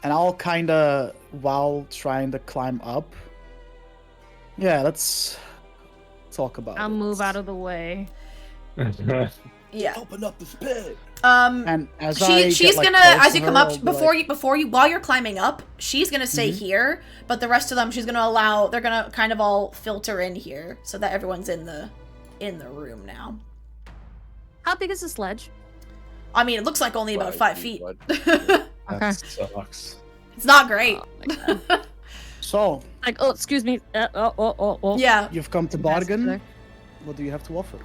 and I'll kind of while trying to climb up. Yeah, let's talk about. I'll it. move out of the way. Yeah. Open up this pit. And as She's get, like, gonna, close as to you come her, up, I'll be while you're climbing up, she's gonna stay here, but the rest of them, she's gonna allow, they're gonna kind of all filter in here so that everyone's in the room now. How big is this ledge? I mean, it looks like only about 5 feet. wide. Okay. That sucks. It's not great. So Like, oh, excuse me. Oh. Yeah. you've come to bargain. What do you have to offer?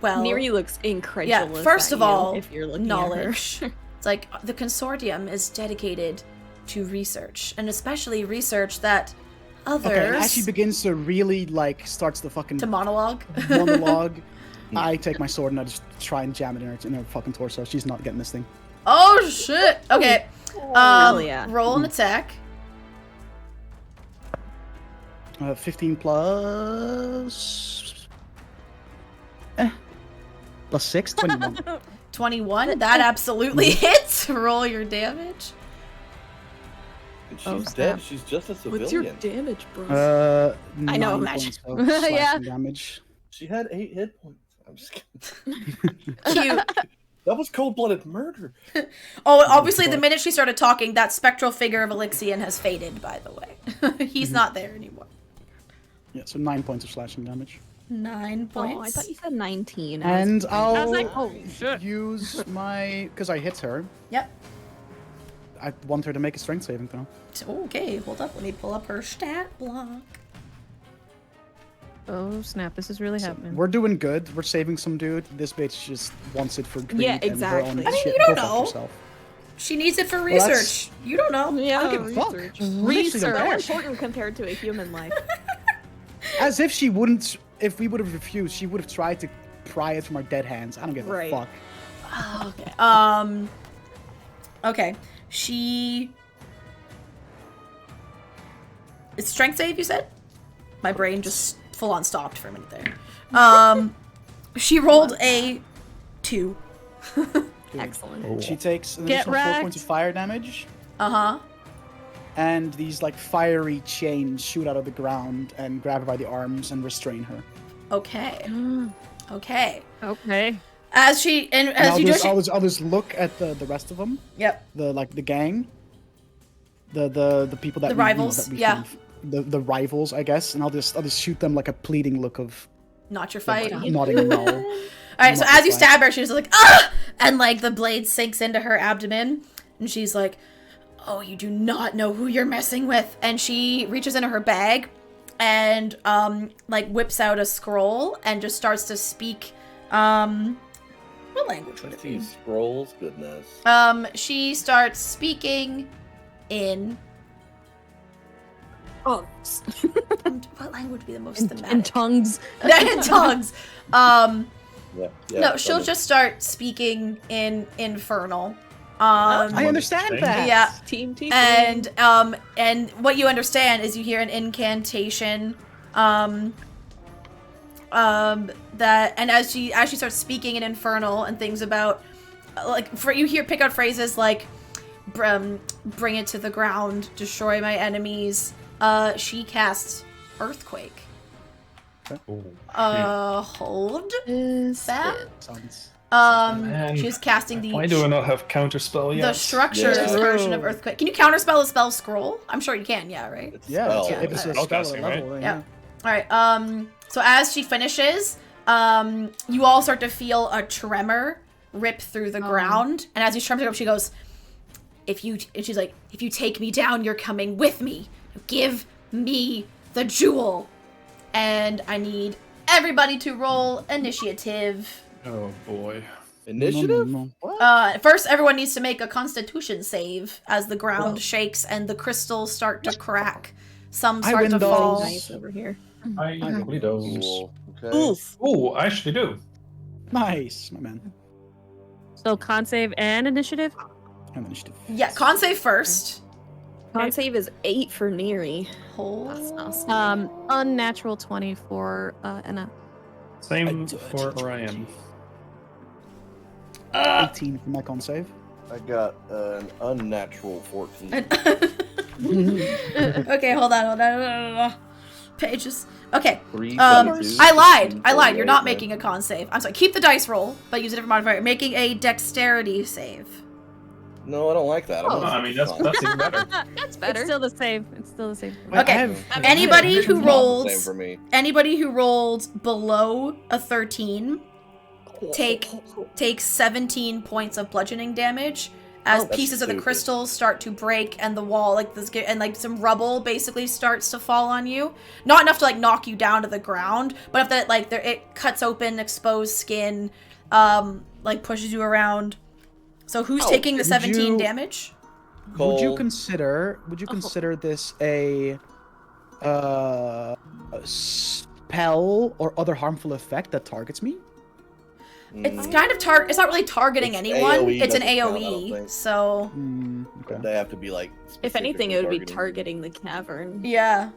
Well, Neri looks incredulous. first at of you all, if you're looking knowledge. At her. It's like the consortium is dedicated to research, and especially research that others Okay, and as she begins to really like starts the fucking to monologue. monologue, I take my sword and I just try and jam it in her fucking torso. She's not getting this thing. Oh shit! Okay. yeah. Roll an attack. 15 plus... plus 6, 21. 21. That absolutely hits. Roll your damage. And she's Oh, dead. snap. She's just a civilian. What's your damage, bro? I know, 9 imagine. points of Yeah. slashing damage. She had 8 hit points. I'm just kidding. Cute. That was cold-blooded murder. Oh, obviously, the minute she started talking, that spectral figure of Elixian has faded, by the way. He's not there anymore. Yeah, so 9 points of slashing damage. 9 points. Oh, I thought you said 19. And I was I'll like, oh shit. use my... Because I hit her. Yep. I want her to make a strength saving throw. Okay, hold up. Let me pull up her stat block. Oh snap! This is really happening. We're doing good. We're saving some dude. This bitch just wants it for greed. Yeah, And her own exactly. I mean, shit. you don't Go fuck know. yourself. She needs it for Well, that's- research. You don't know. Yeah, I don't give a fuck. research. Literally don't So care. important compared to a human life. As if she wouldn't. If we would have refused, she would have tried to pry it from our dead hands. I don't give a Right. fuck. Okay. Okay. She. It's strength save, you said? My brain just full on stopped for a minute there. She rolled a 2. Excellent. She takes an Get additional 4 wrecked. points of fire damage, Uh-huh. and these like fiery chains shoot out of the ground and grab her by the arms and restrain her. Okay. Okay. Okay. As she and And as you do, she, I'll just look at the rest of them, yep. the gang, the people that The we, rivals, that we yeah. kind of- the rivals, I guess, and I'll just shoot them like a pleading look of Not your fight. nodding and all. Alright, so Not as you fight. stab her, she's like, ah! And like the blade sinks into her abdomen, and she's like, oh, you do not know who you're messing with. And she reaches into her bag and like whips out a scroll and just starts to speak. What language would it be? These scrolls, goodness. She starts speaking in Oh, what language would be the most In thematic? tongues. In tongues. Yeah. No, she'll just start speaking in infernal. I understand that. Yeah. Team. And what you understand is you hear an incantation that, and as she starts speaking in infernal and things about like pick out phrases like bring it to the ground, destroy my enemies. She casts earthquake. Hold Is that. Sounds. Man, She's casting the Why do I not have counterspell yet? the structures Yeah. version of earthquake. Can you counterspell a spell scroll? I'm sure you can. Yeah, right. It's Yeah, spell. if it's a Spell spell casting, level, right? then Yeah. All right. So as she finishes, you all start to feel a tremor rip through the ground, and as you tremor up, she goes, she's like, if you take me down, you're coming with me. Give me the jewel. And I need everybody to roll initiative. Oh boy. Initiative? No. What? First, everyone needs to make a Constitution save as the ground shakes and the crystals start to crack. Some I start win to those. fall. Nice over here. I really don't. Cool. Okay. Oof. Oh, I actually do. Nice, my man. So con save and initiative. And initiative. Yeah, con save first. Con save is 8 for Neri. Hold. That's awesome. Unnatural 20 for Anna. Same for Orion. 18 for my con save. I got an unnatural 14. Okay, hold on. Pages. Okay. 3, I lied. You're not making a con save. I'm sorry. Keep the dice roll, but use a different modifier. Making a dexterity save. No, I don't like that. Oh, I mean, that's even better. that's It's better. still the same. It's still the same. Wait, Okay. I have- Anybody who Same rolls for me. below a 13 takes 17 points of bludgeoning damage as That's pieces of the stupid. crystals start to break and the wall like some rubble basically starts to fall on you. Not enough to like knock you down to the ground, but if that like it cuts open exposed skin, like pushes you around. So who's taking the would 17 you- damage? Would you Cole. consider this a spell or other harmful effect that targets me? It's kind of it's not really targeting It's anyone. AoE It's an doesn't count, I don't AoE. think. So Okay, They have to be like. If anything, it would be specifically targeting the cavern. yeah.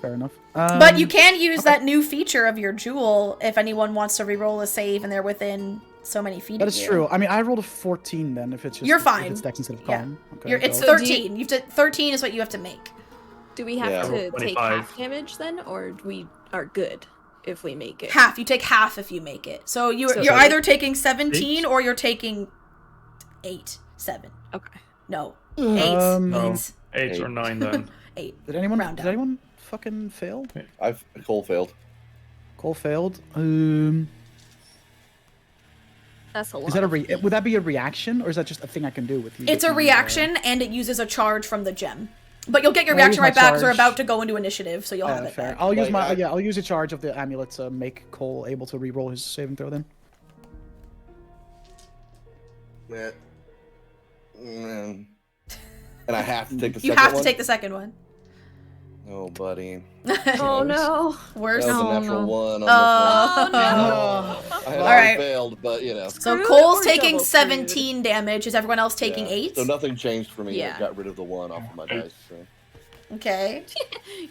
fair enough. But you can use that new feature of your jewel if anyone wants to re-roll a save and they're within so many feet That of is you. true. I mean, I rolled a 14 then. If it's just You're If fine. it's dex instead of Yeah. con. Okay, It's so- 13. You have to 13 is what you have to make. Do we have Yeah. to take 25. half damage then, or we are good? if we make it. Half. You take half if you make it. So you're So- either taking 17 8? or you're taking 7. Okay. No. 8. No. 8. 8 or 9 then. 8. Did anyone Round down. fucking fail? Cole failed. Cole failed. That's a lot. Is that would that be a reaction, or is that just a thing I can do with you? It's a reaction, and it uses a charge from the gem. But you'll get your I'll use reaction my right back because we're charge. about to go into initiative, so you'll have it fair. back. I'll use Like, I'll use a charge of the amulet to make Cole able to re-roll his saving throw then. And I have to take the second You have to one? take the second one. Oh, buddy. Oh no. Worse. That was a No, natural no. one on Oh, this one. I had All already right. failed, but you know. So Screwed Cole's or taking double 17 damage. Is everyone else taking Yeah. 8? So nothing changed for me. Yeah. I got rid of the 1 off of my dice. So. Okay.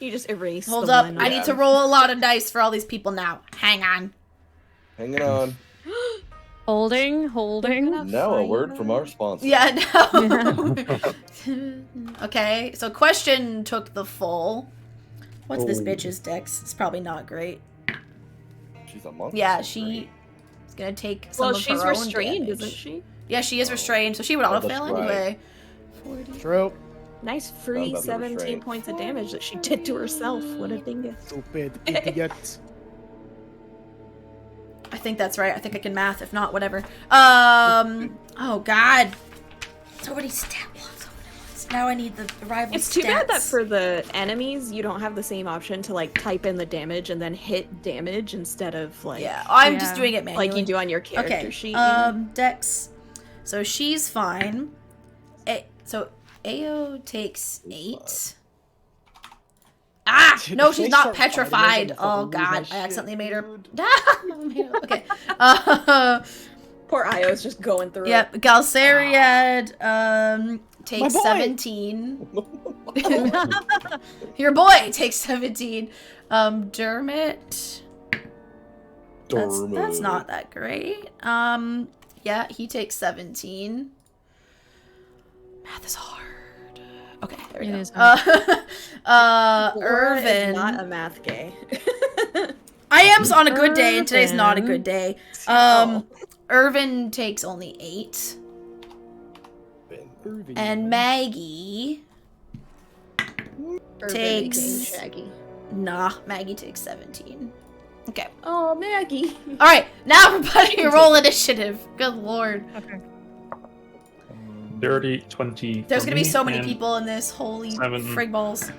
You just erase. Hold the up. one I on- need to roll a lot of dice for all these people now. Hang on. Hanging on. Holding. Now a word from our sponsor. Yeah, no. Okay, so question took the full. What's this Oh. bitch's dex? It's probably not great. She's a monk. Yeah, she is gonna take some Well, of she's her own restrained, damage. isn't she? Yeah, she is restrained, so she would Oh, auto that's fail right. anyway. 40. True. Nice Not free about the 17 restraint. points of damage that she did to herself. What a dingus. Stupid idiot. I think that's right. I think I can math. If not, whatever. Oh god. So many stat blocks. Now I need the rival It's too bad that stats. for the enemies, you don't have the same option to like type in the damage and then hit damage instead of like Yeah, I'm just Yeah. doing it manually. like you do on your character Okay. sheet. Dex. So she's fine. So Ao takes 8. Ah! Dude, No, if she's they not start fighting, petrified. they're Oh gonna fucking lose god, my I shit, accidentally made her. dude. Okay. Poor Io's just going through Yep. Galceriad takes My boy! 17. Your boy takes 17. Dermot. That's not that great. Yeah, he takes 17. Math is hard. Okay, there we It go. is hard. Laura is Irvin. not a math gay. I am on a good day, and today's not a good day. Oh. Irvin takes only 8. Irving. And Maggie. Urban Takes- became Shaggy. Nah, Maggie takes 17. Okay. Oh, Maggie. Alright, now everybody roll initiative. Good lord. Okay. Dirty 20. There's for gonna be me so many and people in this. Holy 7. frig balls.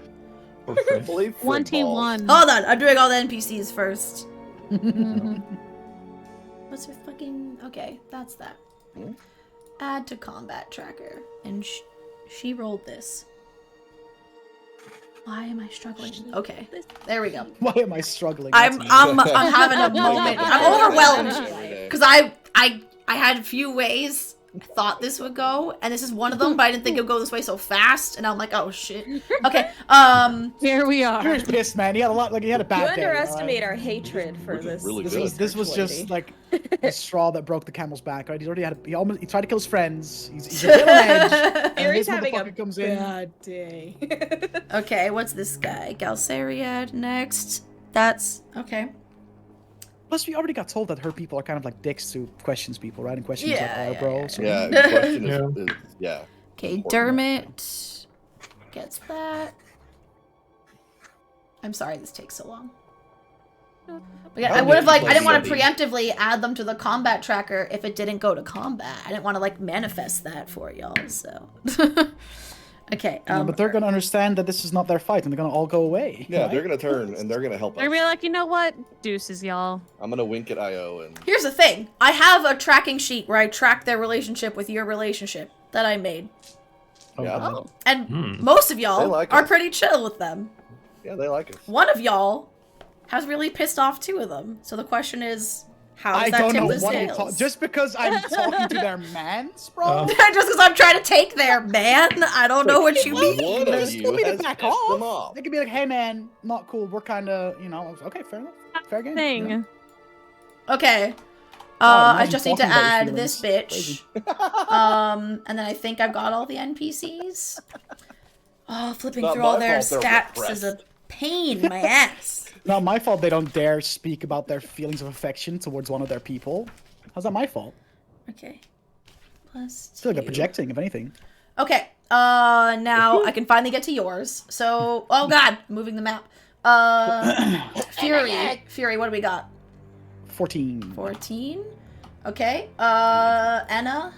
for Chris. 21. Hold on, I'm doing all the NPCs first. Mhm. What's her fucking... Okay, that's that. Hmm? Add to combat tracker. And she rolled this. Why am I struggling? Okay, there we go. Why am I struggling? I'm That's- having a moment. I'm overwhelmed because I had a few ways I thought this would go, and this is one of them. But I didn't think it would go this way so fast, and I'm like, oh shit. Okay. Here we are. You're pissed, man. He had a lot. Like he had a You bad day. underestimate our hatred for Which is this. really This good. was research just lady. like the straw that broke the camel's back. Right? He already had. He tried to kill his friends. He's a bit on edge. And Fury's this having a motherfucker comes in. bad day. Okay, what's this guy? Galceriad next. That's okay. Plus, we already got told that her people are kind of like dicks to questions people, right? And questions like, Yeah, bro. yeah. So Yeah, the question Yeah. is yeah. Okay, Important. Dermot gets that. I'm sorry this takes so long. But yeah, I Oh, would have yeah, like I didn't want to these. preemptively add them to the combat tracker if it didn't go to combat. I didn't want to like manifest that for y'all. So okay, but they're gonna understand that this is not their fight, and they're gonna all go away. Yeah, right? they're gonna turn and they're gonna help They're us. gonna be like, you know what? Deuces, y'all. I'm gonna wink at Io and here's the thing. I have a tracking sheet where I track their relationship with your relationship that I made, Oh, Yeah. God. and Hmm. most of They y'all like are us. pretty chill with them. yeah, they like us. One of y'all has really pissed off 2 of them. So the question is, how does I that don't tip know the what I'm scales? talking. Just because I'm talking to their mans, bro. Just because I'm trying to take their man, I don't know what you One mean. of Just you told me to has back pissed them off. off. They could be like, "Hey, man, not cool. We're kind of, okay, fair enough, fair game." Thing. you know? Okay. Oh, I imagine just need to talking about your add this feelings. bitch. And then I think I've got all the NPCs. Oh, flipping Not through all my their fault they're stats is a repressed. Pain in my ass. Not my fault they don't dare speak about their feelings of affection towards one of their people. How's that my fault? Okay. Plus I feel like they're 2. projecting, if anything. Okay. Now I can finally get to yours. So, oh god, moving the map. Fury, what do we got? 14. 14. Okay. Anna.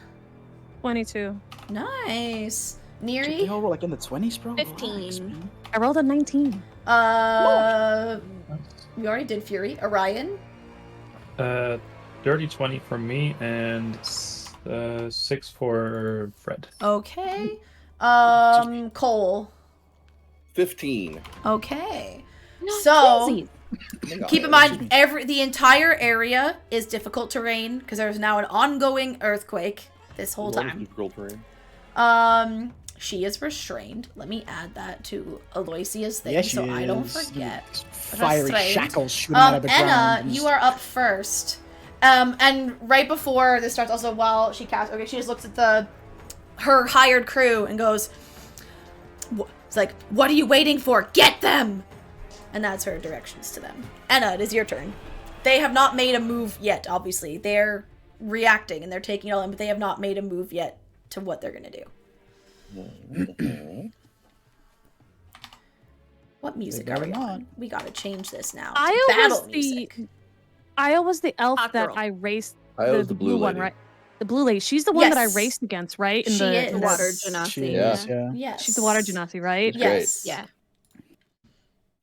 22. Nice. They Neri. all were like in the 20s, bro. 15. I rolled a 19. We already did Fury. Orion. Dirty 20 for me and 6 for Fred. Okay. Cole. 15. Okay. No, So crazy. keep in mind, the entire area is difficult terrain because there's now an ongoing earthquake this whole time. She is restrained. Let me add that to Aloysia's thing Yes, so she I don't is. forget. Fiery Restrained. shackles shooting out of the Anna, ground. you are up first. And right before this starts, also while she casts, okay, she just looks at her hired crew and goes, it's like, what are you waiting for? Get them! And that's her directions to them. Anna, it is your turn. They have not made a move yet, obviously. They're reacting and they're taking it all in, but they have not made a move yet to what they're going to do. What music are we on? We gotta change this now. Battle music. Io was the elf Hot that girl. I raced. Io's the blue one, lady. right? The blue lady. She's the one that I Yes. raced against, right? She is. the Water She genasi. is, yeah. Yes. She's the water genasi, right? That's great. Yes. Yeah.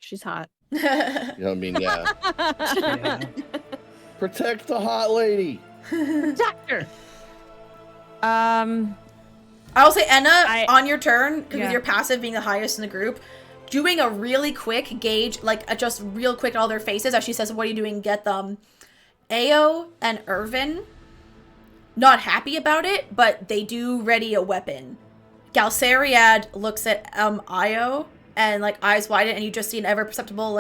She's hot. You know what I mean? Yeah. Yeah. Protect the hot lady. Doctor. I will say, Anna, on your turn, Yeah. with your passive being the highest in the group, doing a really quick gauge, like just real quick at all their faces as she says, what are you doing? Get them. Ao and Irvin, not happy about it, but they do ready a weapon. Galceriad looks at Io and like eyes widen, and you just see an ever perceptible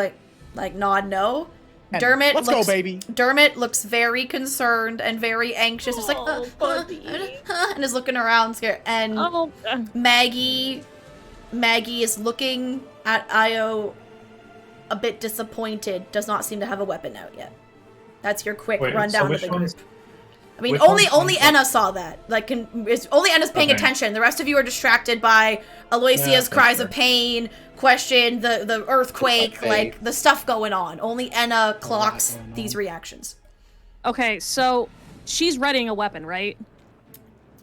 like nod no. And Dermot let's go, baby. Dermot looks very concerned and very anxious. Just like, buddy. and is looking around scared. And Maggie is looking at Io a bit disappointed. Does not seem to have a weapon out yet. That's your quick Wait, rundown so of the which ones- group. I mean, which only ones- Anna saw that. Only Anna's paying Okay. attention. The rest of you are distracted by Aloysia's Yeah, cries sure. of pain, question, the earthquake, Okay. like the stuff going on. Only Anna clocks going on. these reactions. Okay, so she's readying a weapon, right?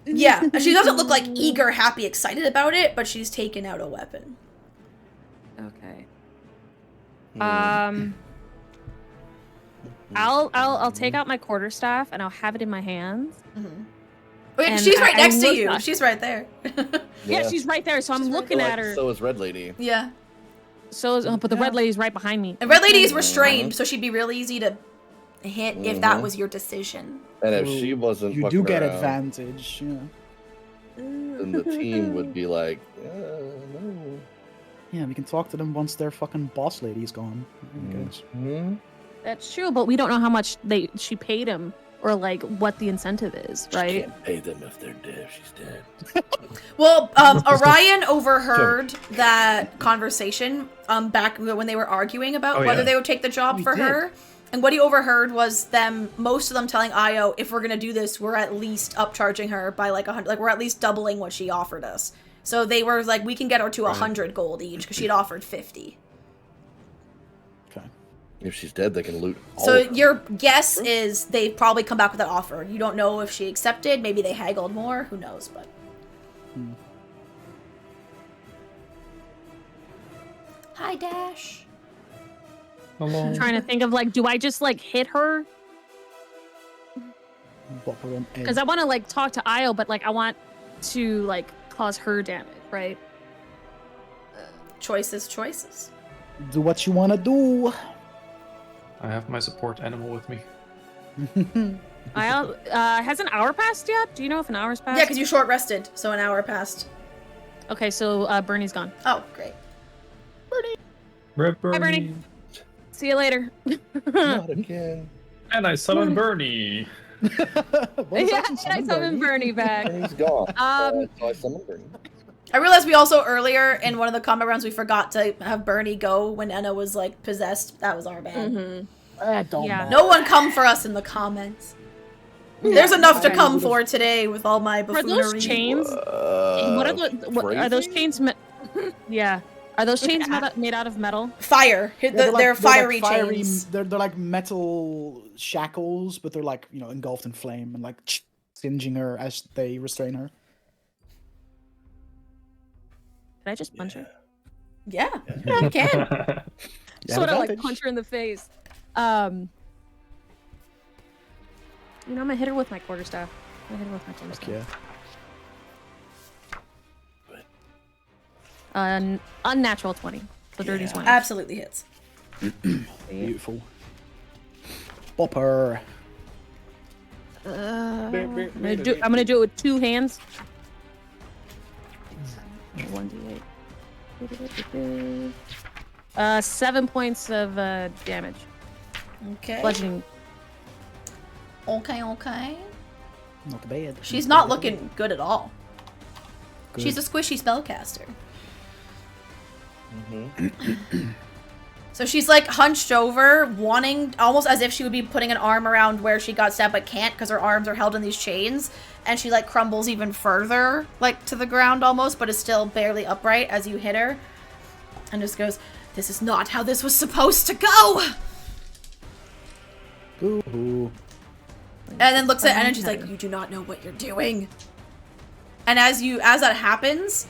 Yeah, she doesn't look like eager, happy, excited about it, but she's taken out a weapon. Okay. Hmm. I'll take out my quarterstaff and I'll have it in my hands. Wait, And she's right I next to look you. up. She's right there. Yeah, she's right there, so I'm looking at her. So is Red Lady. Yeah. But the red lady's right behind me. And Red Lady is restrained, so she'd be real easy to hit if that was your decision. And if she wasn't, You fucking do get around, advantage. Yeah. then the team would be like, no. Yeah, we can talk to them once their fucking boss lady's gone. I guess. Hmm? That's true, but we don't know how much she paid him or like what the incentive is, right? Can't pay them if they're dead. She's dead. Well, Orion overheard that conversation back when they were arguing about whether they would take the job We for did. her. And what he overheard was most of them telling Io, if we're gonna do this, we're at least upcharging her by like 100, like we're at least doubling what she offered us. So they were like, we can get her to 100 gold each because she'd offered 50. Okay. If she's dead, they can loot all So of her. your guess is they probably come back with that offer. You don't know if she accepted. Maybe they haggled more. Who knows? But hi, Dash. Hello. I'm trying to think of like, do I just like hit her? Bop her on egg. Because I want to like talk to Io, but like I want to like cause her damage, right? Choices. Do what you want to do. I have my support animal with me. Io, has an hour passed yet? Do you know if an hour's passed? Yeah, because you short rested, so an hour passed. Okay, so Bernie's gone. Oh, great. Hi, Bernie. See you later. Not again. And I summon Bernie. What is Yeah, that? I summoned Bernie back. And he's gone. So I summoned Bernie. I realized we also earlier in one of the combat rounds we forgot to have Bernie go when Enna was like possessed. That was our bad. Mm-hmm. Yeah. No one come for us in the comments. There's enough to come for today with all my Are buffoonery. those chains? What are those chains? Yeah. Are those chains made out of metal? Fire. They're fiery fiery chains. They're like metal shackles, but they're like, you know, engulfed in flame and like singeing her as they restrain her. Did I just punch her? Yeah, you can. Sort of like punch her in the face. You know, I'm gonna hit her with my quarterstaff. Yeah. Unnatural 20. So dirty 20. Absolutely hits. Beautiful. Bopper. I'm gonna do it with 2 hands. 1d8. 7 points of damage. Okay. Bludgeoning. Okay. Not bad. She's not looking good at all. Good. She's a squishy spellcaster. So she's like hunched over, wanting, almost as if she would be putting an arm around where she got stabbed but can't because her arms are held in these chains. And she like crumbles even further, like to the ground almost, but is still barely upright as you hit her. And just goes, "This is not how this was supposed to go!" Ooh. And then looks at Anna and she's like, "You do not know what you're doing." And as that happens,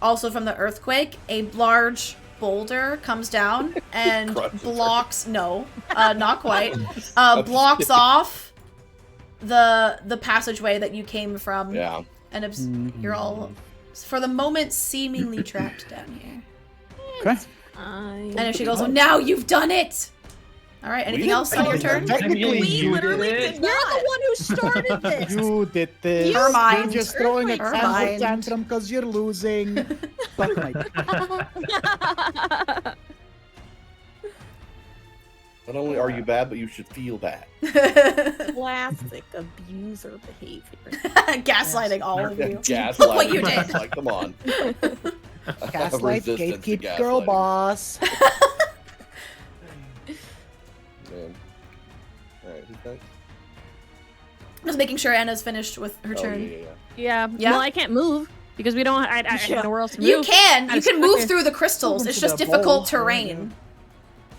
also from the earthquake, a large boulder comes down and blocks not quite. Blocks off the passageway that you came from. Yeah. And you're all, for the moment, seemingly trapped down here. Okay. And then she goes, "Oh, now you've done it!" Alright, anything else on your turn? Technically, We literally did not. You're the one who started this. You did this. Her mind. You're just throwing a Her temper mind. tantrum because you're losing. But my Not only are you bad, but you should feel bad. Classic abuser behavior. Gaslighting all of you. Gaslighting. Look what you did. Like, come on. gaslight, Resistance to gatekeep, girl gaslighting. boss. Man. Alright, who's next? Just making sure Anna's finished with her Oh, turn. Yeah. Yeah? Well, I can't move because we don't. I have nowhere else to move. You can I'm move stuck through the crystals. Move It's into just the difficult bowl. terrain.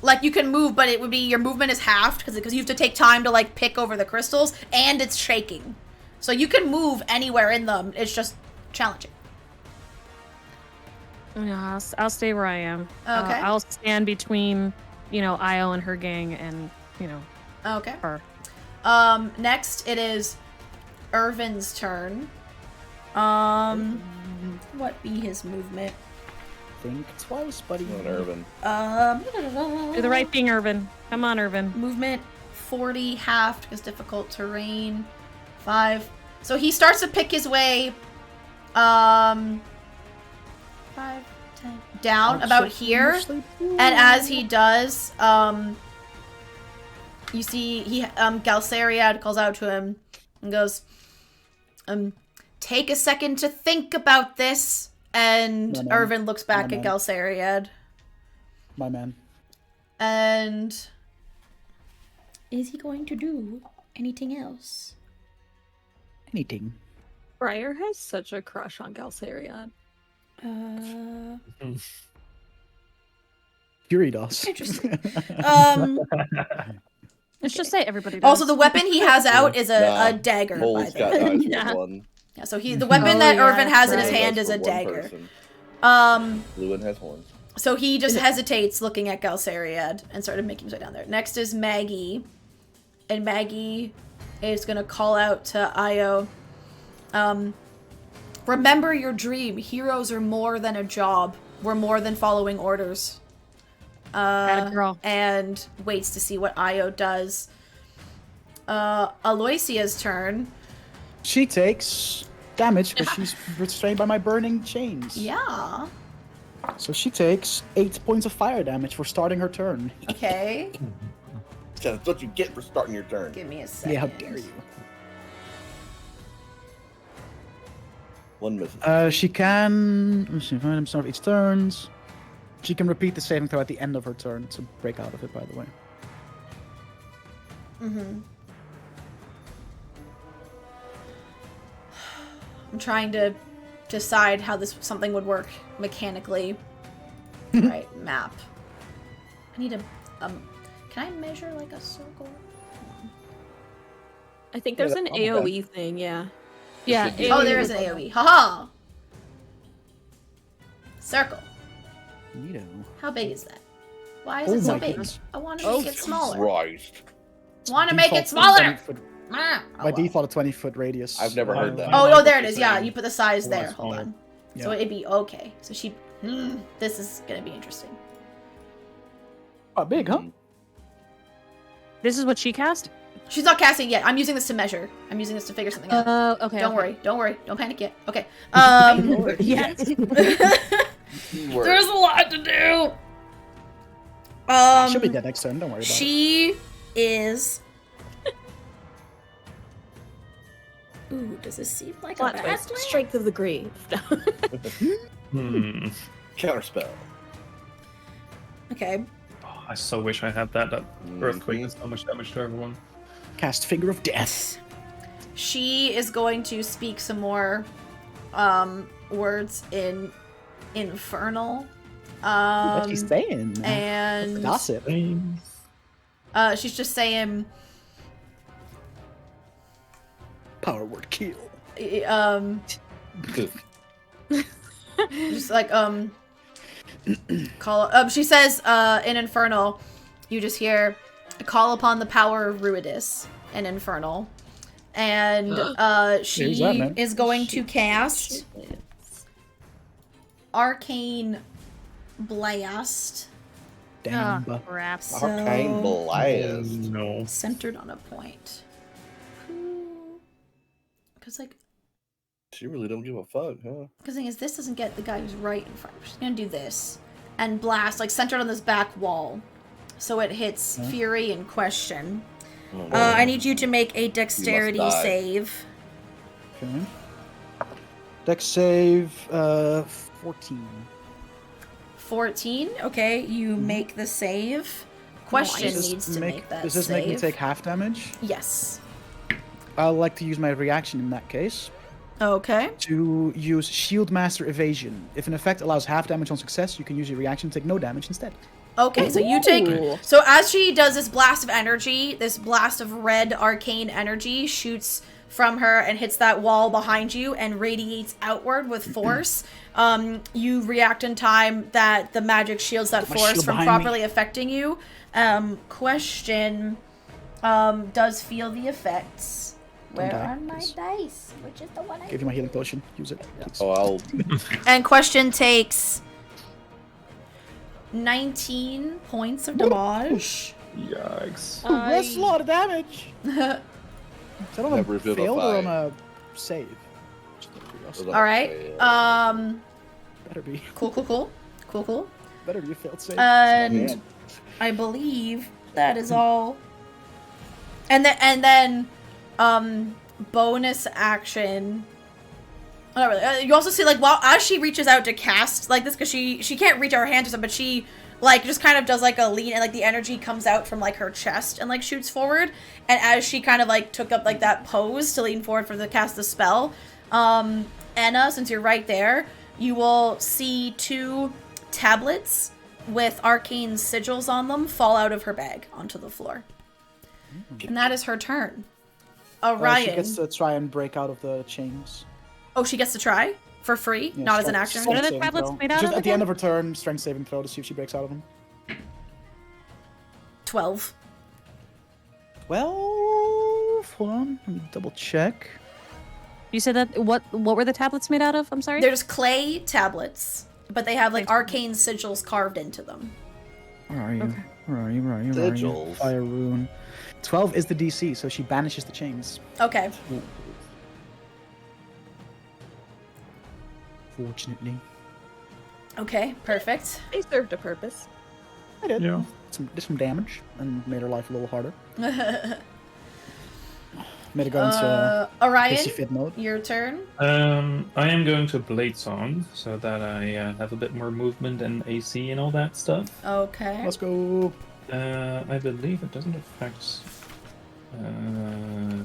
Like you can move, but it would be your movement is halved because you have to take time to like pick over the crystals, and it's shaking. So you can move anywhere in them. It's just challenging. Yeah, I'll stay where I am. Okay. I'll stand between, Io and her gang, and Okay. her. Next it is Irvin's turn. What be his movement? Think twice, buddy. Come on, Irvin. Do the right thing, Irvin. Come on, Irvin. Movement 40 halved because difficult terrain. 5. So he starts to pick his way 5, 10 down about here. And as he does, you see he Galsariad calls out to him and goes, "Take a second to think about this." And No, man. Irvin looks back No, at man. Galsariad. My man. And is he going to do anything else? Anything. Briar has such a crush on Galsariad. Fury does. Interesting. Let's just say everybody does. Also, the weapon he has out is Nah, a dagger. By Cole's the got way. eyes Yeah. for one. Yeah, so the weapon that yeah, Irvin has in his right. hand Goes is for a one dagger. person. Lewin has horns. So he just hesitates looking at Galsariad and started making his way down there. Next is Maggie. And Maggie is going to call out to Io. Remember your dream. Heroes are more than a job. We're more than following orders. Atta girl. And waits to see what Io does. Aloysia's turn. She takes damage because she's restrained by my burning chains. Yeah. So she takes 8 points of fire damage for starting her turn. Okay. That's what you get for starting your turn. Give me a second. Yeah, how dare you? One misses. She can. Let's see, find himself each turns. She can repeat the saving throw at the end of her turn to break out of it. By the way. Mm-hmm. I'm trying to decide how something would work mechanically. Right, map. I need a can I measure like a circle? I think there's an okay. AoE thing, yeah. Yeah. should be. Oh, there is an AoE. Haha. Circle. Neato. How big is that? Why is Oh it so my big? goodness. I want to make it smaller. Christ. Want to make it Default smaller. 20-foot Ah, oh, By well. default, a 20-foot radius. I've never heard that. Oh, like there what it you're is. Yeah, saying. you put the size A lot there. Hold smaller. on. Yeah. So it'd be okay. So this is gonna be interesting. Oh, big, huh? This is what she cast? She's not casting yet. I'm using this to measure. I'm using this to figure something out. Okay. Don't worry. Don't worry. Don't panic yet. Okay. Yes. There's a lot to do. She'll be dead next turn. Don't worry about it. She is. Ooh, does this seem like Plot a bad twist. plan? Strength of the Grave. Counterspell. Okay. Oh, I so wish I had that. That earthquake does so much damage to everyone. Cast Finger of Death. She is going to speak some more words in Infernal. What's she saying? And Gossip. she's just saying Power word kill. just like call she says in Infernal, you just hear call upon the power of Ruidus in Infernal. And she Who's that, man? is going to cast Arcane Blast. Damn. Oh, crap. Arcane Blast. No. Centered on a point. Because like She really don't give a fuck, huh? because the thing is, this doesn't get the guy who's right in front. She's gonna do this and blast like centered on this back wall, so it hits Fury and Question. Oh, I need you to make a dexterity die. save. Okay. Dex save 14. 14. Okay, you make the save. Question Does this needs to make that Does this save. make me take half damage? Yes. I'd like to use my reaction in that case Okay. to use Shield Master Evasion. If an effect allows half damage on success, you can use your reaction to take no damage instead. Okay, so you take. So as she does this blast of energy, this blast of red arcane energy shoots from her and hits that wall behind you and radiates outward with force. You react in time that the magic shields that My force shield from behind properly affecting you. Question does feel the effects. Where die, are my please. dice? Which is the one I Give you my healing potion. Use it. Please. Oh, I'll. And Question takes 19 points of damage. Yikes. That's a lot of damage. Is that on a Never failed or on vivify. a save? Just out of curiosity. All right. Better be. Cool. Better be a failed save. And Yeah. I believe that is all. And then bonus action. Oh, not really. You also see like while as she reaches out to cast like this because she can't reach out her hand or something, but she like just kind of does like a lean and like the energy comes out from like her chest and like shoots forward. And as she kind of like took up like that pose to lean forward for the cast the spell, Anna, since you're right there, you will see 2 tablets with arcane sigils on them fall out of her bag onto the floor. And that is her turn. Orion. She gets to try and break out of the chains. Oh, she gets to try for free, Yeah, not as an strength- action. What are the strength saving tablets throw. made out Just of at the end again? of her turn, strength saving throw to see if she breaks out of them. 12. 12. Hold on, let me double check. You said that what were the tablets made out of? I'm sorry. They're just clay tablets, but they have like arcane sigils carved into them. Where are you? Okay. Where are you? Where are you? Where are you? Sigils. Fire rune. 12 is the DC, so she banishes the chains. Okay. Fortunately. Okay, perfect. They served a purpose. I did. Yeah. Did some damage and made her life a little harder. May go into Orion, hissy fit mode. your turn. I am going to Blade Song so that I have a bit more movement and AC and all that stuff. Okay. Let's go. I believe it doesn't affect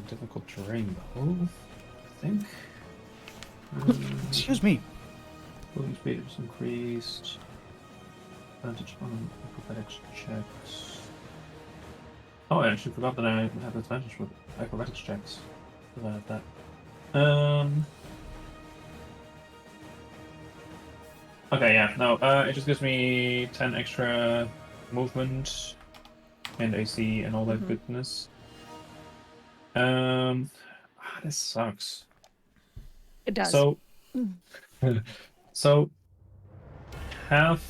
difficult terrain though. I think. Excuse me. Moving speed is increased. Advantage on acrobatics checks. Oh, I actually forgot that I have advantage with acrobatics checks. About that. Okay, yeah, no, it just gives me 10 extra movement and AC and all that goodness. This sucks. It does. So, so half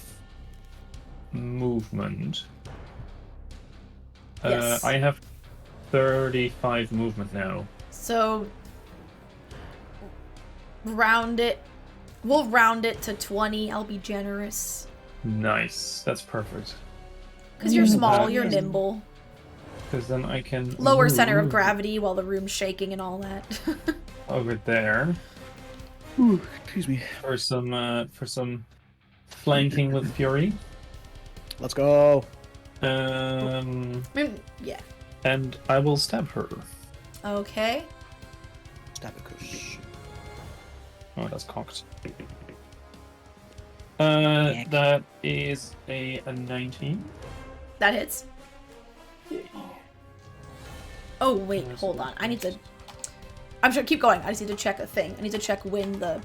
movement. Yes. I have 35 movement now. So round it. We'll round it to 20. I'll be generous. Nice, that's perfect. Because you're small, Okay. you're nimble. Because then I can Lower center of move gravity while the room's shaking and all that. over there Ooh, excuse me. for some flanking with fury. Let's go. I mean, yeah. And I will stab her. Okay. Stab a kush. Oh, that's cocked. That is a 19. That hits. Oh, wait, hold on. I need to... I'm sure, keep going. I just need to check a thing. I need to check when the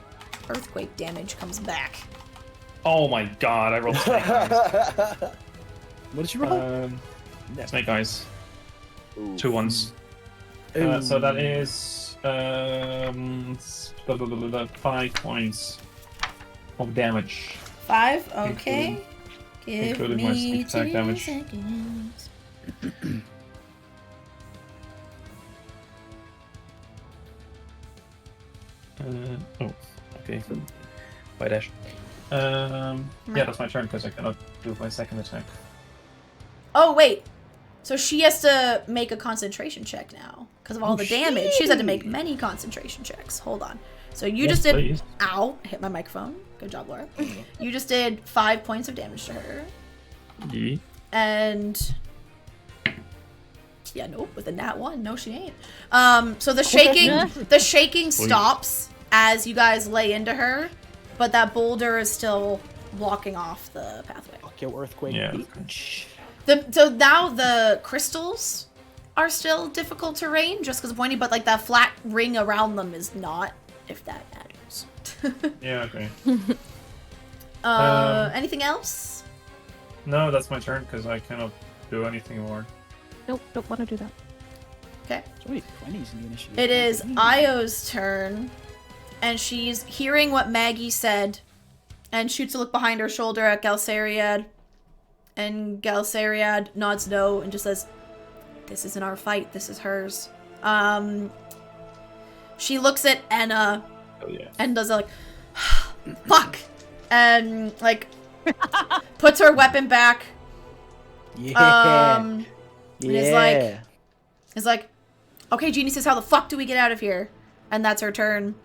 earthquake damage comes back. Oh my god, I rolled snake eyes. What did you roll? Snake eyes. Ooh. 2 ones. So that is 5 points of damage. 5? Okay. Give including my me sneak attack 2 damage. seconds. Oh, okay. By dash. Yeah, that's my turn because I cannot do my second attack. Oh, wait. So she has to make a concentration check now. Because of all the damage. She's had to make many concentration checks. Hold on. So you Yes, just did... please. Ow. I hit my microphone. Good job, Laura. You just did 5 points of damage to her. Yeah. And... Yeah, nope. With a nat 1. No, she ain't. So the shaking stops as you guys lay into her. But that boulder is still blocking off the pathway. Fuck your earthquake. Yeah. Bitch. So now the crystals are still difficult terrain just because of pointy, but like that flat ring around them is not, if that matters. Yeah, okay. Anything else? No, that's my turn because I cannot do anything more. Nope, don't want to do that. Okay. So many 20s in the initiative. It is Io's turn, and she's hearing what Maggie said, and shoots a look behind her shoulder at Galceriad. And Galceriad nods no and just says, "This isn't our fight, this is hers." She looks at Anna Oh yeah. and does a, like, fuck, and like puts her weapon back. Yeah. And Yeah. is like, okay, Jeannie says, how the fuck do we get out of here? And that's her turn.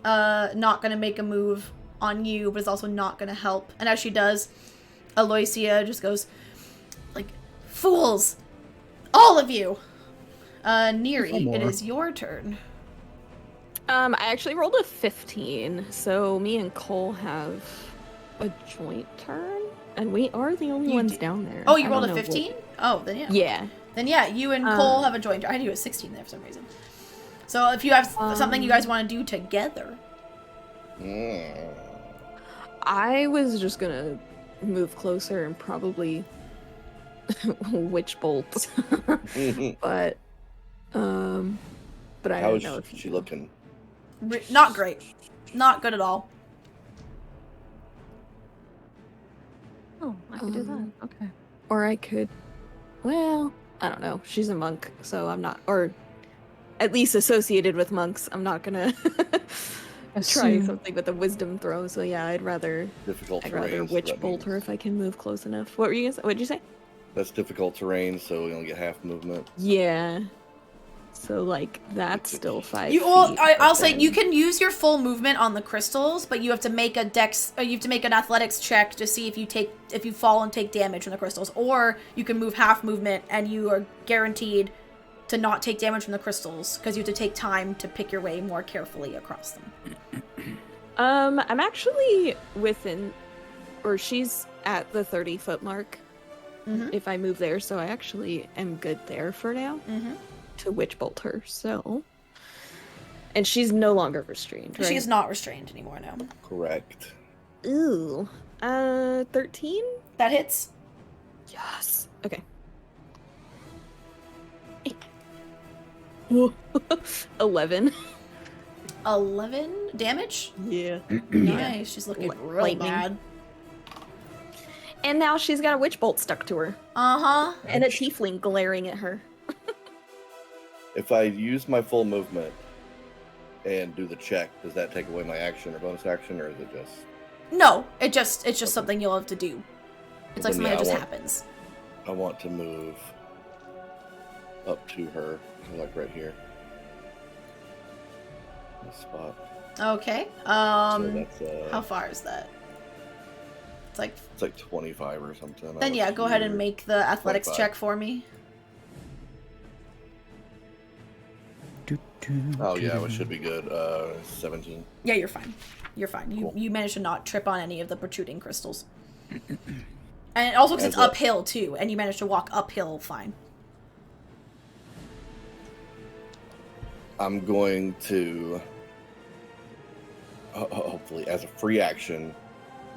Not gonna make a move on you, but it's also not gonna help. And as she does, Aloysia just goes, like, fools! All of you! Neri, it is your turn. I actually rolled a 15, so me and Cole have a joint turn, and we are the only ones down there. Oh, you I rolled don't a know 15? Oh, then yeah. Yeah. Then yeah, you and Cole have a joint turn. I had you at 16 there for some reason. So if you have something you guys want to do together. I was just gonna move closer and probably witch bolt. but I How don't is know if she looking? Not great. Not good at all. Oh, I could do that. Okay. Or I could, well, I don't know. She's a monk, so I'm not, or at least associated with monks. I'm not gonna try something with a wisdom throw. So yeah, I'd rather Difficult terrain. rather so witch that bolt her means- if I can move close enough. What were you gonna say? What'd you say? That's difficult terrain, so we only get half movement. Yeah. So like that's still 5 Well, feet. I'll say you can use your full movement on the crystals, but you have to make a you have to make an athletics check to see if you fall and take damage from the crystals, or you can move half movement and you are guaranteed to not take damage from the crystals because you have to take time to pick your way more carefully across them. I'm actually within, or she's at the 30-foot mark. If I move there, so I actually am good there for now. To witch bolt her, so. And she's no longer restrained, right? She is not restrained anymore, no. Correct. Ooh. 13? That hits. Yes. Okay. 11. 11 damage? Yeah. Nice. She's looking real Lightning. bad. And now she's got a witch bolt stuck to her. Uh-huh. And a tiefling glaring at her. If I use my full movement and do the check, does that take away my action or bonus action, or is it just? No, it's just something you'll have to do. It's like Then, something yeah, that just I want- happens. I want to move up to her, like right here. This spot. Okay. So that's How far is that? It's like 25 or something. Then yeah, go ahead and make the athletics 25. check for me. Oh yeah, it should be good. 17. Yeah, you're fine. You're fine. Cool. You managed to not trip on any of the protruding crystals. And also because it's uphill too, and you managed to walk uphill fine. I'm going to hopefully, as a free action,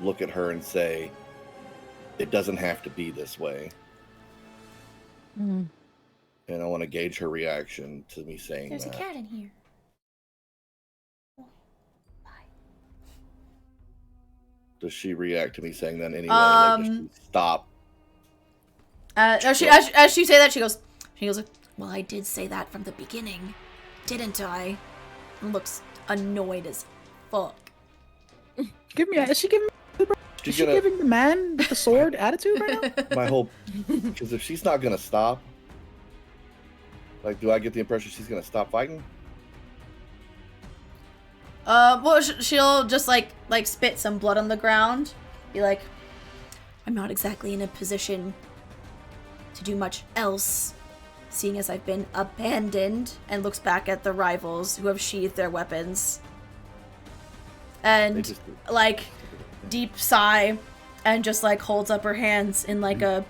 look at her and say, "It doesn't have to be this way." And I want to gauge her reaction to me saying There's that. a cat in here. Does she react to me saying that anyway? Like, does she stop? As she say that, she goes, well, I did say that from the beginning, didn't I? And looks annoyed as fuck. Is she giving giving the man with the sword attitude right now? My whole, because if she's not gonna stop, like, do I get the impression she's gonna stop fighting? Well, she'll just like spit some blood on the ground, be like, I'm not exactly in a position to do much else, seeing as I've been abandoned, and looks back at the rivals who have sheathed their weapons. And like deep sigh, and just like holds up her hands in like a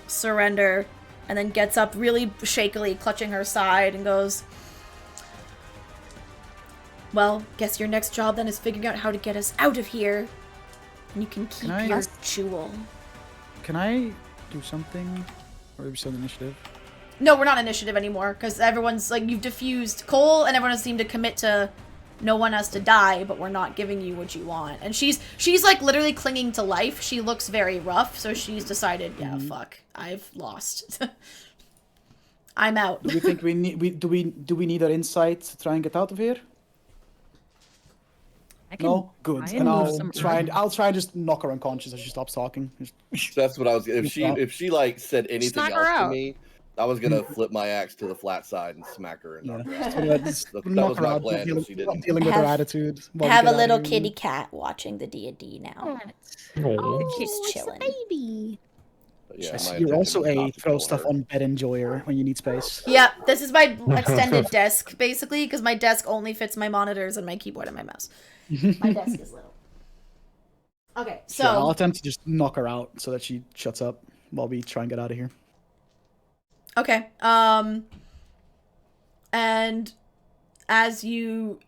surrender, and then gets up really shakily, clutching her side, and goes, well, guess your next job then is figuring out how to get us out of here. And you can keep your jewel. Can I do something? Or are we still in initiative? No, we're not initiative anymore, because everyone's, like, you've diffused Cole, and everyone has seemed to commit to no one has to die, but we're not giving you what you want. And she's like, literally clinging to life. She looks very rough, so she's decided, yeah, fuck, I've lost. I'm out. Do we think do we need our insight to try and get out of here? No, good. And I'll try and just knock her unconscious as she stops talking. That's what I was. If she like said anything else to me, I was gonna flip my axe to the flat side and smack her. And knock her out. That was my plan. Dealing with her attitude. Have a little kitty cat watching the D&D now. Oh, She's chilling. Baby. Yeah, You're also a throw stuff on bed enjoyer when you need space. Yeah, this is my extended desk, basically, because my desk only fits my monitors and my keyboard and my mouse. My desk is little. Okay, so... Sure, I'll attempt to just knock her out so that she shuts up while we try and get out of here. Okay, and as you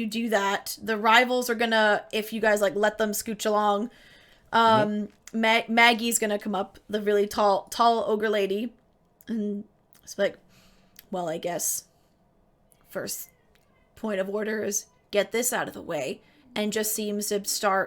do that, the rivals are gonna, if you guys, like, let them scooch along, Maggie's gonna come up, the really tall ogre lady, and it's like, well, I guess first point of order is get this out of the way, and just seems to start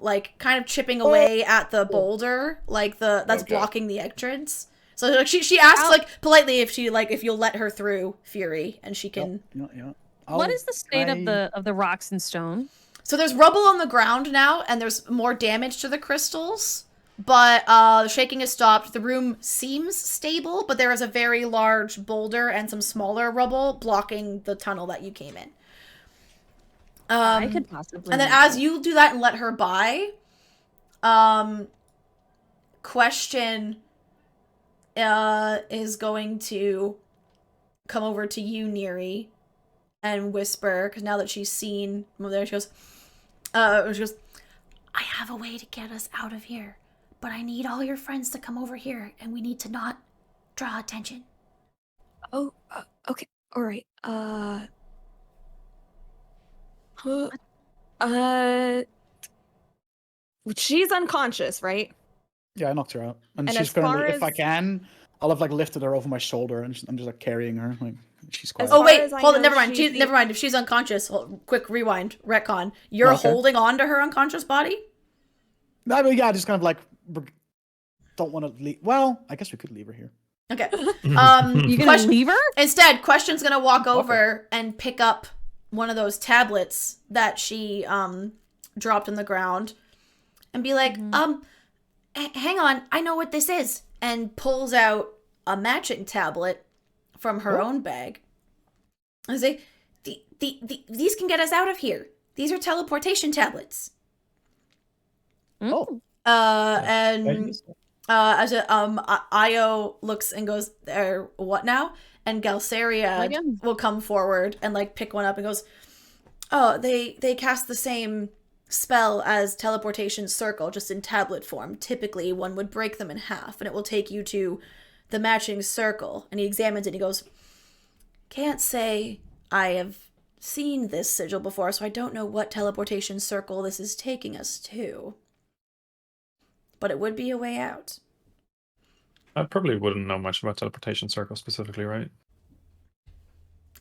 like kind of chipping away at the boulder, like that's blocking the entrance. So like she asks like politely if you'll let her through, Fury, and she can. Yeah. What is the state of the rocks and stone? So there's rubble on the ground now, and there's more damage to the crystals. but the shaking has stopped. The room seems stable, but there is a very large boulder and some smaller rubble blocking the tunnel that you came in. I could possibly. And then make as it. you do that and let her by, Question is going to come over to you, Neri, and whisper, because now that she's seen there, she goes, I have a way to get us out of here, but I need all your friends to come over here, and we need to not draw attention. Oh, okay. All right. She's unconscious, right? Yeah, I knocked her out, and And she's as currently. far If I as- can, I'll have like lifted her over my shoulder, and I'm just like carrying her. Like she's quiet. As Oh far wait, as I hold on. know, Never mind. she's the- Never mind. If she's unconscious, quick rewind, retcon. You're Okay. holding on to her unconscious body. I mean, yeah, just kind of like don't want to leave. Well, I guess we could leave her here. Okay. You gonna Question- leave her? Instead, Question's gonna walk over and pick up one of those tablets that she dropped on the ground, and be like, hang on, I know what this is, and pulls out a matching tablet from her own bag. And say, these can get us out of here. These are teleportation tablets. Oh. And as Io looks and goes, what now? And Galceria Again. will come forward and like pick one up and goes, oh, they cast the same spell as teleportation circle, just in tablet form. Typically, one would break them in half, and it will take you to the matching circle. And he examines it and he goes, can't say I have seen this sigil before, so I don't know what teleportation circle this is taking us to. But it would be a way out. I probably wouldn't know much about teleportation circle specifically, right?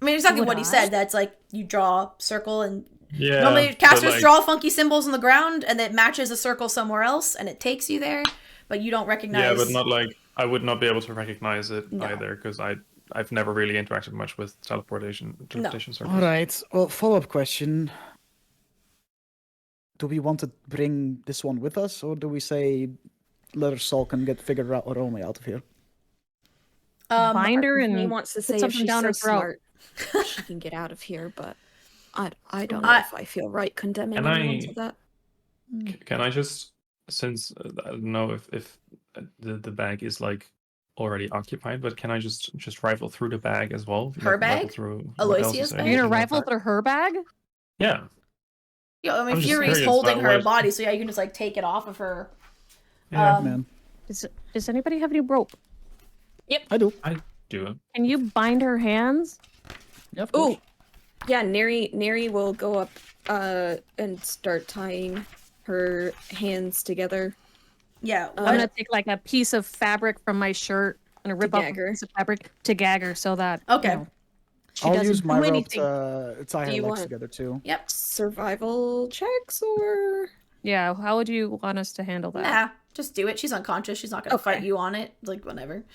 I mean, exactly Would what he I? said. That's like, you draw a circle, and Yeah. normally but, casters like, draw funky symbols on the ground, and it matches a circle somewhere else, and it takes you there, but you don't recognize... Yeah, but not like I would not be able to recognize it No. either because I've never really interacted much with teleportation circles. All right. Well, follow-up question. Do we want to bring this one with us, or do we say let her sulk and get figured out our own way out of here? Bind her He and wants to put say if something she's down so her throat. smart, she can get out of here, but I don't know I- if I feel right condemning Can anyone I- to that. Can I just, since I don't know if the bag is like already occupied, but can I just rifle through the bag as well? Her Like, rifle bag? through what Aloysius else is bag? You're hanging gonna in that rifle bag? through her bag? Yeah. Yeah, I mean, I'm just Fury's curious, holding her otherwise- body, so yeah, you can just like take it off of her. Yeah, Man, Does anybody have any rope? I do. I do it. Can you bind her hands? Yeah, of course. Ooh, yeah. Neri will go up and start tying her hands together. Yeah, I'm what- gonna take like a piece of fabric from my shirt and rip off a gag her. piece of fabric to gag her so that Okay. she I'll doesn't use my do rope anything. to tie Do her you legs want- together too. Yep. Survival checks or Yeah, how would you want us to handle that? Nah, just do it. She's unconscious. She's not gonna Okay. fight you on it. Like, whatever.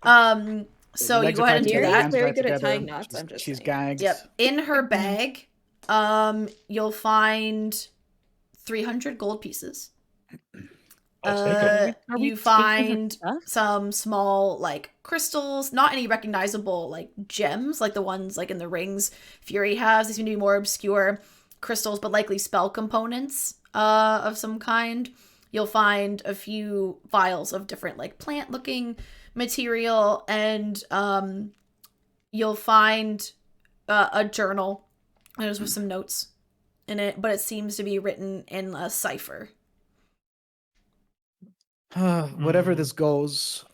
So you Legs go are ahead tied and do Neri's together, that. hands very tied good at together. tying knots, I'm just She's saying. gagged. Yep. In her bag, you'll find 300 gold pieces. I'll take it. Are we You taking her find stuff? some small like crystals, not any recognizable like gems like the ones like in the rings Fury has. They seem to be more obscure crystals, but likely spell components of some kind. You'll find a few vials of different like plant looking material, and you'll find a journal. There's with some notes in it, but it seems to be written in a cipher. Whatever this goes,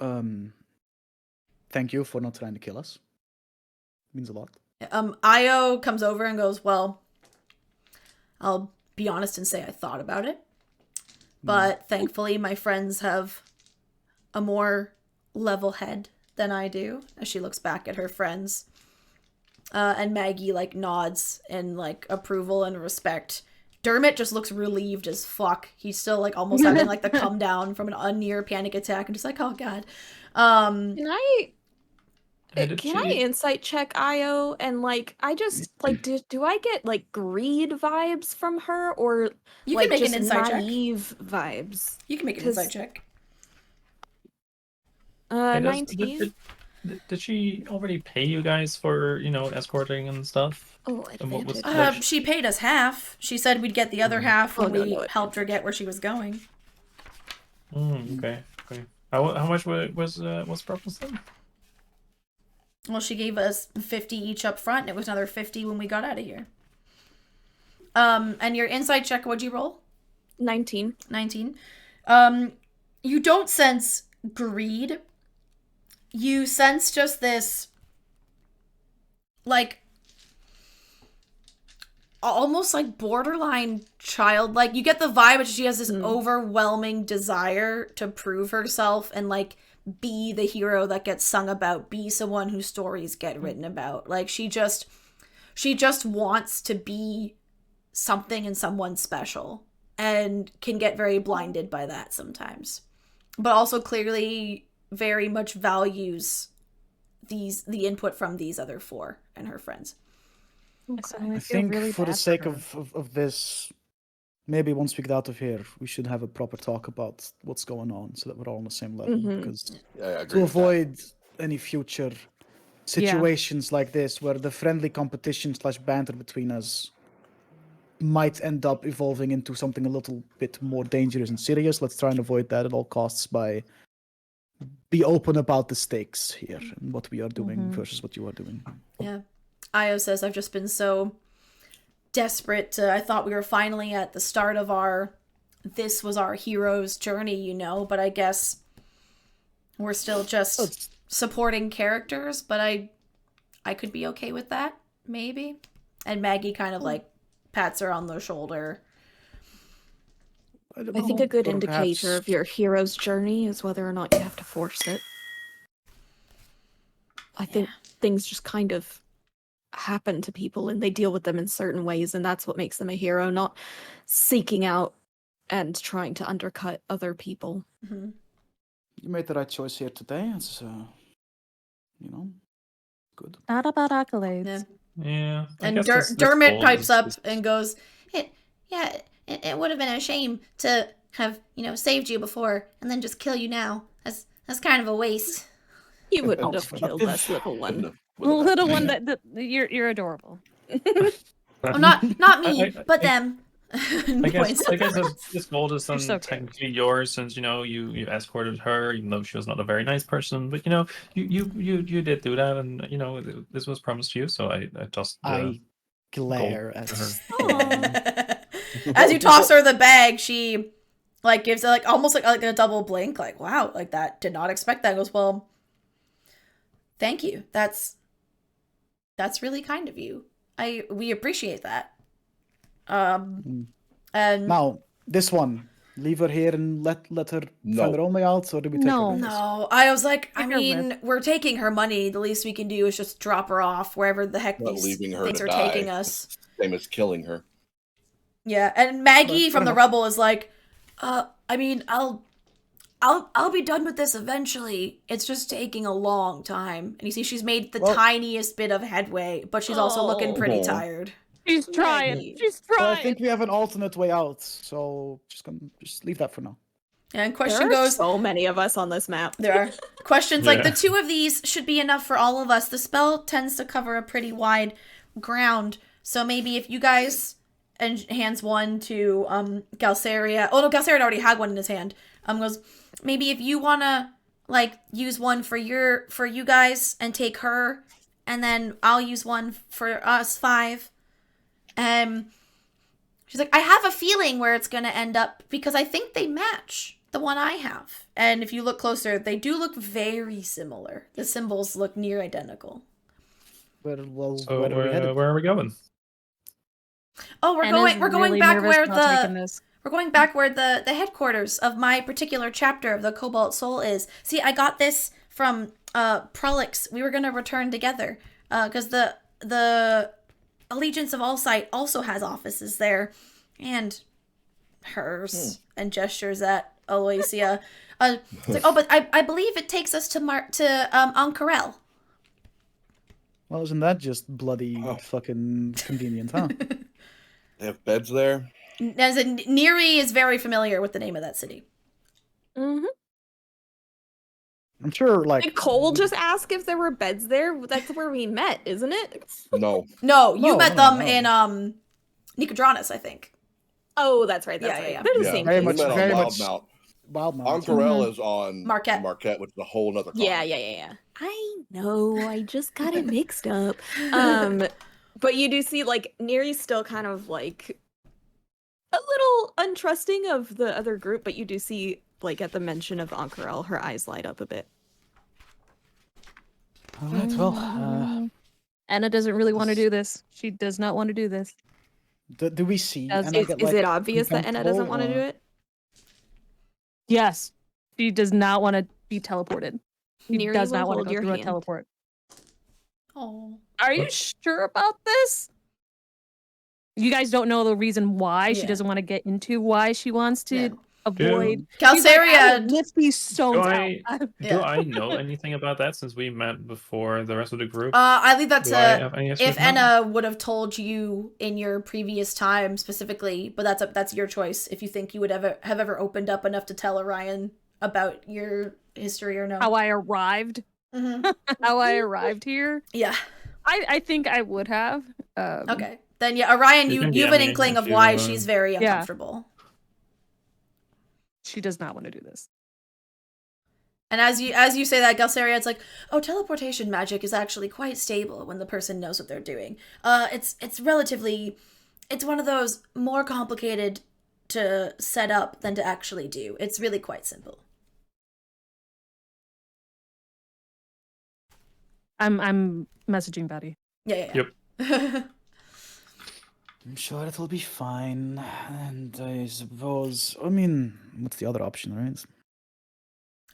thank you for not trying to kill us. Means a lot. Io comes over and goes, well, I'll be honest and say I thought about it. But thankfully my friends have a more level head than I do. As she looks back at her friends. And Maggie like nods in like approval and respect. Dermot just looks relieved as fuck. He's still like almost having like the come down from an near panic attack and just like, oh god. can I Can I insight check Io and like I just like do I get like greed vibes from her or You like can make just an insight check. naive vibes? You can make an insight check. 19. Did she already pay you guys for, escorting and stuff? Oh, And what was advantage. She paid us half. She said we'd get the other half when we no, helped her get where she was going. Okay. How much was purpose then? Well, she gave us 50 each up front, and it was another 50 when we got out of here. And your insight check, what'd you roll? 19. 19. You don't sense greed. You sense just this, like, almost like borderline childlike. You get the vibe that she has this overwhelming desire to prove herself and, like, be the hero that gets sung about, be someone whose stories get written about. Like, she just wants to be something and someone special and can get very blinded by that sometimes. But also clearly very much values the input from these other four and her friends. I think really for the sake of this, maybe once we get out of here, we should have a proper talk about what's going on so that we're all on the same level. Because to avoid any future situations like this where the friendly competition / banter between us might end up evolving into something a little bit more dangerous and serious. Let's try and avoid that at all costs by be open about the stakes here and what we are doing versus what you are doing. Yeah. Io says, I've just been so desperate. I thought we were finally at the start of this was our hero's journey, but I guess we're still just supporting characters, but I could be okay with that, maybe. And Maggie kind of like pats her on the shoulder. I think a good indicator of your hero's journey is whether or not you have to force it. I think things just kind of happen to people and they deal with them in certain ways, and that's what makes them a hero, not seeking out and trying to undercut other people. You made the right choice here today. It's, good. Not about accolades. Yeah. And Dermot pipes up and goes, it would have been a shame to have, saved you before and then just kill you now. That's kind of a waste. You wouldn't have killed us, little one. Little one, that you're adorable. Oh, not me, but them. I guess this gold is technically yours since you escorted her, even though she was not a very nice person. But you did do that, and this was promised to you, so I just glare at her. As you toss her the bag, she like gives it like almost like a double blink, like wow, like that, did not expect that. Goes, well, thank you. That's really kind of you. We appreciate that. And now this one, leave her here and let her find her own way out, or do we take her with us? No, I was like, we're taking her money. The least we can do is just drop her off wherever the heck these things are taking us. Same as killing her. Yeah, and Maggie from the rubble is like, I'll be done with this eventually. It's just taking a long time. And you see she's made the tiniest bit of headway, but she's also looking pretty tired. She's trying. Well, I think we have an alternate way out, so just leave that for now. And question goes, so many of us on this map. There are questions like the two of these should be enough for all of us. The spell tends to cover a pretty wide ground, so maybe if you guys, and hands one to Galceria. Oh no, Galceria already had one in his hand. Goes, maybe if you wanna like use one for you guys and take her, and then I'll use one for us 5. She's like, I have a feeling where it's gonna end up because I think they match the one I have. And if you look closer, they do look very similar. The symbols look near identical. Where are we going? Oh, we're going back where the headquarters of my particular chapter of the Cobalt Soul is. See, I got this from Prolix. We were gonna return together because the Allegiance of Allsight also has offices there, and hers, and gestures at Aloysia. It's like, oh, but I believe it takes us to Ankarel. Well, isn't that just bloody Oh. fucking convenient, huh? They have beds there. As in, Neri is very familiar with the name of that city. Mm-hmm. I'm sure, like... Did Cole just ask if there were beds there? That's where we met, isn't it? No. No, you No, met no, them no. in Nicodranus, I think. Oh, that's right. That's Yeah, right. yeah. They're the Yeah, same Very we place. much- met very on much- Wildmount. Wildmount. Ankarel is on Marquette. Marquette, which is a whole nother Yeah, continent. yeah. I know. I just got it mixed up. But you do see like Neri's still kind of like a little untrusting of the other group, but you do see like at the mention of Ankarel, her eyes light up a bit. All right, well, Anna doesn't really want to do this. She does not want to do this. do we see? Does- Anna Is get, like, it obvious that Enna doesn't uncomfortable, want to do or- it? Yes, she does not want to be teleported. She Neri does will not want to hold go your through a hand. teleport. Oh. Are you sure about this? You guys don't know the reason why she Yeah. doesn't want to get into why she wants to Yeah. avoid. She's like, I Calcaria. will lift these stones Do out. Do Yeah. I know anything about that since we met before the rest of the group? I leave that Do I to have any if estimate on that? Enna would have told you in your previous time specifically, but that's your choice. If you think you would have ever opened up enough to tell Orion about your history or no. How I arrived. Mhm. How I arrived here. Yeah. I think I would have. Okay. Then yeah, Orion, You you can have an DM me inkling if of you, why she's very yeah. uncomfortable. She does not want to do this. And as you say that, Galceria, it's like, oh, teleportation magic is actually quite stable when the person knows what they're doing. It's relatively, it's one of those more complicated to set up than to actually do. It's really quite simple. I'm messaging Betty. Yeah. Yep. I'm sure it'll be fine. And I suppose, I mean, what's the other option, right?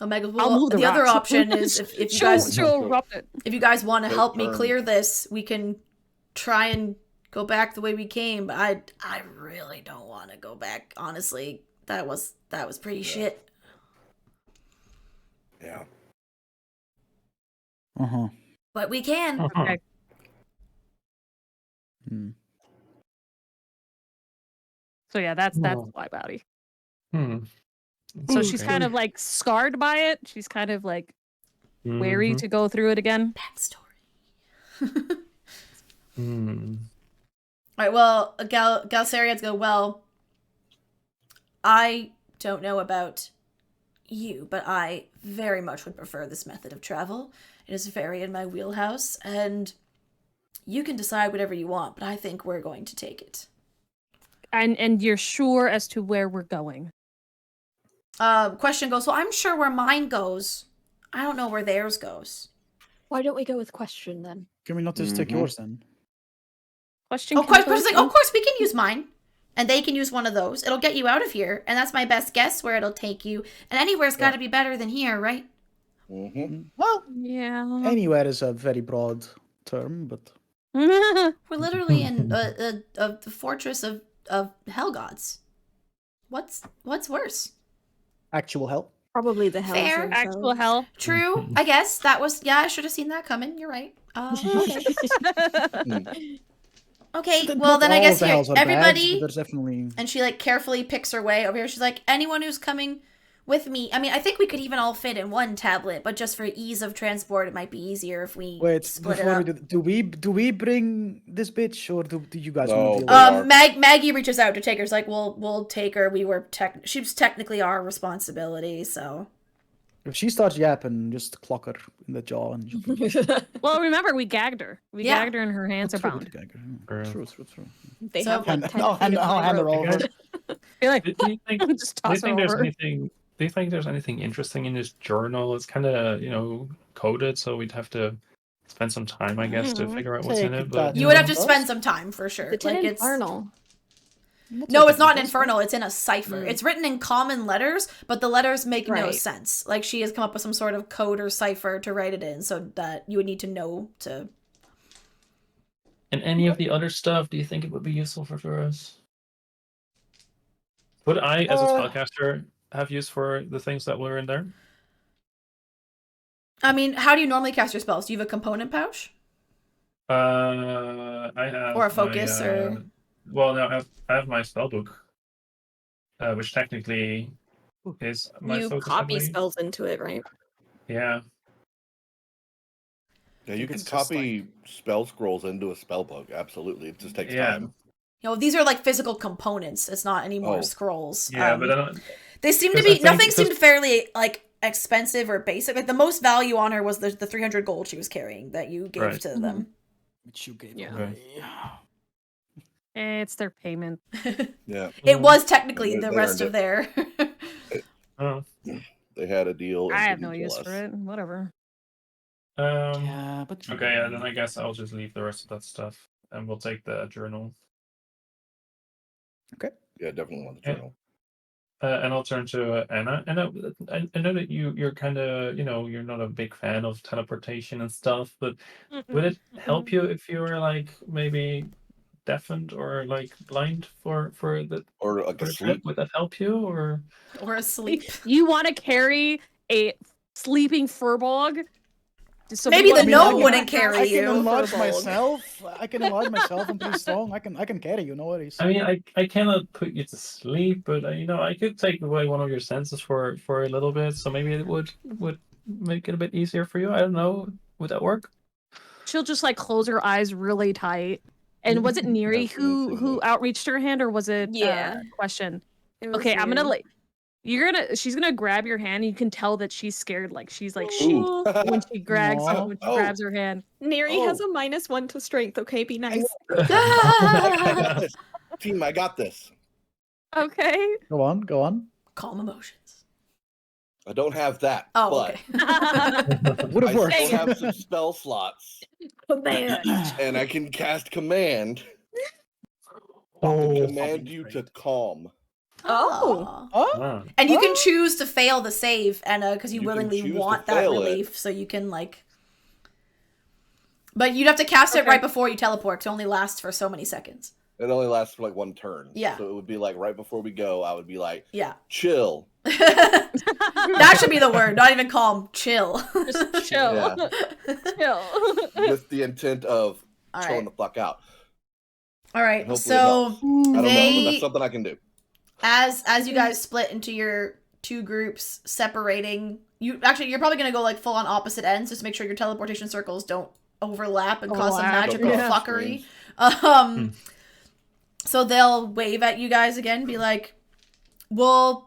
Omega. I'll move The other rocks. option is if you she'll, guys she'll erupt it. if you guys want to Take help me turns. clear this, we can try and go back the way we came. But I really don't want to go back. Honestly, that was pretty shit. Yeah. Uh-huh. But we can. Uh-huh. Okay. Hmm. So yeah, that's Well. why Betty. Hmm. So she's Okay. kind of like scarred by it. She's kind of like wary Mhm. to go through it again. Backstory. Hmm. All right. Well, Galceria's go. Well, I don't know about you, but I very much would prefer this method of travel. It is very in my wheelhouse, and you can decide whatever you want, but I think we're going to take it. And you're sure as to where we're going. Question goes, well, I'm sure where mine goes. I don't know where theirs goes. Why don't we go with question then? Can we not just take Mhm. yours then? Question. Of course, we can use mine. And they can use one of those. It'll get you out of here. And that's my best guess where it'll take you. And anywhere's got to be better than here, right? Mm-hmm. Well, Yeah. anywhere is a very broad term, but We're literally in a fortress of hell gods. What's worse? actual hell. Probably the hells Fair. themselves. Actual hell. True. I guess that was, yeah, I should have seen that coming. You're right. Okay, Not well then I all guess of the here, hells are bad, but everybody, there's definitely... and she like carefully picks her way over here. She's like, anyone who's coming with me. I mean, I think we could even all fit in one tablet, but just for ease of transport, it might be easier if we Wait, split it before up. we do we bring this bitch, or do you guys No, want to they deal with are. Maggie reaches out to take her. She's like, we'll take her. She was technically our responsibility, so. it? If she starts yapping, just clock her in the jaw and... Well, remember we gagged her. We Yeah. gagged her, and her hands are True, bound. True. They So- have like 10 I'll feet hand of her rope. over. Be like, Do you think? just Do you toss her think there's over. anything? Do you think there's anything interesting in this journal? It's kind of coded, so we'd have to spend some time, I guess, to figure out what's in Take it. that. But You would have to Us? spend some time for sure. It's Like an it's infernal. no, it's not an infernal. It's in a cipher. Mm. It's written in common letters, but the letters make no Right. sense. Like she has come up with some sort of code or cipher to write it in, so that you would need to know to. And any of the other stuff, do you think it would be useful for us? Would I, as a spellcaster, have use for the things that were in there? I mean, how do you normally cast your spells? Do you have a component pouch? I have Or a focus, my, or well, no, I have my spell book, which technically is my You focus, I copy believe. spells into it, right? Yeah. Yeah, you can It's just copy spell scrolls into a spell book. Absolutely, it just takes time. these are like physical components. It's not any more Oh. scrolls. Yeah, but I don't. They seem to 'cause I be think- nothing 'cause- seemed fairly like expensive or basic. Like the most value on her was the 300 gold she was carrying that you gave Right. to them. Which you gave Yeah. away. It's their payment. Yeah, It was technically They- the they rest earned of their. Oh. they had a deal. And I have didn't no tell use us. for it. Whatever. Yeah, but Okay, yeah, then I guess I'll just leave the rest of that stuff, and we'll take the journal. Yeah, definitely want the Yeah. journal. And I'll turn to Anna. Anna, I know that you're kind of, you're not a big fan of teleportation and stuff, but would it help you if you were like maybe deafened or like blind for the Or like for a the trip? sleep. Would that help you, or? Or asleep. You want to carry a sleeping furbog? So Maybe we the wanna gnome know- wouldn't carry I can you. enlarge Furbolg. myself. I can enlarge myself. I'm pretty strong. I can carry you. No worries. I mean, I cannot put you to sleep, but I could take away one of your senses for a little bit, so maybe it would make it a bit easier for you. I don't know. Would that work? She'll just like close her eyes really tight. And was it Neri That's really who outreached her hand, or was it Yeah. Question? It was Okay, I'm gonna weird. she's gonna grab your hand. You can tell that she's scared, like she's like Ooh. when she grabs Aw. Oh. grabs her hand. Neri has a -1 to strength. Okay, be nice. I got this. Team, I got this. Okay. Go on. Calm emotions. I don't have that. Oh, but okay. Would I have worked. still have some spell slots, Command. and I can cast command. Oh. Command you to calm. Oh. Oh, Wow. And you can choose to fail the save, Anna, because you You can willingly choose to want that fail it. relief, so you can like. But you'd have to cast it Okay. right before you teleport. 'Cause it only lasts for so many seconds. It only lasts for like one turn. Yeah. So it would be like right before we go, I would be like, Yeah. chill. That should be the word. Not even calm. Chill. Just chill. Yeah. Chill. With the intent of All chilling right. the fuck out. All right. Hopefully it So helps. I don't know, but they, that's something I can do. as you guys split into your two groups, separating, you're probably gonna go like full on opposite ends, just to make sure your teleportation circles don't overlap and cause some Overlap, magical yeah. fuckery. Hmm. So they'll wave at you guys again, be like, "When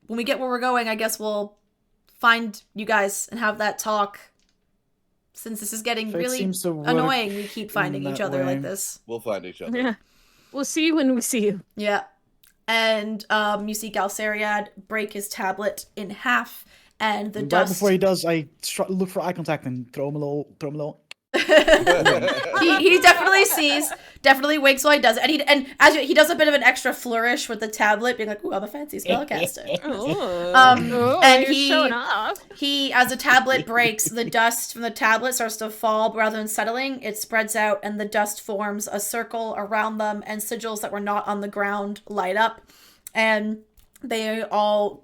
we get where we're going, I guess we'll find you guys and have that talk. Since this is getting Fate really seems to work annoying, we keep finding in each that other like way. this." We'll find each other. Yeah. We'll see you when we see you. Yeah. And you see Galceriad break his tablet in half, and the Right dust. before he does, I look for eye contact and throw him a little. he definitely winks while he does it, and as he does a bit of an extra flourish with the tablet, being like, "Ooh, I'm a fancy spellcaster." Oh, And you're he- showing off. As the tablet breaks, the dust from the tablet starts to fall, but rather than settling, it spreads out, and the dust forms a circle around them, and sigils that were not on the ground light up, and they all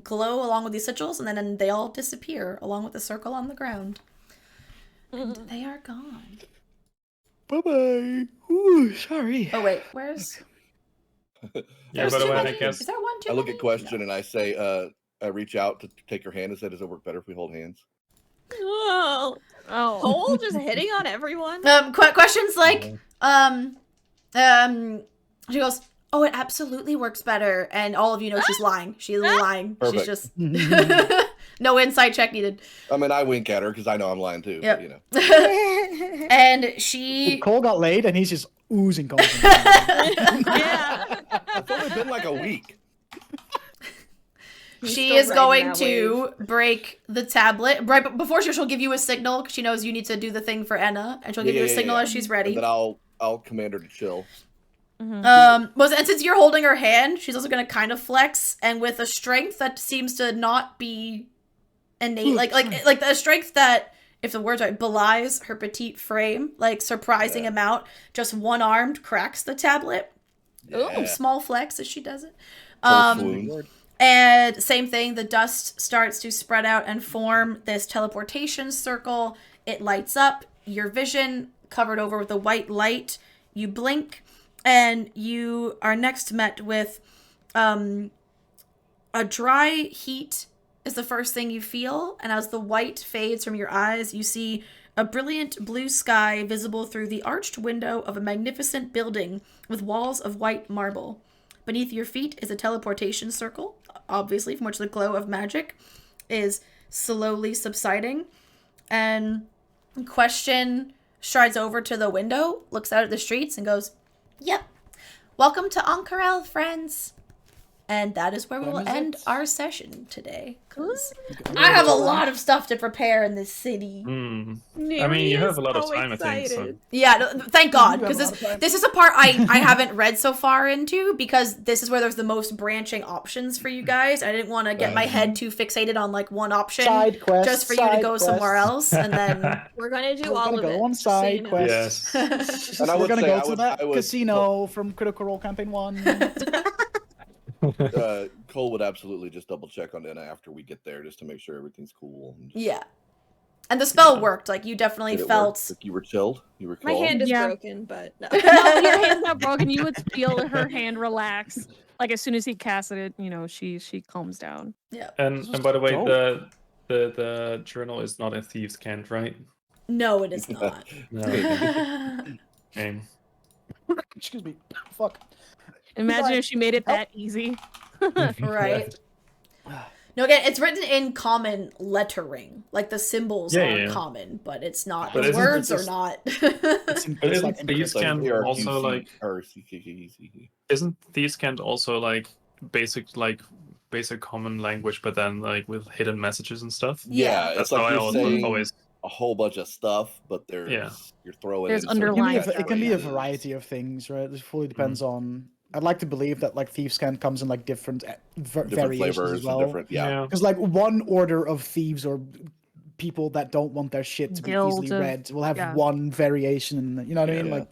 glow along with these sigils, and then they all disappear along with the circle on the ground. And they are gone. Bye bye. Ooh, sorry. Oh wait, where's? Yeah, There's by the too way, I many. guess Is there one too I look many? at Question and I say, I reach out to take her hand and say, does it work better if we hold hands? Oh. Oh. Cole just hitting on everyone. Questions like, she goes, "Oh, it absolutely works better," and all of you know she's lying. She's lying. Perfect. She's just no insight check needed. I mean, I wink at her because I know I'm lying too. Yep. But, you know. And she, Cole got laid and he's just oozing confidence. Yeah. It's only been like a week. He's she still is riding going that to break the tablet right before she'll give you a signal, 'cause she knows you need to do the thing for Enna, and she'll give you a signal as she's ready. And then I'll command her to chill. And since you're holding her hand, she's also gonna kind of flex, and with a strength that seems to not be innate, like the strength that, if the words are right, belies her petite frame, like surprising amount. Just one-armed cracks the tablet. Yeah. Ooh, small flex as she does it. Full swoon. And same thing, the dust starts to spread out and form this teleportation circle. It lights up. Your vision covered over with a white light. You blink, and you are next met with a dry heat is the first thing you feel, and as the white fades from your eyes, you see a brilliant blue sky visible through the arched window of a magnificent building with walls of white marble. Beneath your feet is a teleportation circle, obviously, from which the glow of magic is slowly subsiding. And Question strides over to the window, looks out at the streets, and goes, "Yep, welcome to Ank'Harel, friends." And that is where we will end our session today. Because I have a lot of stuff to prepare in this city. I mean, you have a lot of time, I think. So. Yeah, no, thank God. Because this is a part I haven't read so far into, because this is where there's the most branching options for you guys. I didn't want to get my head too fixated on like one option just for you to go somewhere else. And then we're going to do all of it. On side quests. Yes. And we're going to go to that casino from Critical Role Campaign 1. Cole would absolutely just double check on Anna after we get there just to make sure everything's cool. Yeah. And the spell worked. Like, you definitely felt... Like you were chilled? You were My calm? hand is broken, but no. No, your hand's not broken. You would feel her hand relax. Like, as soon as he casted it, you know, she calms down. Yeah. And by the way, the journal is not a thieves' cant, right? No, it is not. No. Okay. Excuse me. Fuck. Imagine if she made it that easy. Right. No, again, it's written in common lettering. Like, the symbols are common, but it's not. But the words are not. But isn't thieves' cant also like... Isn't thieves' cant also like basic common language, but then like with hidden messages and stuff? Yeah, that's it's like how you're always a whole bunch of stuff, but there's you're throwing there's in underlying. It can be a variety of things, right? It fully depends on. I'd like to believe that like thieves' cant comes in like different variations flavors as well. Different, because like one order of thieves or people that don't want their shit to be easily read will have one variation. You know what I mean?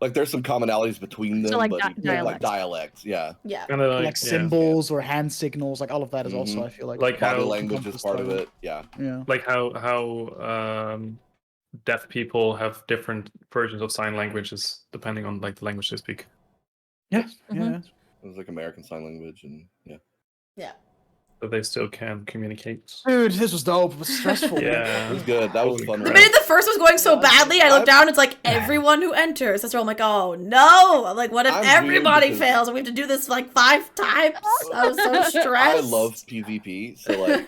Like there's some commonalities between them, like but like dialects, Yeah. Kind of like symbols or hand signals, like all of that is also, I feel like body language is part of it. Yeah. Like how deaf people have different versions of sign languages depending on like the language they speak. Yeah. It was like American Sign Language, and Yeah. But they still can communicate. Dude, this was dope. It was stressful. It was good. That was fun. The minute the first was going so badly, I looked down, it's like, everyone who enters. That's where I'm like, oh no! I'm like, what if everybody fails and we have to do this like 5 times? I was so stressed. I love PvP, so like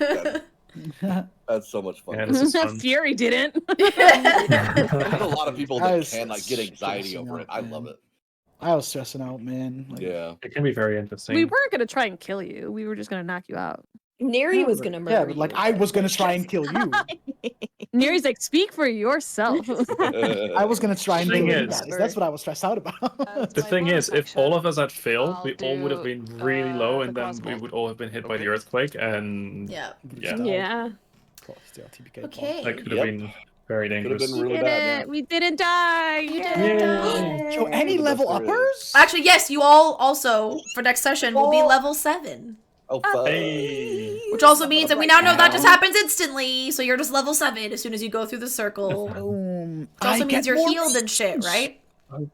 that's so much fun. Yeah, this is fun. Fury didn't. There's a lot of people that can like get anxiety over it. I love it. I was stressing out, man. Like, it can be very interesting. We weren't gonna try and kill you. We were just gonna knock you out. Neri was gonna murder you. Yeah, like I was gonna try and kill you. Neri's like, speak for yourself. I was gonna try and kill you guys. That's what I was stressed out about. The thing is, if all of us had failed, we all would have been really low, and then we would all have been hit by the earthquake, and Yeah. Okay. That could have been very dangerous. Could have been really bad. We didn't die. You didn't die. So any level uppers? Actually, yes, you all also, for next session, will be level 7. Oh, fuck. Hey. Which also means that we now know that just happens instantly, so you're just level 7 as soon as you go through the circle. Which also means you're healed and shit, right?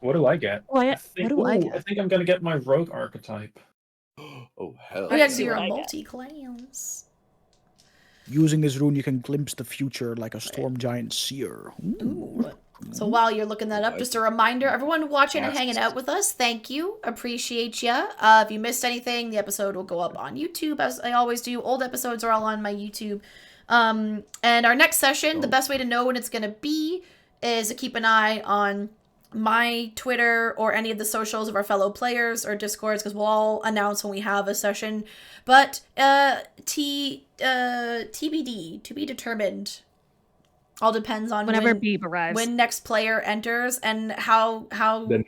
What do I get? What do I I get? think I'm gonna get my rogue archetype. Oh, hell. Oh, yeah, so you're a multi-clans. Using this rune, you can glimpse the future like a storm giant seer. Ooh. So while you're looking that up, just a reminder, everyone watching and hanging out with us, thank you. Appreciate ya. If you missed anything, the episode will go up on YouTube, as I always do. Old episodes are all on my YouTube. And our next session, the best way to know when it's going to be is to keep an eye on my Twitter or any of the socials of our fellow players or Discords, because we'll all announce when we have a session. But TBD, to be determined. All depends on whenever Beeb arrives. When next player enters and how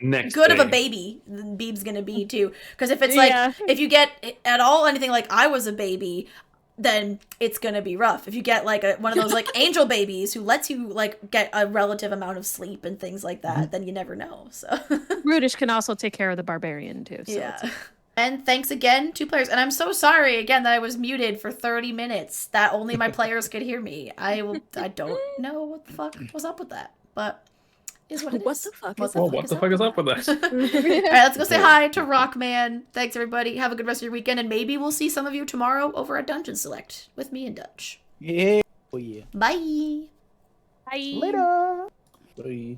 next good of a day. baby Beeb's gonna be too. Because if it's like if you get at all anything like I was a baby, then it's gonna be rough. If you get like one of those like angel babies who lets you like get a relative amount of sleep and things like that, then you never know. So Rudish can also take care of the barbarian too. So yeah. And thanks again to players. And I'm so sorry again that I was muted for 30 minutes. That only my players could hear me. I don't know what the fuck was up with that. But is what it What is. the fuck What is the Well, fuck what is the fuck is up with that? that? All right, let's go say hi to Rockman. Thanks, everybody. Have a good rest of your weekend, and maybe we'll see some of you tomorrow over at Dungeon Select with me and Dutch. Yeah. Oh yeah. Bye. Bye. Later. Bye.